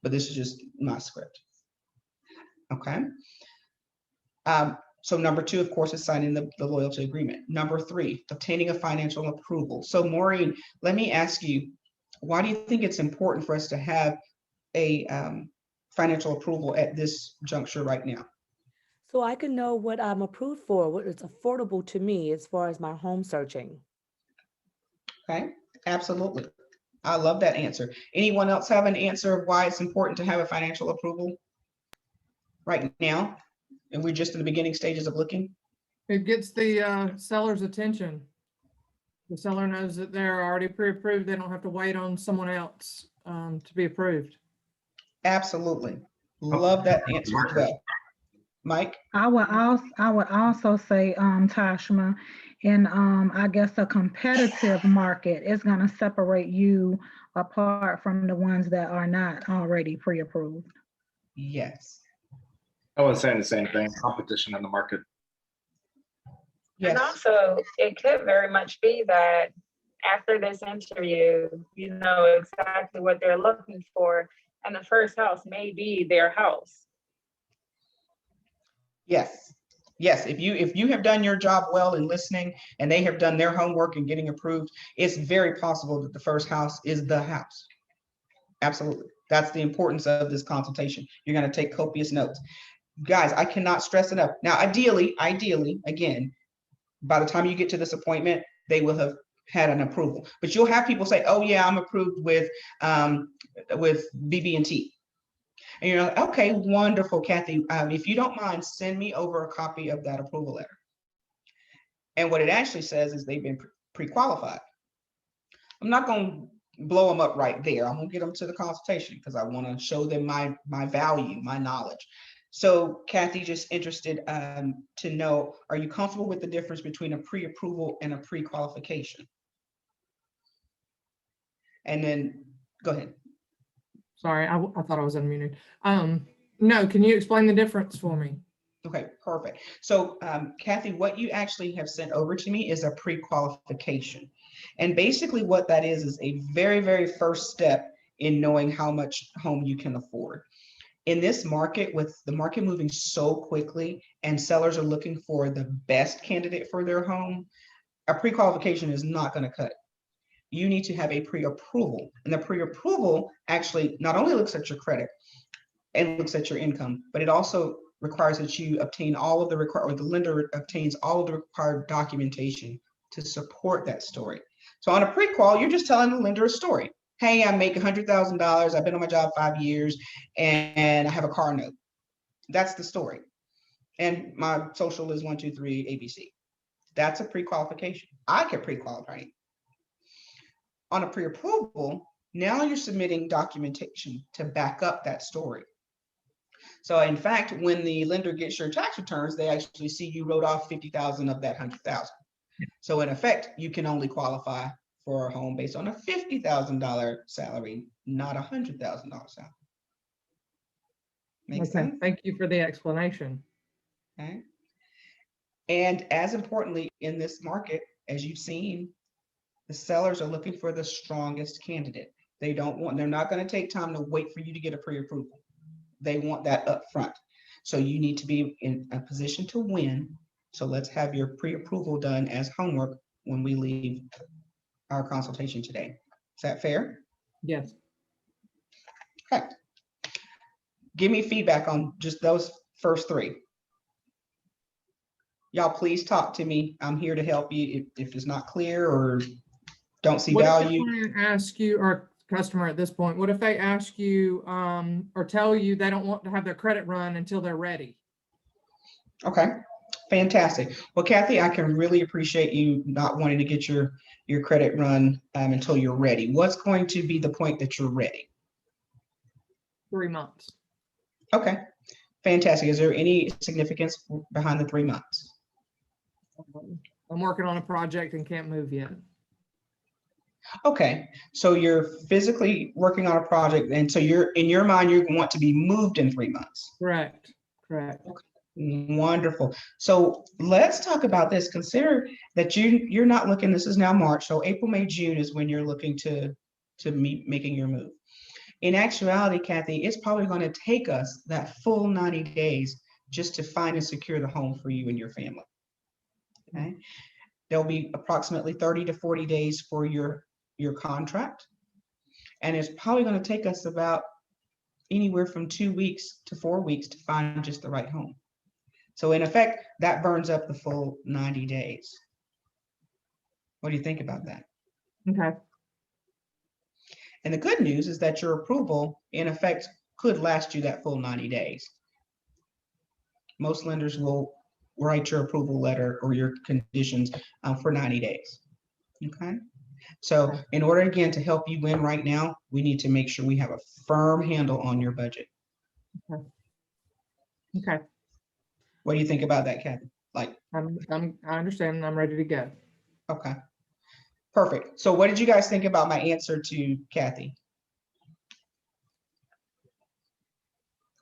But this is just my script. Okay. So number 2, of course, is signing the loyalty agreement. Number 3, obtaining a financial approval. So Maureen, let me ask you, why do you think it's important for us to have a financial approval at this juncture right now? So I can know what I'm approved for, what is affordable to me as far as my home searching. Okay, absolutely. I love that answer. Anyone else have an answer of why it's important to have a financial approval right now? And we're just in the beginning stages of looking. It gets the seller's attention. The seller knows that they're already pre-approved. They don't have to wait on someone else to be approved. Absolutely. Love that answer as well. Mike? I would also say, Tashma, in I guess a competitive market is going to separate you apart from the ones that are not already pre-approved. Yes. I was saying the same thing, competition in the market. And also, it could very much be that after this interview, you know exactly what they're looking for, and the first house may be their house. Yes. Yes. If you have done your job well in listening and they have done their homework and getting approved, it's very possible that the first house is the house. Absolutely. That's the importance of this consultation. You're going to take copious notes. Guys, I cannot stress enough. Now, ideally, again, by the time you get to this appointment, they will have had an approval. But you'll have people say, "Oh yeah, I'm approved with BB&T." And you're like, "Okay, wonderful, Kathy. If you don't mind, send me over a copy of that approval letter." And what it actually says is they've been pre-qualified. I'm not going to blow them up right there. I'm going to get them to the consultation because I want to show them my value, my knowledge. So Kathy, just interested to know, are you comfortable with the difference between a pre-approval and a pre-qualification? And then go ahead. Sorry, I thought I was unmuted. No, can you explain the difference for me? Okay, perfect. So Kathy, what you actually have sent over to me is a pre-qualification. And basically what that is a very, very first step in knowing how much home you can afford. In this market, with the market moving so quickly and sellers are looking for the best candidate for their home, a pre-qualification is not going to cut it. You need to have a pre-approval. And the pre-approval actually not only looks at your credit and looks at your income, but it also requires that you obtain all of the required, or the lender obtains all of the required documentation to support that story. So on a pre-qual, you're just telling the lender a story. Hey, I make $100,000. I've been on my job 5 years and I have a car note. That's the story. And my social is 123 ABC. That's a pre-qualification. I can pre-qualify. On a pre-approval, now you're submitting documentation to back up that story. So in fact, when the lender gets your tax returns, they actually see you wrote off 50,000 of that 100,000. So in effect, you can only qualify for a home based on a $50,000 salary, not a $100,000 salary. Makes sense? Thank you for the explanation. Okay. And as importantly, in this market, as you've seen, the sellers are looking for the strongest candidate. They're not going to take time to wait for you to get a pre-approval. They want that up front. So you need to be in a position to win. So let's have your pre-approval done as homework when we leave our consultation today. Is that fair? Yes. Okay. Give me feedback on just those first three. Y'all, please talk to me. I'm here to help you if it's not clear or don't see What if the value. client asks you, or customer at this point, what if they ask you or tell you they don't want to have their credit run until they're ready? Okay, fantastic. Well, Kathy, I can really appreciate you not wanting to get your credit run until you're ready. What's going to be the point that you're ready? 3 months. Okay, fantastic. Is there any significance behind the 3 months? I'm working on a project and can't move yet. Okay, so you're physically working on a project, and so you're in your mind you want to be moved in 3 months. Correct. Wonderful. So let's talk about this. Consider that you're not looking. This is now March, so April, May, June is when you're looking to meet making your move. In actuality, Kathy, it's probably going to take us that full 90 days just to find and secure the home for you and your family. Okay, there'll be approximately 30 to 40 days for your contract, and it's probably going to take us about anywhere from 2 weeks to 4 weeks to find just the right home. So in effect, that burns up the full 90 days. What do you think about that? Okay. And the good news is that your approval, in effect, could last you that full 90 days. Most lenders will write your approval letter or your conditions for 90 days. Okay. So in order, again, to help you win right now, we need to make sure we have a firm handle on your budget. Okay. What do you think about that, Kathy? Like, I understand and I'm ready to go. Okay. Perfect. So what did you guys think about my answer to Kathy?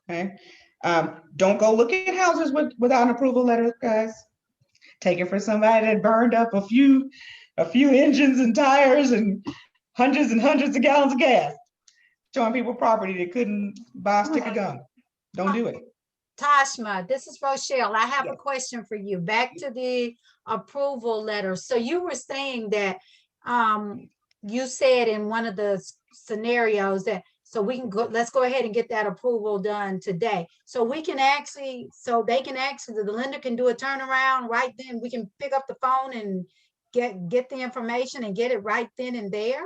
Okay. Don't go look at houses without an approval letter, guys. Take it for somebody that burned up a few engines and tires and hundreds of gallons of gas, showing people property that couldn't buy a stick of gum. Don't do it. Tashma, this is Rochelle. I have a question for you. Back to the approval letter. So you were saying that you said in one of the scenarios that so we can go, let's go ahead and get that approval done today. So we can actually, so they can actually, the lender can do a turnaround right then. We can pick up the phone and get the information and get it right then and there.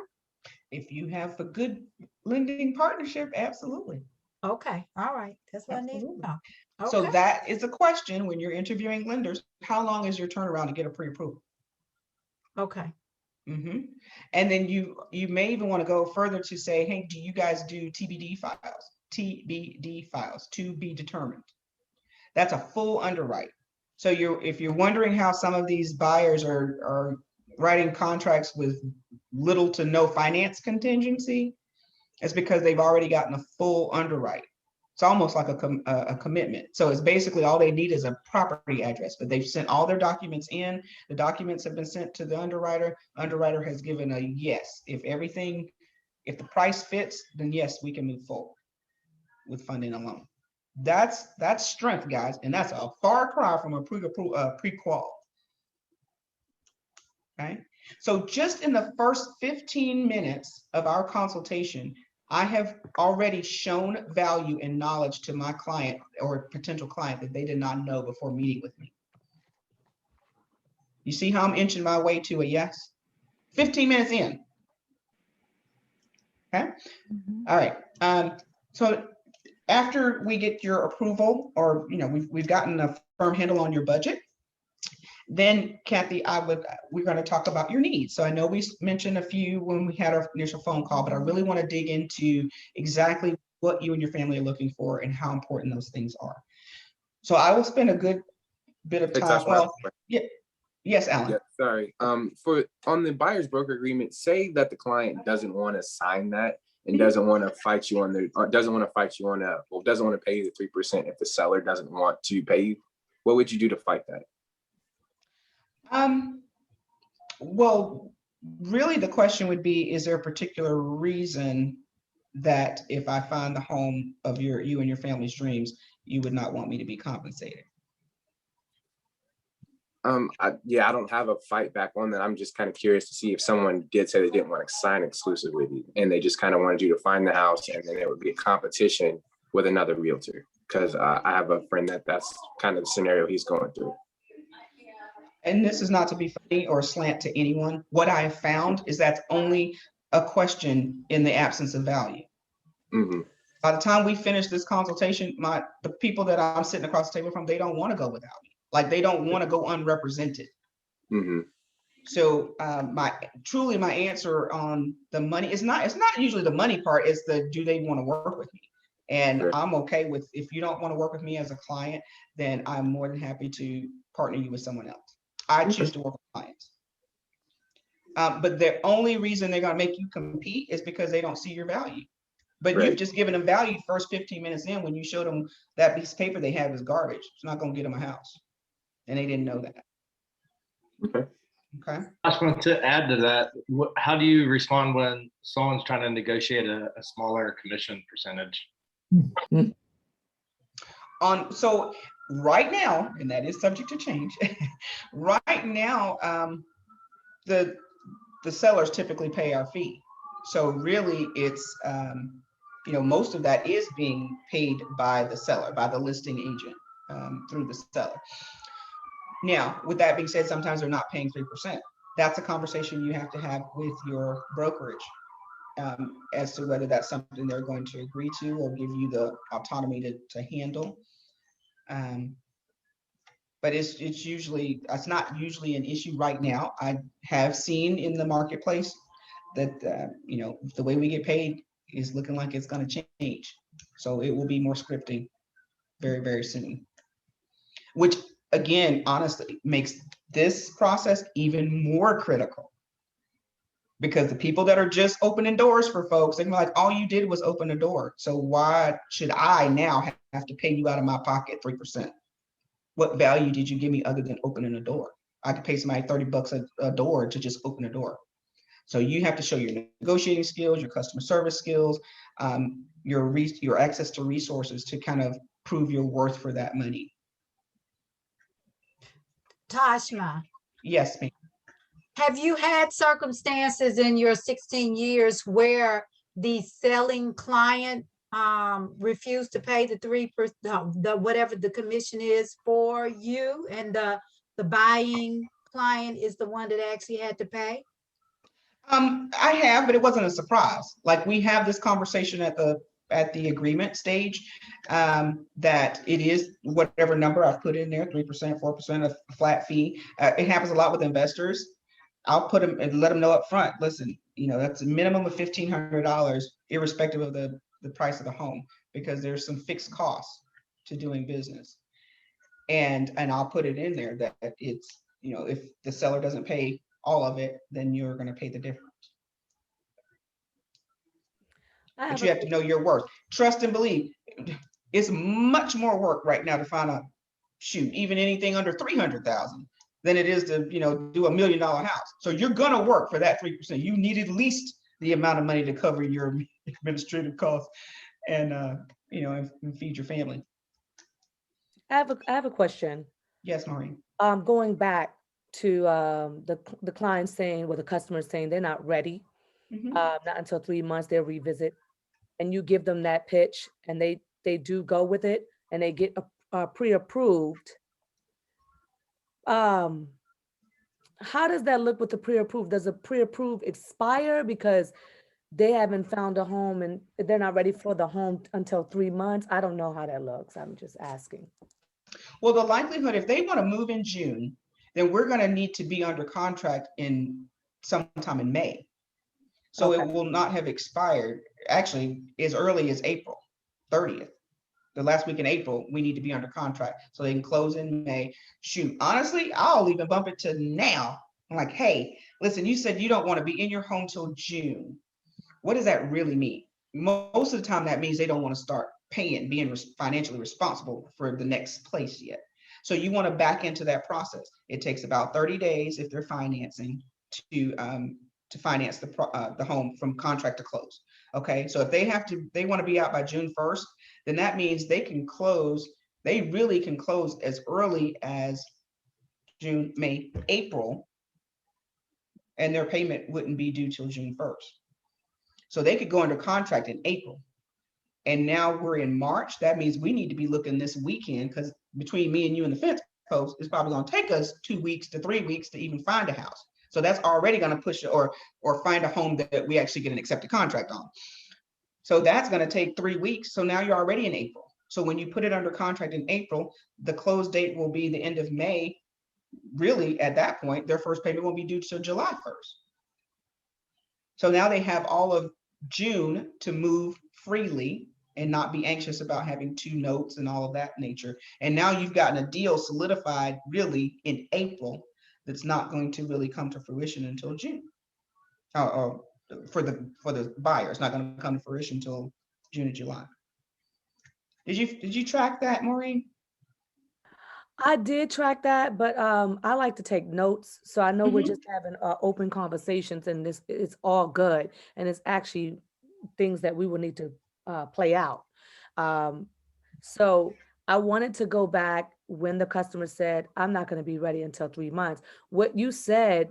If you have a good lending partnership, absolutely. Okay, all right. That's what I need to know. Okay. So that is a question when you're interviewing lenders. How long is your turnaround to get a pre-approval? Okay. Mm-hmm. And then you may even want to go further to say, hey, do you guys do TBD files? TBD files, to be determined. That's a full underwrite. So if you're wondering how some of these buyers are writing contracts with little to no finance contingency, it's because they've already gotten a full underwrite. It's almost like a commitment. So it's basically all they need is a property address, but they've sent all their documents in. The documents have been sent to the underwriter. Underwriter has given a yes. If the price fits, then yes, we can move forward with funding a loan. That's strength, guys, and that's a far cry from a pre-qual. Okay, so just in the first 15 minutes of our consultation, I have already shown value and knowledge to my client or potential client that they did not know before meeting with me. You see how I'm inching my way to a yes? 15 minutes in. Okay. All right. So after we get your approval, or we've gotten a firm handle on your budget, then Kathy, we're going to talk about your needs. So I know we mentioned a few when we had our initial phone call, but I really want to dig into exactly what you and your family are looking for and how important those things are. So I will spend a good bit of time. Well, yeah. Yes, Alan. Yeah, sorry. On the buyer's broker agreement, say that the client doesn't want to sign that and doesn't want to fight you on doesn't want to pay you the 3% if the seller doesn't want to pay you. What would you do to fight that? Well, really the question would be, is there a particular reason that if I find the home of you and your family's dreams, you would not want me to be compensated? I don't have a fight back on that. I'm just kind of curious to see if someone did say they didn't want to sign exclusive with you and they just kind of wanted you to find the house and then there would be a competition with another realtor, because I have a friend that's kind of the scenario he's going through. And this is not to be funny or slant to anyone. What I have found is that's only a question in the absence of value. Mm-hmm. By the time we finish this consultation, the people that I'm sitting across the table from, they don't want to go without me. Like they don't want to go unrepresented. Mm-hmm. So my answer on the money is it's not usually the money part, it's the do they want to work with me? And Sure. I'm okay with, if you don't want to work with me as a client, then I'm more than happy to partner you with someone else. I choose to work with clients. But the only reason they're going to make you compete is because they don't see your value. But Right. you've just given them value first 15 minutes in when you showed them that piece of paper they have is garbage. It's not going to get them a house. And they didn't know that. Okay. Okay. I just want to add to that. How do you respond when someone's trying to negotiate a smaller commission percentage? So right now, and that is subject to change, right now, the sellers typically pay our fee. So really it's, most of that is being paid by the seller, by the listing agent, through the seller. Now, with that being said, sometimes they're not paying 3%. That's a conversation you have to have with your brokerage as to whether that's something they're going to agree to or give you the autonomy to handle. But it's not usually an issue right now. I have seen in the marketplace that, the way we get paid is looking like it's going to change. So it will be more scripting very, very soon, which again, honestly, makes this process even more critical. Because the people that are just opening doors for folks, they're like, all you did was open a door. So why should I now have to pay you out of my pocket 3%? What value did you give me other than opening a door? I could pay somebody $30 a door to just open a door. So you have to show your negotiating skills, your customer service skills, your access to resources to kind of prove your worth for that money. Tashma, Yes, ma'am. have you had circumstances in your 16 years where the selling client refused to pay the 3%, the whatever the commission is for you, and the buying client is the one that actually had to pay? I have, but it wasn't a surprise. Like we have this conversation at the agreement stage, that it is whatever number I've put in there, 3%, 4% of flat fee. It happens a lot with investors. I'll put them and let them know up front, listen, that's a minimum of $1,500, irrespective of the price of the home, because there's some fixed costs to doing business. And I'll put it in there that it's, if the seller doesn't pay all of it, then you're going to pay the difference. But you have to know your worth. Trust and believe. It's much more work right now to find a even anything under 300,000 than it is to, do $1 million house. So you're going to work for that 3%. You need at least the amount of money to cover your administrative costs and, and feed your family. I have a question. Yes, Maureen. Going back to the client saying, or the customer saying they're not ready, not until 3 months they'll revisit, and you give them that pitch and they do go with it and they get pre-approved. How does that look with the pre-approved? Does a pre-approved expire because they haven't found a home and they're not ready for the home until 3 months? I don't know how that looks. I'm just asking. Well, the likelihood, if they want to move in June, then we're going to need to be under contract sometime in May. So It will not have expired, actually, as early as April 30th. The last week in April, we need to be under contract so they can close in May. Shoot, honestly, I'll even bump it to now. I'm like, hey, listen, you said you don't want to be in your home till June. What does that really mean? Most of the time, that means they don't want to start paying, being financially responsible for the next place yet. So you want to back into that process. It takes about 30 days if they're financing to finance the home from contract to close. Okay, so if they want to be out by June 1st, then that means they really can close as early as June, May, April, and their payment wouldn't be due till June 1st. So they could go under contract in April And now we're in March. That means we need to be looking this weekend, because between me and you and the fence post, it's probably going to take us 2 weeks to 3 weeks to even find a house. So that's already going to push or find a home that we actually get an accepted contract on. So that's going to take 3 weeks. So now you're already in April. So when you put it under contract in April, the close date will be the end of May. Really, at that point, their first payment won't be due till July 1st. So now they have all of June to move freely and not be anxious about having 2 notes and all of that nature. And now you've gotten a deal solidified really in April that's not going to really come to fruition until June. For the buyer, it's not going to come to fruition until June or July. Did you track that, Maureen? I did track that, but I like to take notes. So I know we're just having open conversations, and this it's all good. And it's actually things that we will need to play out. So I wanted to go back when the customer said, I'm not going to be ready until 3 months. What you said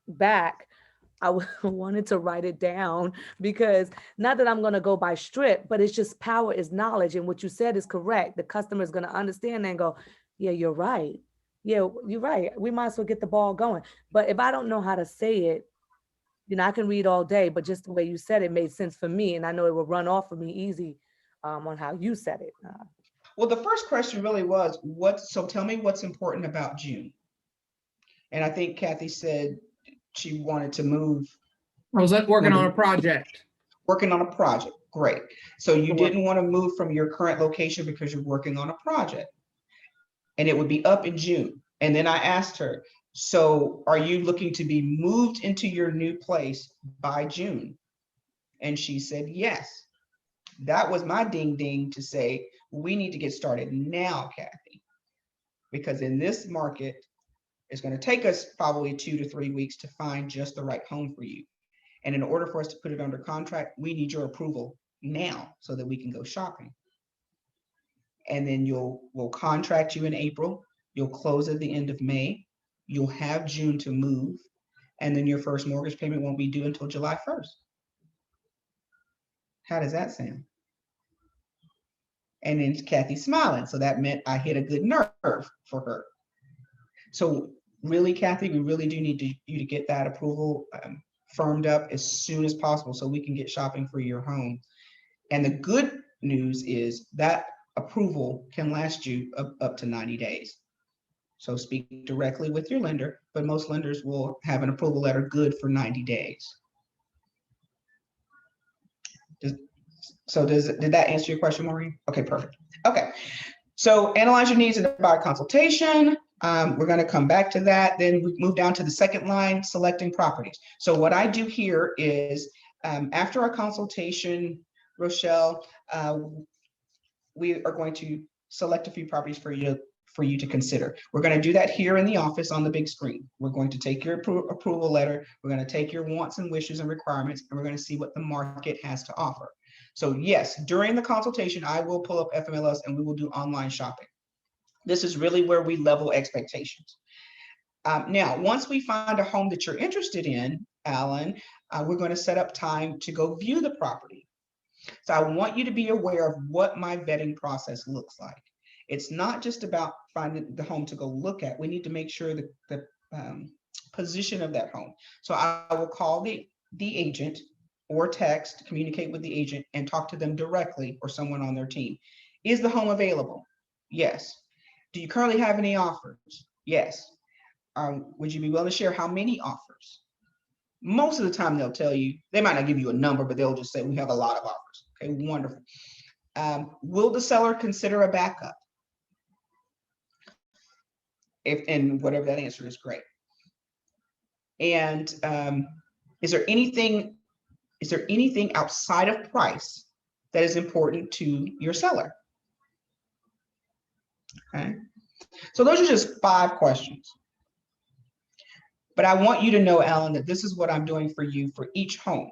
back, I wanted to write it down, because not that I'm going to go by strip, but it's just power is knowledge. And what you said is correct. The customer is going to understand and go, yeah, you're right. Yeah, you're right. We might as well get the ball going. But if I don't know how to say it, you know, I can read all day, but just the way you said it made sense for me. And I know it will run off of me easy on how you said it. Well, the first question really was, so tell me what's important about June. And I think Kathy said she wanted to move. I was working on a project. Working on a project, great. So you didn't want to move from your current location because you're working on a project. And it would be up in June. And then I asked her, so are you looking to be moved into your new place by June? And she said, yes. That was my ding ding to say, we need to get started now, Kathy. Because in this market, it's going to take us probably 2 to 3 weeks to find just the right home for you. And in order for us to put it under contract, we need your approval now so that we can go shopping. And then we'll contract you in April. You'll close at the end of May. You'll have June to move. And then your first mortgage payment won't be due until July 1st. How does that sound? And then Kathy's smiling. So that meant I hit a good nerve for her. So really, Kathy, we really do need you to get that approval firmed up as soon as possible so we can get shopping for your home. And the good news is that approval can last you up to 90 days. So speak directly with your lender, but most lenders will have an approval letter good for 90 days. Did that answer your question, Maureen? Okay, perfect. Okay, so analyze your needs and buyer consultation. We're going to come back to that. Then we move down to the second line, selecting properties. So what I do here is after our consultation, Rochelle, we are going to select a few properties for you to consider. We're going to do that here in the office on the big screen. We're going to take your approval letter. We're going to take your wants and wishes and requirements, and we're going to see what the market has to offer. So yes, during the consultation, I will pull up FMLS and we will do online shopping. This is really where we level expectations. Now, once we find a home that you're interested in, Alan, we're going to set up time to go view the property. So I want you to be aware of what my vetting process looks like. It's not just about finding the home to go look at. We need to make sure that the position of that home. So I will call the agent or text, communicate with the agent and talk to them directly or someone on their team. Is the home available? Yes. Do you currently have any offers? Yes. Would you be willing to share how many offers? Most of the time they'll tell you, they might not give you a number, but they'll just say, we have a lot of offers. Okay, wonderful. Will the seller consider a backup? And whatever that answer is, great. And is there anything outside of price that is important to your seller? Okay, so those are just 5 questions. But I want you to know, Alan, that this is what I'm doing for you for each home.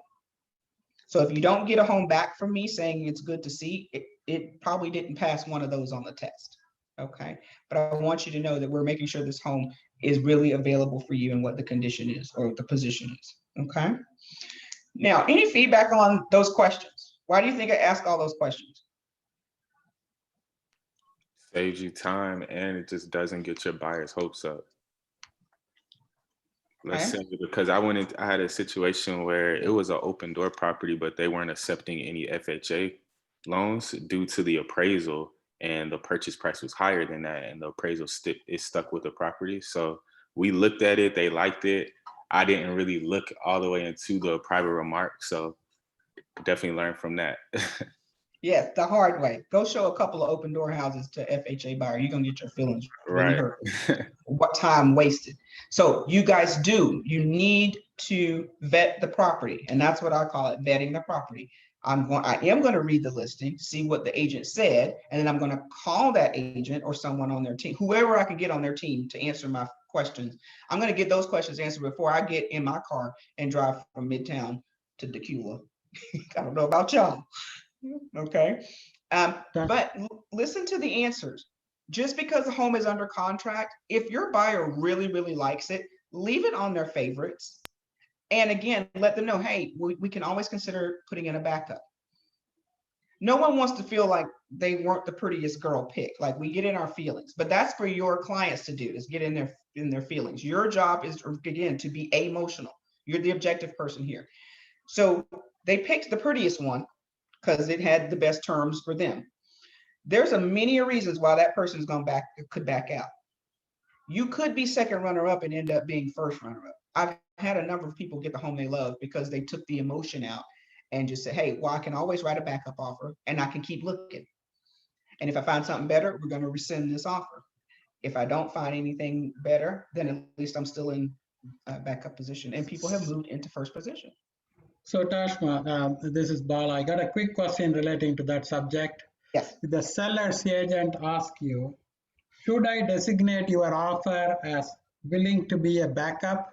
So if you don't get a home back from me saying it's good to see, it probably didn't pass one of those on the test. Okay, but I want you to know that we're making sure this home is really available for you and what the condition is or the position is. Okay. Now, any feedback on those questions? Why do you think I ask all those questions? Saves you time and it just doesn't get your buyer's hopes up. Let's Okay. say because I had a situation where it was an open door property, but they weren't accepting any FHA loans due to the appraisal, and the purchase price was higher than that, and the appraisal is stuck with the property. So we looked at it, they liked it. I didn't really look all the way into the private remarks, so definitely learn from that. Yes, the hard way. Go show a couple of open door houses to FHA buyer. You're gonna get your feelings really Right. hurt. What time wasted. So you guys you need to vet the property, and that's what I call it, vetting the property. I am going to read the listing, see what the agent said, and then I'm going to call that agent or someone on their team, whoever I can get on their team to answer my questions. I'm going to get those questions answered before I get in my car and drive from Midtown to Decula. I don't know about y'all. Okay. But listen to the answers. Just because the home is under contract, if your buyer really, really likes it, leave it on their favorites. And again, let them know, hey, we can always consider putting in a backup. No one wants to feel like they weren't the prettiest girl picked. Like, we get in our feelings, but that's for your clients to do, is get in their feelings. Your job is, again, to be emotional. You're the objective person here. So they picked the prettiest one because it had the best terms for them. There's a many reasons why that person's could back out. You could be second runner up and end up being first runner up. I've had a number of people get the home they love because they took the emotion out and just said, hey, well, I can always write a backup offer and I can keep looking. And if I find something better, we're going to rescind this offer. If I don't find anything better, then at least I'm still in a backup position, and people have moved into first position. So Tashma, this is Bala. I got a quick question relating to that subject. Yes. If the seller's agent asks you, should I designate your offer as willing to be a backup?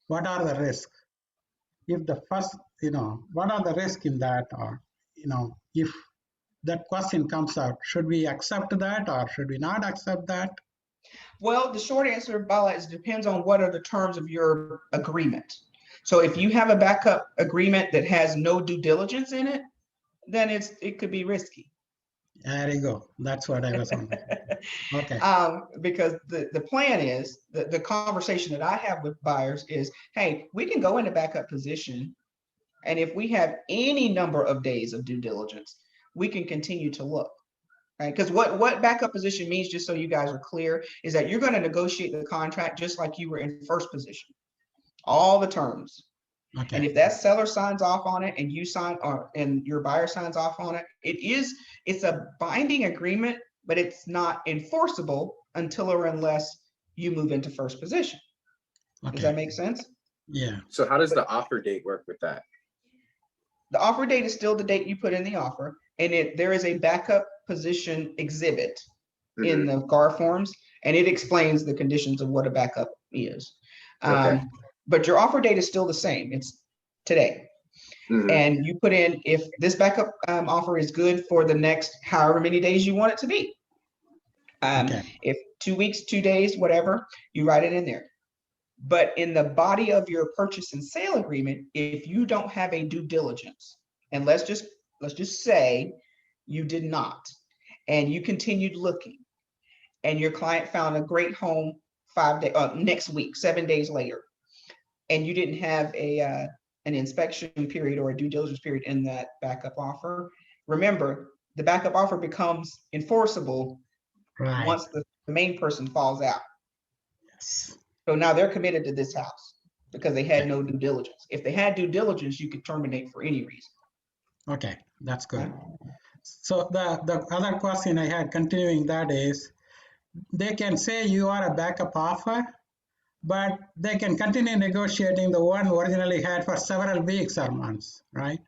What are the risks? If the first, what are the risks in that? Or, if that question comes out, should we accept that or should we not accept that? Well, the short answer, Bala, is depends on what are the terms of your agreement. So if you have a backup agreement that has no due diligence in it, then it could be risky. There you go. That's what I was wondering. Okay. Because the plan is, the conversation that I have with buyers is, hey, we can go into backup position, and if we have any number of days of due diligence, we can continue to look. Right? Because what backup position means, just so you guys are clear, is that you're going to negotiate the contract just like you were in first position. All the terms. Okay. And if that seller signs off on it and you sign, and your buyer signs off on it, it's a binding agreement, but it's not enforceable until or unless you move into first position. Okay. Does that make sense? Yeah. So how does the offer date work with that? The offer date is still the date you put in the offer, and there is a backup position exhibit in the GAR forms, and it explains the conditions of what a backup is. Okay. But your offer date is still the same. It's today. And you put in, if this backup offer is good for the next however many days you want it to be. Okay. If 2 weeks, 2 days, whatever, you write it in there. But in the body of your purchase and sale agreement, if you don't have a due diligence, and let's just say you did not, and you continued looking, and your client found a great home next week, 7 days later, and you didn't have an inspection period or a due diligence period in that backup offer, remember, the backup offer becomes enforceable once the main person falls out. Yes. So now they're committed to this house because they had no due diligence. If they had due diligence, you could terminate for any reason. Okay, that's good. So the other question I had continuing that is, they can say you are a backup offer, but they can continue negotiating the one originally had for several weeks or months, right?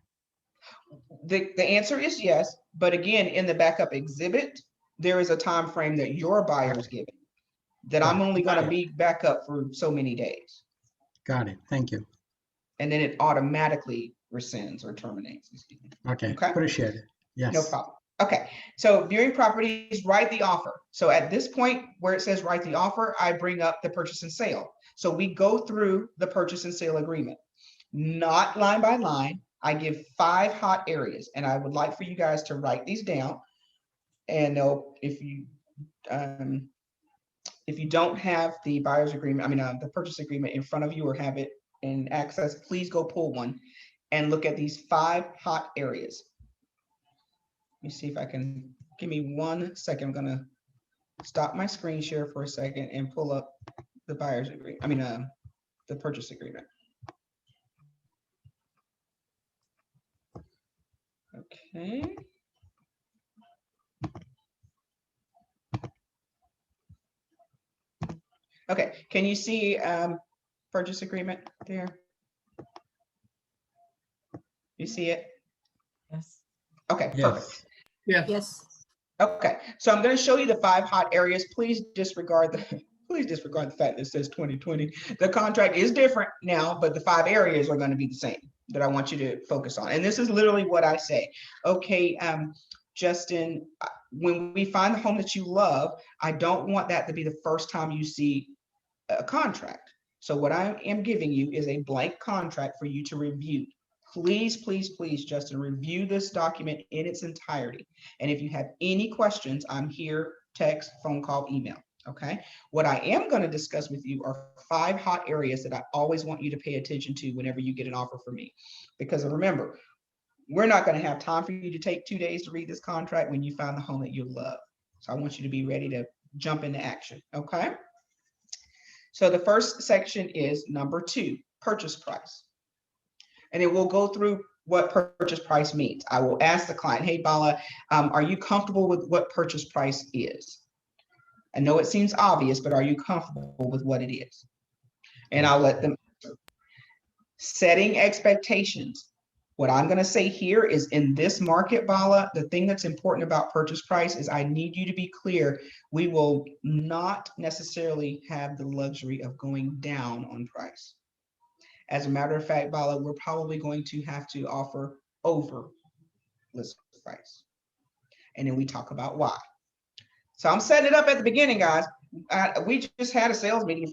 The answer is yes, but again, in the backup exhibit, there is a time frame that your buyer is giving, that I'm only going to be back up for so many days. Got it. Thank you. And then it automatically rescinds or terminates. Okay. Appreciate it. Yes. No problem. Okay, so viewing properties, write the offer. So at this point where it says write the offer, I bring up the purchase and sale. So we go through the purchase and sale agreement, not line by line, I give 5 hot areas, and I would like for you guys to write these down. And if you don't have the buyer's agreement, the purchase agreement in front of you or have it in access, please go pull one and look at these 5 hot areas. Let me see if I can, give me 1 second. I'm gonna stop my screen share for a second and pull up the buyer's agreement, the purchase agreement. Okay. Okay, can you see purchase agreement there? You see it? Yes. Okay, perfect. Yeah. Yes. Okay, so I'm going to show you the 5 hot areas. Please disregard the fact that it says 2020. The contract is different now, but the 5 areas are going to be the same that I want you to focus on. And this is literally what I say. Okay, Justin, when we find the home that you love, I don't want that to be the first time you see a contract. So what I am giving you is a blank contract for you to review. Please, please, please, Justin, review this document in its entirety. And if you have any questions, I'm here, text, phone call, email, okay? What I am going to discuss with you are 5 hot areas that I always want you to pay attention to whenever you get an offer from me. Because remember, we're not going to have time for you to take 2 days to read this contract when you find the home that you love. So I want you to be ready to jump into action, okay? So the first section is number 2, purchase price. And then we'll go through what purchase price means. I will ask the client, hey, Bala, are you comfortable with what purchase price is? I know it seems obvious, but are you comfortable with what it is? And I'll let them answer. Setting expectations. What I'm going to say here is in this market, Bala, the thing that's important about purchase price is I need you to be clear. We will not necessarily have the luxury of going down on price. As a matter of fact, Bala, we're probably going to have to offer over list price. And then we talk about why. So I'm setting it up at the beginning, guys. We just had a sales meeting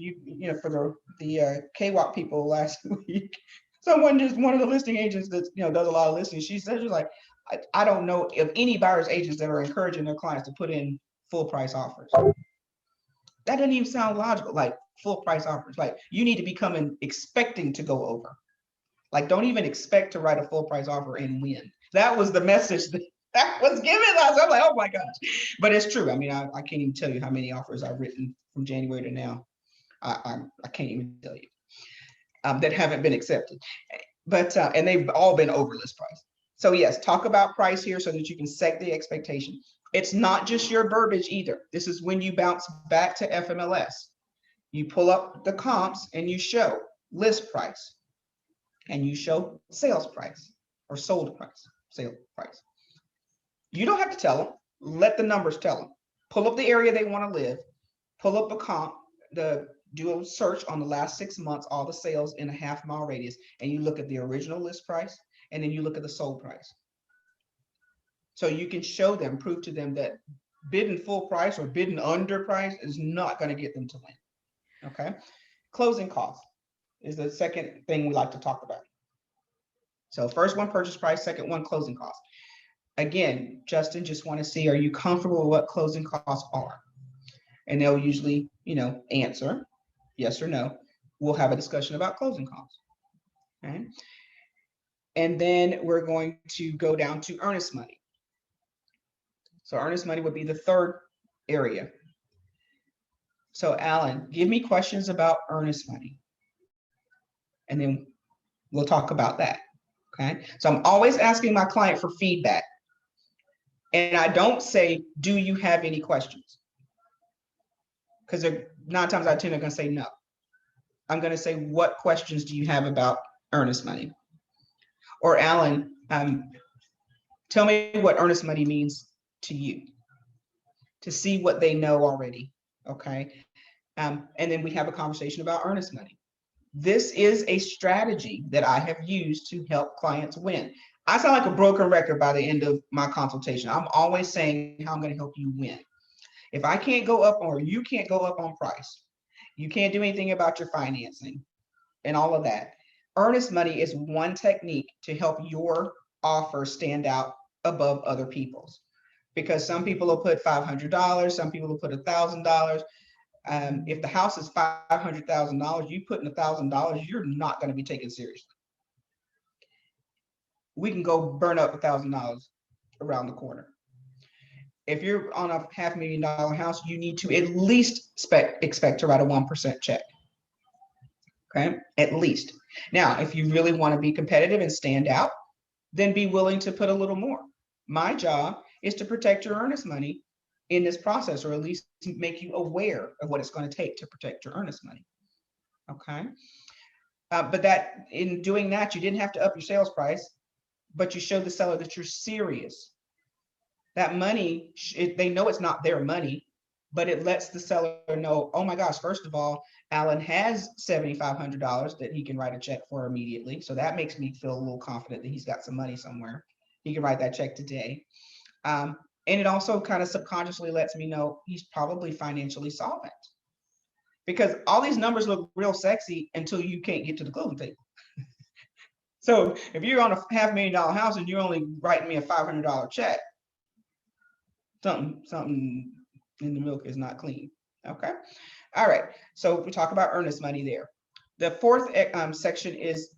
for the KWAP people last week. One of the listing agents that does a lot of listings, she said, she's like, I don't know of any buyer's agents that are encouraging their clients to put in full price offers. That doesn't even sound logical, like full price offers. Like you need to be coming expecting to go over. Like don't even expect to write a full price offer and win. That was the message that was given us. I'm like, oh my gosh. But it's true. I can't even tell you how many offers I've written from January to now. I can't even tell you that haven't been accepted. But and they've all been over list price. So yes, talk about price here so that you can set the expectation. It's not just your verbiage either. This is when you bounce back to FMLS. You pull up the comps and you show list price and you show sales price or sold price, sale price. You don't have to tell them. Let the numbers tell them. Pull up the area they want to live. Pull up a comp, do a search on the last 6 months, all the sales in a half-mile radius, and you look at the original list price, and then you look at the sold price. So you can show them, prove to them that bidding full price or bidding under price is not going to get them to win. Okay. Closing costs is the second thing we like to talk about. So first one, purchase price, second one, closing costs. Again, Justin, just want to see, are you comfortable with what closing costs are? And they'll usually, answer yes or no. We'll have a discussion about closing costs. Okay. And then we're going to go down to earnest money. So earnest money would be the third area. So Alan, give me questions about earnest money. And then we'll talk about that. Okay. So I'm always asking my client for feedback. And I don't say, do you have any questions? Because 9 times out of 10, they're going to say no. I'm going to say, what questions do you have about earnest money? Or Alan, tell me what earnest money means to you, to see what they know already. Okay. And then we have a conversation about earnest money. This is a strategy that I have used to help clients win. I sound like a broken record by the end of my consultation. I'm always saying how I'm going to help you win. If I can't go up or you can't go up on price, you can't do anything about your financing and all of that, Earnest money is one technique to help your offer stand out above other people's. Because some people will put $500, some people will put $1,000. If the house is $500,000, you put in $1,000, you're not going to be taken seriously. We can go burn up $1,000 around the corner. If you're on a $500,000 house, you need to at least expect to write a 1% check. Okay, at least. Now, if you really want to be competitive and stand out, then be willing to put a little more. My job is to protect your earnest money in this process, or at least to make you aware of what it's going to take to protect your earnest money. Okay. But that in doing that, you didn't have to up your sales price, but you showed the seller that you're serious. That money, they know it's not their money, but it lets the seller know, oh my gosh, first of all, Alan has $7,500 that he can write a check for immediately. So that makes me feel a little confident that he's got some money somewhere. He can write that check today. And it also kind of subconsciously lets me know he's probably financially solvent. Because all these numbers look real sexy until you can't get to the closing table. So if you're on a $500,000 house and you're only writing me a $500 check, something in the milk is not clean. Okay. All right. So we talk about earnest money there. The fourth section is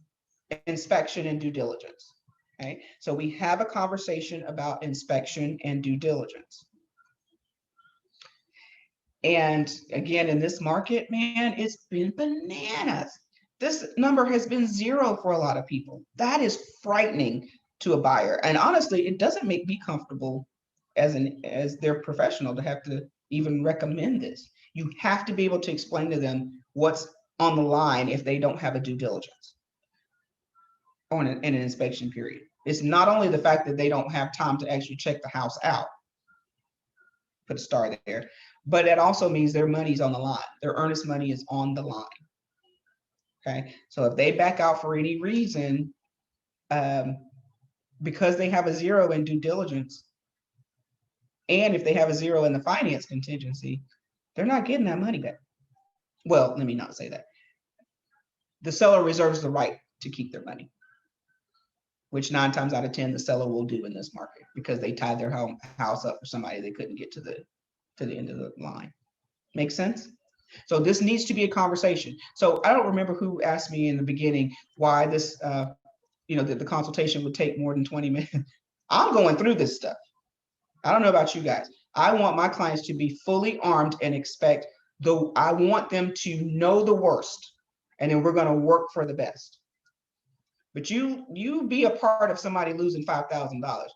inspection and due diligence. Okay. So we have a conversation about inspection and due diligence. And again, in this market, man, it's been bananas. This number has been 0 for a lot of people. That is frightening to a buyer. And honestly, it doesn't make me comfortable as their professional to have to even recommend this. You have to be able to explain to them what's on the line if they don't have a due diligence or in an inspection period. It's not only the fact that they don't have time to actually check the house out, put a star there, but it also means their money's on the line. Their earnest money is on the line. Okay, so if they back out for any reason, because they have a 0 in due diligence, and if they have a 0 in the finance contingency, they're not getting that money back. Well, let me not say that. The seller reserves the right to keep their money, which 9 times out of 10 the seller will do in this market because they tied their house up for somebody they couldn't get to the end of the line. Make sense? So this needs to be a conversation. So I don't remember who asked me in the beginning why this, that the consultation would take more than 20 minutes. I'm going through this stuff. I don't know about you guys. I want my clients to be fully armed and I want them to know the worst, and then we're going to work for the best. But you be a part of somebody losing $5,000.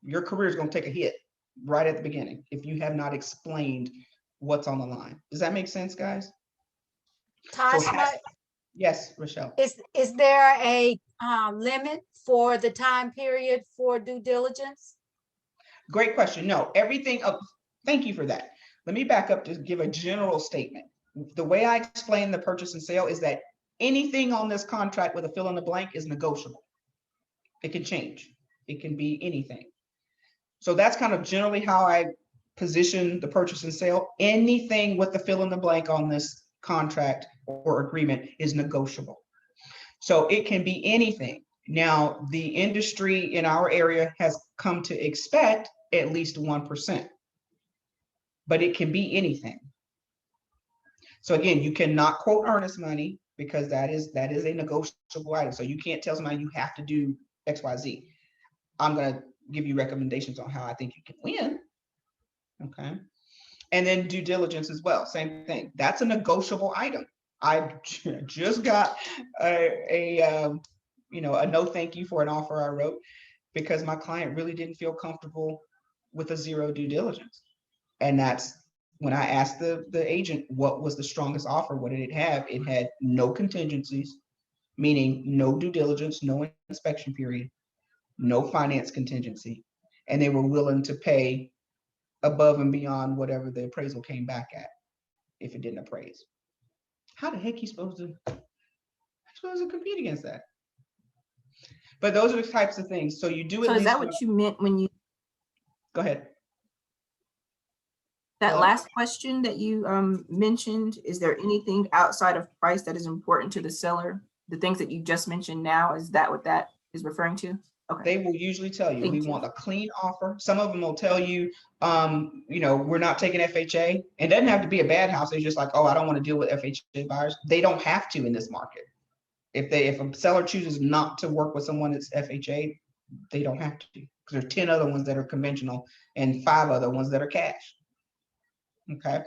Your career is going to take a hit right at the beginning if you have not explained what's on the line. Does that make sense, guys? Tashma, yes, Rochelle. Is there a limit for the time period for due diligence? Great question. No, everything up. Thank you for that. Let me back up to give a general statement. The way I explain the purchase and sale is that anything on this contract with a fill in the blank is negotiable. It can change. It can be anything. So that's kind of generally how I position the purchase and sale. Anything with the fill in the blank on this contract or agreement is negotiable. So it can be anything. Now, the industry in our area has come to expect at least 1%, but it can be anything. So again, you cannot quote earnest money because that is a negotiable item. So you can't tell somebody you have to do X, Y, Z. I'm going to give you recommendations on how I think you can win. Okay. And then due diligence as well. Same thing. That's a negotiable item. I just got a no thank you for an offer I wrote because my client really didn't feel comfortable with a 0 due diligence. And that's when I asked the agent what was the strongest offer, what did it have? It had no contingencies, meaning no due diligence, no inspection period, no finance contingency, and they were willing to pay above and beyond whatever the appraisal came back at if it didn't appraise. How the heck are you supposed to compete against that? But those are the types of things. So you do it. So is that what you meant when you? Go ahead. That last question that you mentioned, is there anything outside of price that is important to the seller the things that you just mentioned now, is that what that is referring to? Okay. They will usually tell you, Thank we you. want a clean offer. Some of them will tell you, you know, we're not taking FHA. It doesn't have to be a bad house. They're just like, oh, I don't want to deal with FHA buyers. They don't have to in this market. If a seller chooses not to work with someone that's FHA, they don't have to, because there's 10 other ones that are conventional and 5 other ones that are cash. Okay.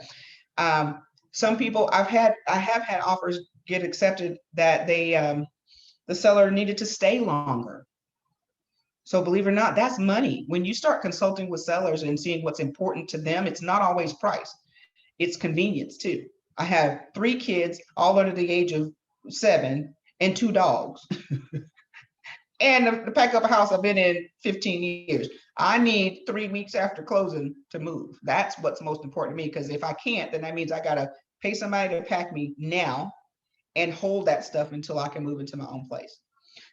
Some people I have had offers get accepted that the seller needed to stay longer. So believe it or not, that's money. When you start consulting with sellers and seeing what's important to them, it's not always price. It's convenience too. I have 3 kids, all under the age of 7, and 2 dogs. And to pack up a house I've been in 15 years. I need 3 weeks after closing to move. That's what's most important to me, because if I can't, then that means I gotta pay somebody to pack me now and hold that stuff until I can move into my own place.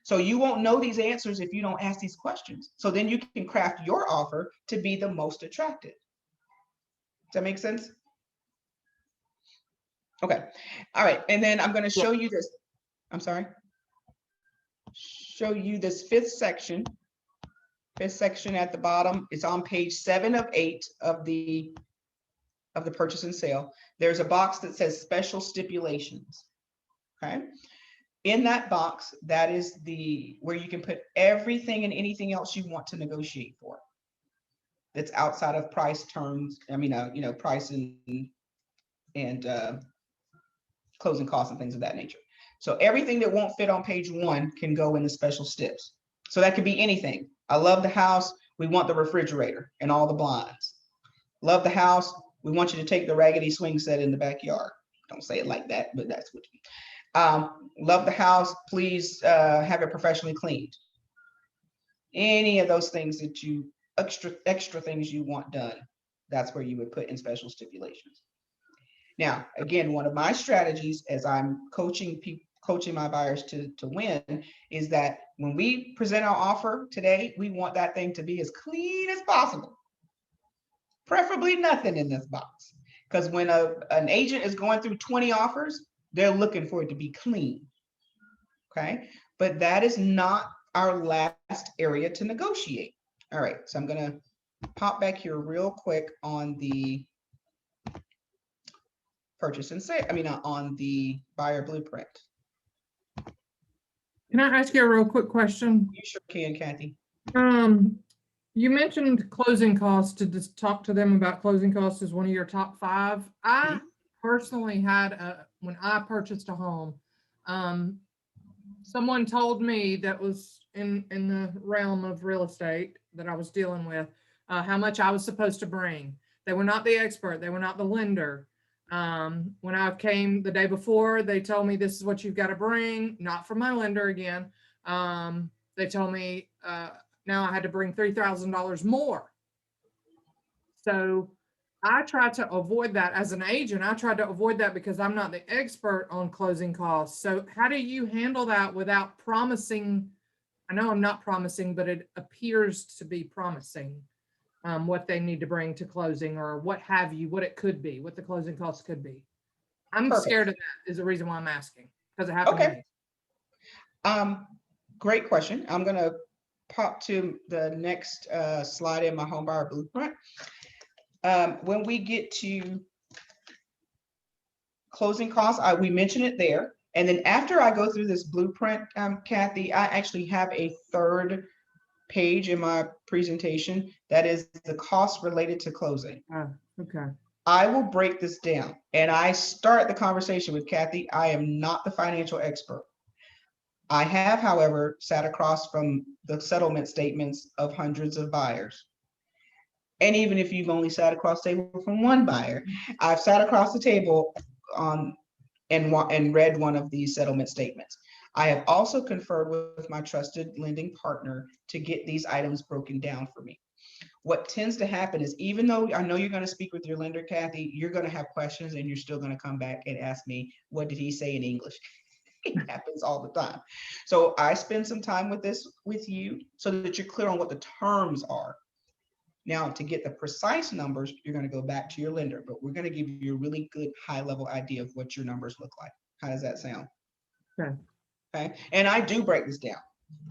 So you won't know these answers if you don't ask these questions. So then you can craft your offer to be the most attractive. Does that make sense? Okay. All right. And then I'm going to show you this. I'm sorry. Show you this 5th section. 5th section at the bottom. It's on page 7 of 8 of the purchase and sale. There's a box that says special stipulations. Okay. In that box, that is where you can put everything and anything else you want to negotiate for. That's outside of price terms. I mean, you know, price and closing costs and things of that nature. So everything that won't fit on page 1 can go in the special steps. So that could be anything. I love the house. We want the refrigerator and all the blinds. Love the house. We want you to take the raggedy swing set in the backyard. Don't say it like that, but that's what you mean. Love the house. Please have it professionally cleaned. Any of those things that you extra things you want done, that's where you would put in special stipulations. Now, again, one of my strategies as I'm coaching my buyers to win is that when we present our offer today, we want that thing to be as clean as possible. Preferably nothing in this box, because when an agent is going through 20 offers, they're looking for it to be clean. Okay, but that is not our last area to negotiate. All right, so I'm going to pop back here real quick on the purchase and sale. I mean, on the buyer blueprint. Can I ask you a real quick question? You sure can, Kathy. You mentioned closing costs, to just talk to them about closing costs as one of your top 5. I personally had when I purchased a home, someone told me that was in the realm of real estate that I was dealing with, how much I was supposed to bring. They were not the expert. They were not the lender. When I came the day before, they told me this is what you've got to bring, not from my lender again. They told me now I had to bring $3,000 more. So I tried to avoid that as an agent. I tried to avoid that because I'm not the expert on closing costs. So how do you handle that without promising? I know I'm not promising, but it appears to be promising what they need to bring to closing, or what have you, what it could be, what the closing costs could be. I'm scared of that is the reason why I'm asking, because it happened to me. Great question. I'm going to pop to the next slide in my home buyer blueprint. When we get to closing costs, we mention it there. And then after I go through this blueprint, Kathy, I actually have a 3rd page in my presentation that is the costs related to closing. Okay. I will break this down, and I start the conversation with Kathy. I am not the financial expert. I have, however, sat across from the settlement statements of hundreds of buyers. And even if you've only sat across the table from one buyer, I've sat across the table and read one of these settlement statements. I have also conferred with my trusted lending partner to get these items broken down for me. What tends to happen is, even though I know you're going to speak with your lender, Kathy, you're going to have questions and you're still going to come back and ask me, what did he say in English? It happens all the time. So I spend some time with you so that you're clear on what the terms are. Now, to get the precise numbers, you're going to go back to your lender, but we're going to give you a really good high level idea of what your numbers look like. How does that sound? Okay. Okay, and I do break this down.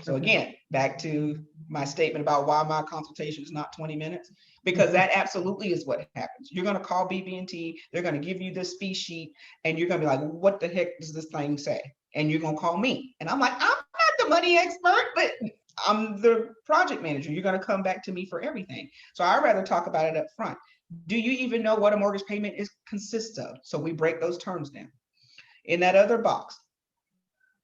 So again, back to my statement about why my consultation is not 20 minutes, because that absolutely is what happens. You're going to call BB&T, they're going to give you this fee sheet, and you're going to be like, what the heck does this thing say? And you're going to call me. And I'm like, I'm not the money expert, but I'm the project manager. You're going to come back to me for everything. So I'd rather talk about it up front. Do you even know what a mortgage payment consists of? So we break those terms down. In that other box,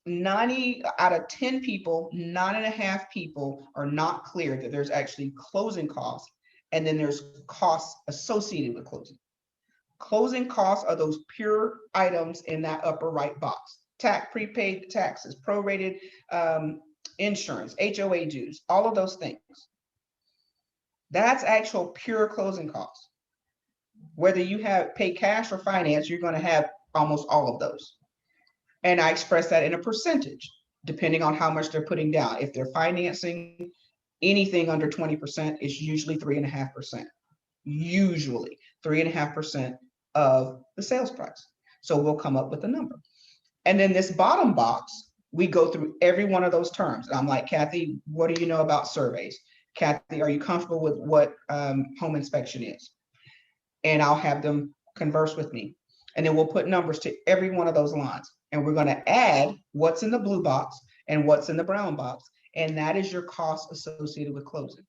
90 out of 10 people, 9.5 people are not clear that there's actually closing costs, and then there's costs associated with closing. Closing costs are those pure items in that upper right box. Prepaid taxes, prorated insurance, HOA dues, all of those things. That's actual pure closing costs. Whether you have pay cash or finance, you're going to have almost all of those. And I express that in a percentage, depending on how much they're putting down. If they're financing anything under 20%, it's usually 3.5%. Usually 3.5% of the sales price. So we'll come up with a number. And then this bottom box, we go through every one of those terms. And I'm like, Kathy, what do you know about surveys? Kathy, are you comfortable with what home inspection is? And I'll have them converse with me. And then we'll put numbers to every one of those lines. And we're going to add what's in the blue box and what's in the brown box. And that is your cost associated with closing.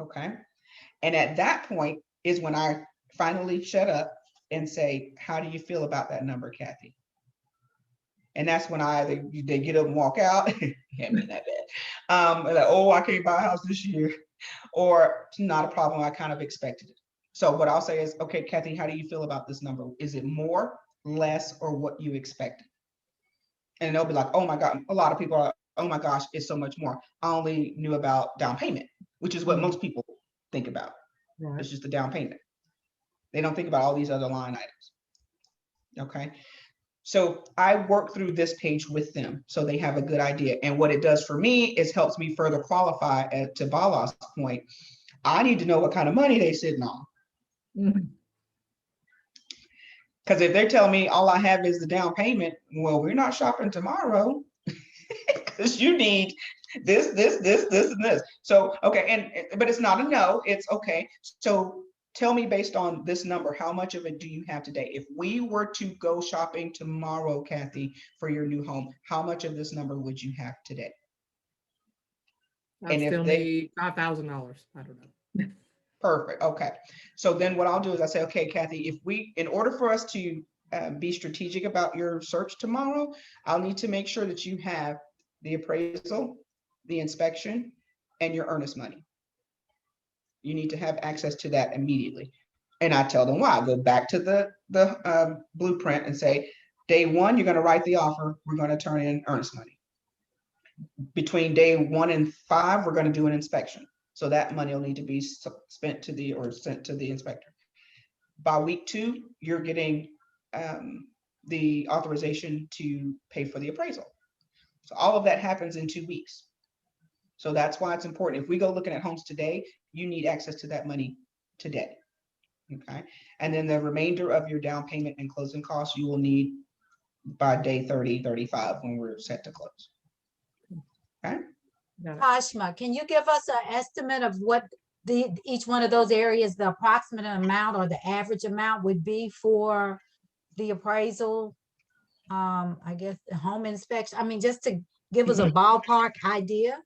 Okay. And at that point is when I finally shut up and say, how do you feel about that number, Kathy? And that's when they get up and walk out. Can't be that bad. Like, oh, I can't buy a house this year. Or it's not a problem. I kind of expected it. So what I'll say is, okay, Kathy, how do you feel about this number? Is it more, less, or what you expected? And they'll be like, oh my God, a lot of people are, oh my gosh, it's so much more. I only knew about down payment, which is what most people think about. Right. It's just the down payment. They don't think about all these other line items. Okay. So I work through this page with them so they have a good idea. And what it does for me is helps me further qualify to Bala's point. I need to know what kind of money they're sitting on. Because if they're telling me all I have is the down payment, well, we're not shopping tomorrow because you need this, and this. So, okay. But it's not a no, it's okay. So tell me based on this number, how much of it do you have today? If we were to go shopping tomorrow, Kathy, for your new home, how much of this number would you have today? I still need $5,000. I don't know. Perfect. Okay. So then what I'll do is I say, okay, Kathy, in order for us to be strategic about your search tomorrow, I'll need to make sure that you have the appraisal, the inspection, and your earnest money. You need to have access to that immediately. And I tell them why. I go back to the blueprint and say, day one, you're going to write the offer. We're going to turn in earnest money. Between day 1 and 5, we're going to do an inspection. So that money will need to be spent to or sent to the inspector. By week 2, you're getting the authorization to pay for the appraisal. So all of that happens in 2 weeks. So that's why it's important. If we go looking at homes today, you need access to that money today. Okay. And then the remainder of your down payment and closing costs, you will need by day 30, 35 when we're set to close. Okay. Ashma, can you give us an estimate of what each one of those areas, the approximate amount or the average amount would be for the appraisal? I guess the home inspection. I mean, just to give us a ballpark idea.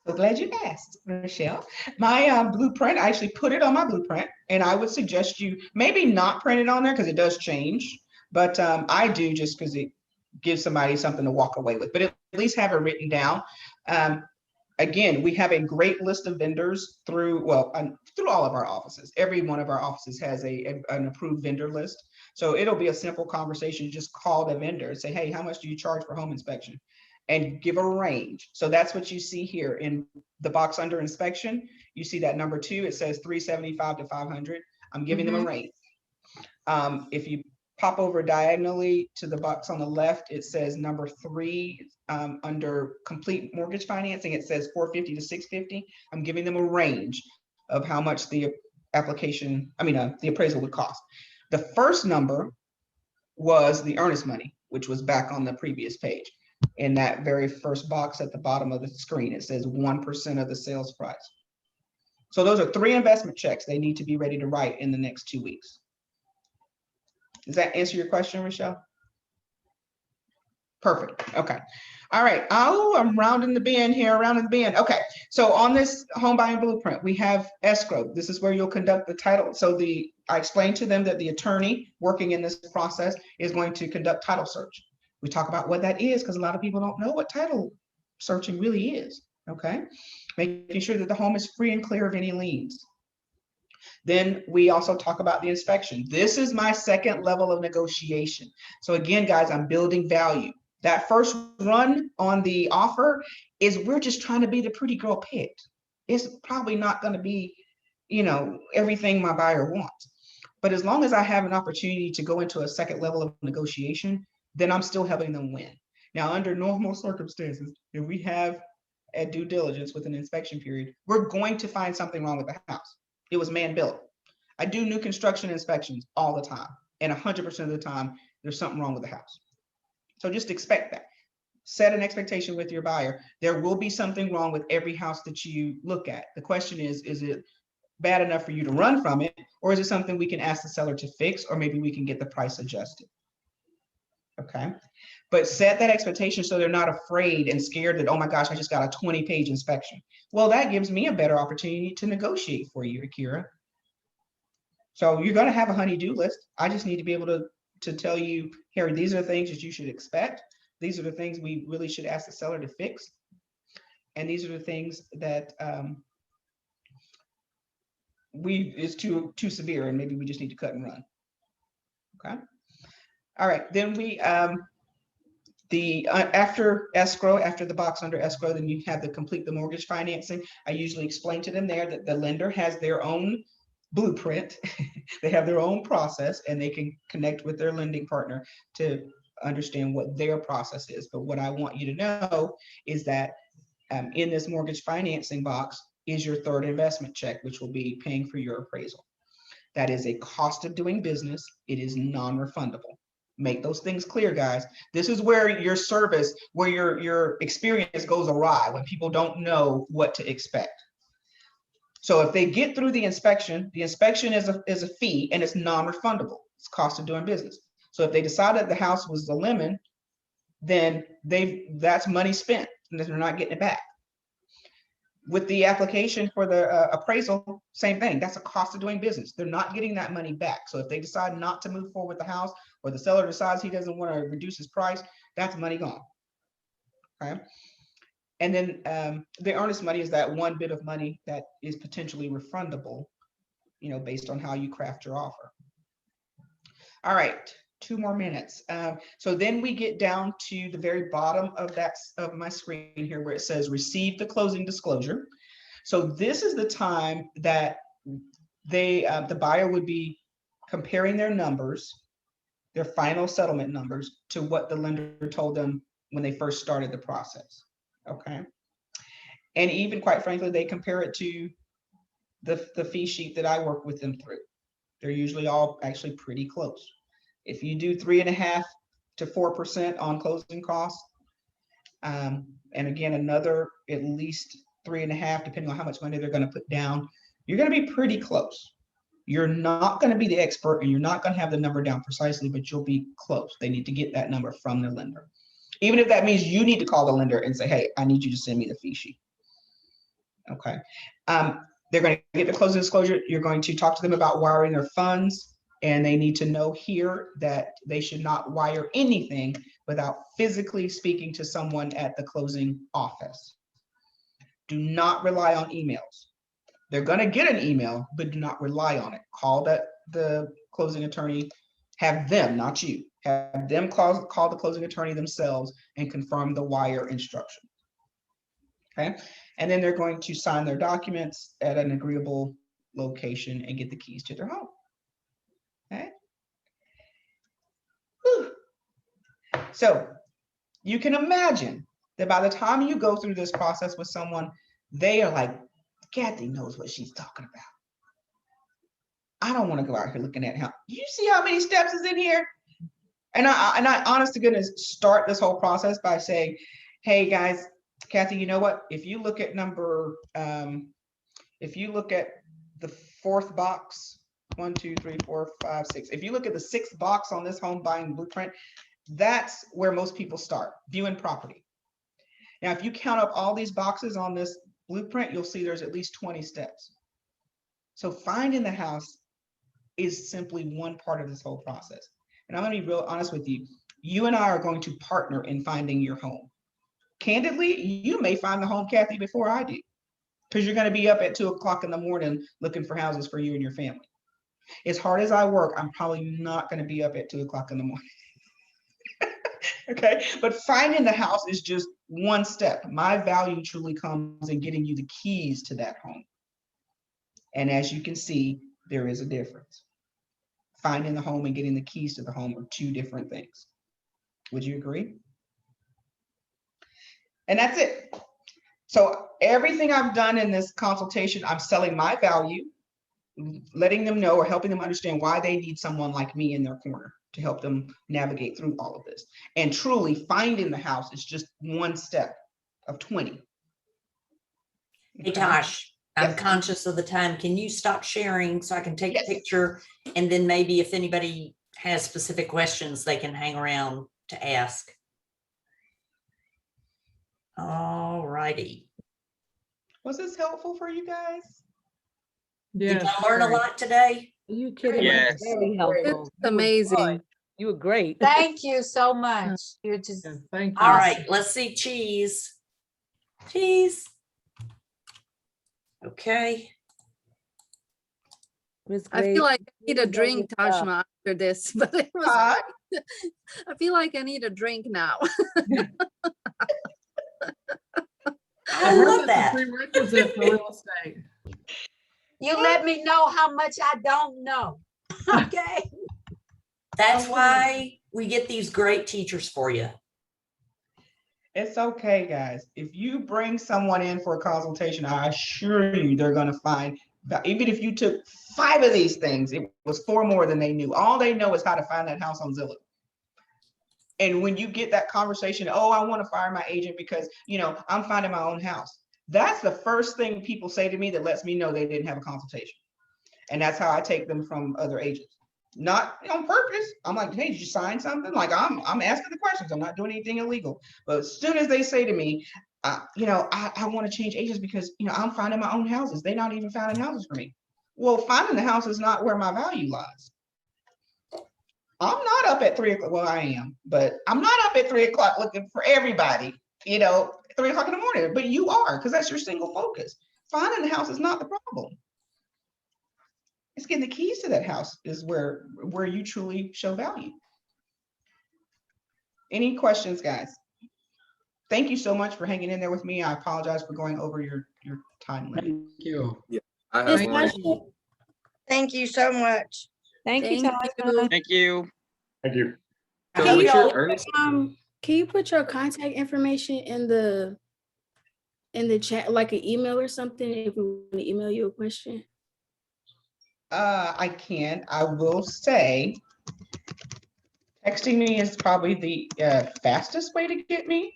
So glad you asked, Rochelle. My blueprint, I actually put it on my blueprint, and I would suggest you maybe not print it on there because it does change, but I do just because it gives somebody something to walk away with, but at least have it written down. Again, we have a great list of vendors through all of our offices. Every one of our offices has an approved vendor list. So it'll be a simple conversation. Just call the vendor and say, hey, how much do you charge for home inspection? And give a range. So that's what you see here in the box under inspection. You see that number 2, it says 375 to 500. I'm giving them a range. If you pop over diagonally to the box on the left, it says number 3 under complete mortgage financing, it says 450 to 650. I'm giving them a range of how much the appraisal would cost. The first number was the earnest money, which was back on the previous page. In that very first box at the bottom of the screen, it says 1% of the sales price. So those are 3 investment checks they need to be ready to write in the next 2 weeks. Does that answer your question, Rochelle? Perfect. Okay. All right. Oh, I'm rounding the bend here, rounding the bend. Okay. So on this home buying blueprint, we have escrow. This is where you'll conduct the title. So I explained to them that the attorney working in this process is going to conduct title search. We talk about what that is because a lot of people don't know what title searching really is. Okay. Making sure that the home is free and clear of any liens. Then we also talk about the inspection. This is my second level of negotiation. So again, guys, I'm building value. That first run on the offer is we're just trying to be the pretty girl picked. It's probably not going to be, everything my buyer wants. But as long as I have an opportunity to go into a second level of negotiation, then I'm still helping them win. Now, under normal circumstances, if we have a due diligence with an inspection period, we're going to find something wrong with the house. It was man built. I do new construction inspections all the time. And 100% of the time, there's something wrong with the house. So just expect that. Set an expectation with your buyer. There will be something wrong with every house that you look at. The question is it bad enough for you to run from it? Or is it something we can ask the seller to fix? Or maybe we can get the price adjusted. Okay. But set that expectation so they're not afraid and scared that, oh my gosh, I just got a 20-page inspection. Well, that gives me a better opportunity to negotiate for you, Akira. So you're going to have a honey-do list. I just need to be able to tell you, Harry, these are the things that you should expect. These are the things we really should ask the seller to fix. And these are the things that is too severe and maybe we just need to cut and run. Okay. All right. Then we, after escrow, after the box under escrow, then you have to complete the mortgage financing. I usually explain to them there that the lender has their own blueprint. They have their own process and they can connect with their lending partner to understand what their process is. But what I want you to know is that in this mortgage financing box is your third investment check, which will be paying for your appraisal. That is a cost of doing business. It is non-refundable. Make those things clear, guys. This is where your service, where your experience goes awry, when people don't know what to expect. So if they get through the inspection is a fee and it's non-refundable. It's cost of doing business. So if they decide that the house was a lemon, then that's money spent and they're not getting it back. With the application for the appraisal, same thing. That's a cost of doing business. They're not getting that money back. So if they decide not to move forward with the house, or the seller decides he doesn't want to reduce his price, that's money gone. Okay. And then the earnest money is that one bit of money that is potentially refundable, based on how you craft your offer. All right, 2 more minutes. So then we get down to the very bottom of my screen here where it says receive the closing disclosure. So this is the time that the buyer would be comparing their numbers, their final settlement numbers, to what the lender told them when they first started the process. Okay. And even quite frankly, they compare it to the fee sheet that I work with them through. They're usually all actually pretty close. If you do 3.5% to 4% on closing costs, and again, another at least 3.5%, depending on how much money they're going to put down, you're going to be pretty close. You're not going to be the expert and you're not going to have the number down precisely, but you'll be close. They need to get that number from their lender. Even if that means you need to call the lender and say, hey, I need you to send me the fee sheet. Okay. They're going to get the closing disclosure. You're going to talk to them about wiring their funds, and they need to know here that they should not wire anything without physically speaking to someone at the closing office. Do not rely on emails. They're going to get an email, but do not rely on it. Call the closing attorney, have them, not you, have them call the closing attorney themselves and confirm the wire instruction. Okay. And then they're going to sign their documents at an agreeable location and get the keys to their home. Okay. Whew. So you can imagine that by the time you go through this process with someone, they are like, Kathy knows what she's talking about. I don't want to go out here looking at him. Do you see how many steps is in here? And I honest to goodness, start this whole process by saying, hey guys, Kathy, you know what? If you look at if you look at the fourth box, 1, 2, 3, 4, 5, 6. If you look at the sixth box on this home buying blueprint, that's where most people start, viewing property. Now, if you count up all these boxes on this blueprint, you'll see there's at least 20 steps. So finding the house is simply one part of this whole process. And I'm going to be real honest with you. You and I are going to partner in finding your home. Candidly, you may find the home, Kathy, before I do, because you're going to be up at 2 o'clock in the morning looking for houses for you and your family. As hard as I work, I'm probably not going to be up at 2 o'clock in the morning. Okay, but finding the house is just one step. My value truly comes in getting you the keys to that home. And as you can see, there is a difference. Finding the home and getting the keys to the home are two different things. Would you agree? And that's it. So everything I've done in this consultation, I'm selling my value, letting them know or helping them understand why they need someone like me in their corner to help them navigate through all of this. And truly finding the house is just one step of 20. Hey, Tosh, I'm conscious of the time. Can you stop sharing so I can take a picture? And then maybe if anybody has specific questions, they can hang around to ask. All righty. Was this helpful for you guys? Did y'all learn a lot today? Are you kidding? Yes. Very helpful. It's amazing. You were great. Thank you so much. You're just thank All right, let's see. Cheese. Cheese. Okay. I feel like I need a drink, Tajma, after this, but it was great. I feel like I need a drink now. I love that. Prerequisite for real estate. You let me know how much I don't know. Okay. That's why we get these great teachers for you. It's okay, guys. If you bring someone in for a consultation, I assure you they're going to find that even if you took 5 of these things, it was 4 more than they knew. All they know is how to find that house on Zillow. And when you get that conversation, oh, I want to fire my agent because, you know, I'm finding my own house. That's the first thing people say to me that lets me know they didn't have a consultation. And that's how I take them from other agents. Not on purpose. I'm like, hey, did you sign something? Like I'm asking the questions. I'm not doing anything illegal. But as soon as they say to me, you know, I want to change agents because, you know, I'm finding my own houses. They're not even finding houses for me. Well, finding the house is not where my value lies. I'm not up at 3 o'clock. Well, I am, but I'm not up at 3 o'clock looking for everybody, you know, 3 o'clock in the morning, but you are, because that's your single focus. Finding the house is not the problem. It's getting the keys to that house is where you truly show value. Any questions, guys? Thank you so much for hanging in there with me. I apologize for going over your time limit. Thank you. Yeah, I have one. Thank you so much. Thank you, Tasha. Thank you. Thank you. So Can what's you, your earnest? can you put your contact information in the chat, like an email or something, if we want to email you a question? I can. I will say texting me is probably the fastest way to get me.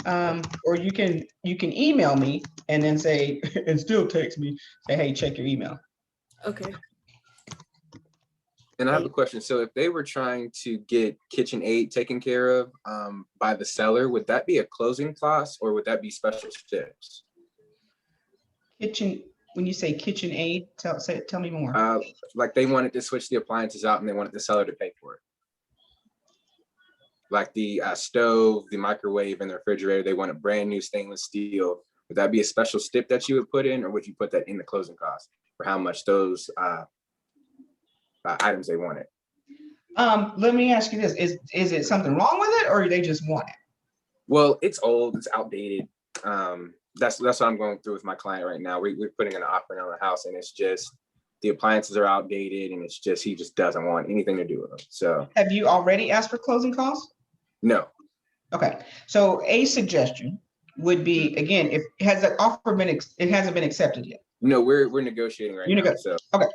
Or you can email me and then say, and still text me, say, hey, check your email. Okay. And I have a question. So if they were trying to get kitchen aid taken care of by the seller, would that be a closing cost or would that be special steps? Kitchen, when you say kitchen aid, tell me more. Like they wanted to switch the appliances out and they wanted the seller to pay for it. Like the stove, the microwave, and the refrigerator, they want a brand new stainless steel. Would that be a special step that you would put in, or would you put that in the closing cost for how much those items they wanted? Let me ask you this: is it something wrong with it, or they just want it? Well, it's old, it's outdated. That's what I'm going through with my client right now. We're putting an offering on the house, and it's just the appliances are outdated, and it's just he just doesn't want anything to do with them. So, have you already asked for closing costs? No. Okay, so a suggestion would be, again, if has an offer been it hasn't been accepted yet. No, we're negotiating right now. So okay,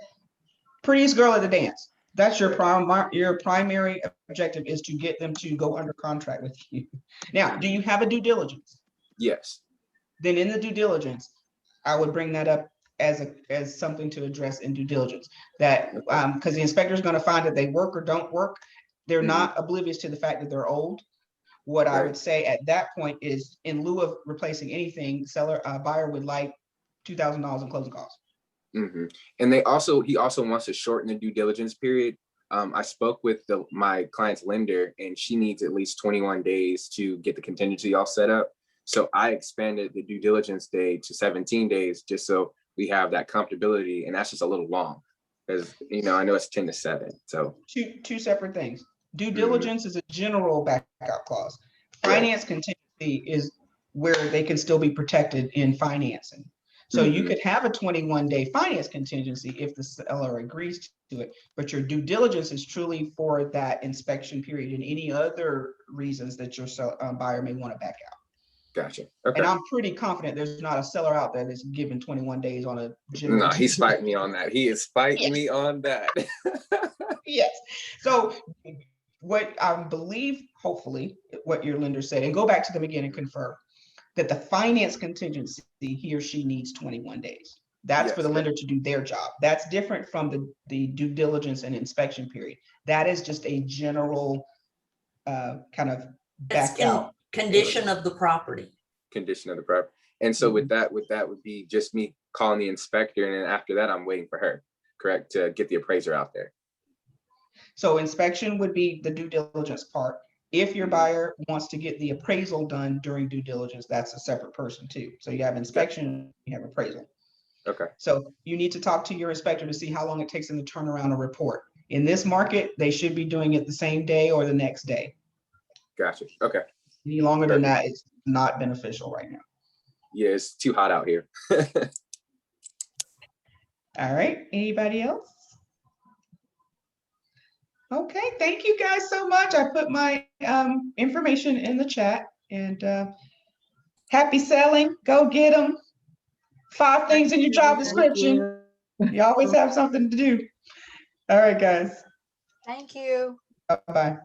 prettiest girl at the dance. That's your primary objective is to get them to go under contract with you. Now, do you have a due diligence? Yes. Then in the due diligence, I would bring that up as something to address in due diligence. That because the inspector is going to find that they work or don't work. They're not oblivious to the fact that they're old. What I would say at that point is, in lieu of replacing anything, buyer would like $2,000 in closing costs. And he also wants to shorten the due diligence period. I spoke with my client's lender, and she needs at least 21 days to get the contingency all set up. So I expanded the due diligence day to 17 days, just so we have that comfortability. And that's just a little long, because I know it's 10 to 7. So two separate things. Due diligence is a general backup clause. Finance contingency is where they can still be protected in financing. So you could have a 21-day finance contingency if the seller agrees to it, but your due diligence is truly for that inspection period and any other reasons that your buyer may want to back out. Gotcha. Okay. And I'm pretty confident there's not a seller out there that's given 21 days on a general. No, he's fighting me on that. He is fighting me on that. Yes. So what I believe, hopefully, what your lender said, and go back to them again and confirm that the finance contingency, he or she needs 21 days. That's for the lender to do their job. That's different from the due diligence and inspection period. That is just a general kind of back out. Condition of the property. Condition of the property. And so with that would be just me calling the inspector, and then after that, I'm waiting for her, correct, to get the appraiser out there. So inspection would be the due diligence part. If your buyer wants to get the appraisal done during due diligence, that's a separate person too. So you have inspection, you have appraisal. Okay. So you need to talk to your inspector to see how long it takes them to turn around a report. In this market, they should be doing it the same day or the next day. Gotcha. Okay. Any longer than that, it's not beneficial right now. Yeah, it's too hot out here. All right. Anybody else? Okay. Thank you guys so much. I put my information in the chat, and happy selling. Go get them. 5 things in your job description. You always have something to do. All right, guys. Thank you. Bye-bye.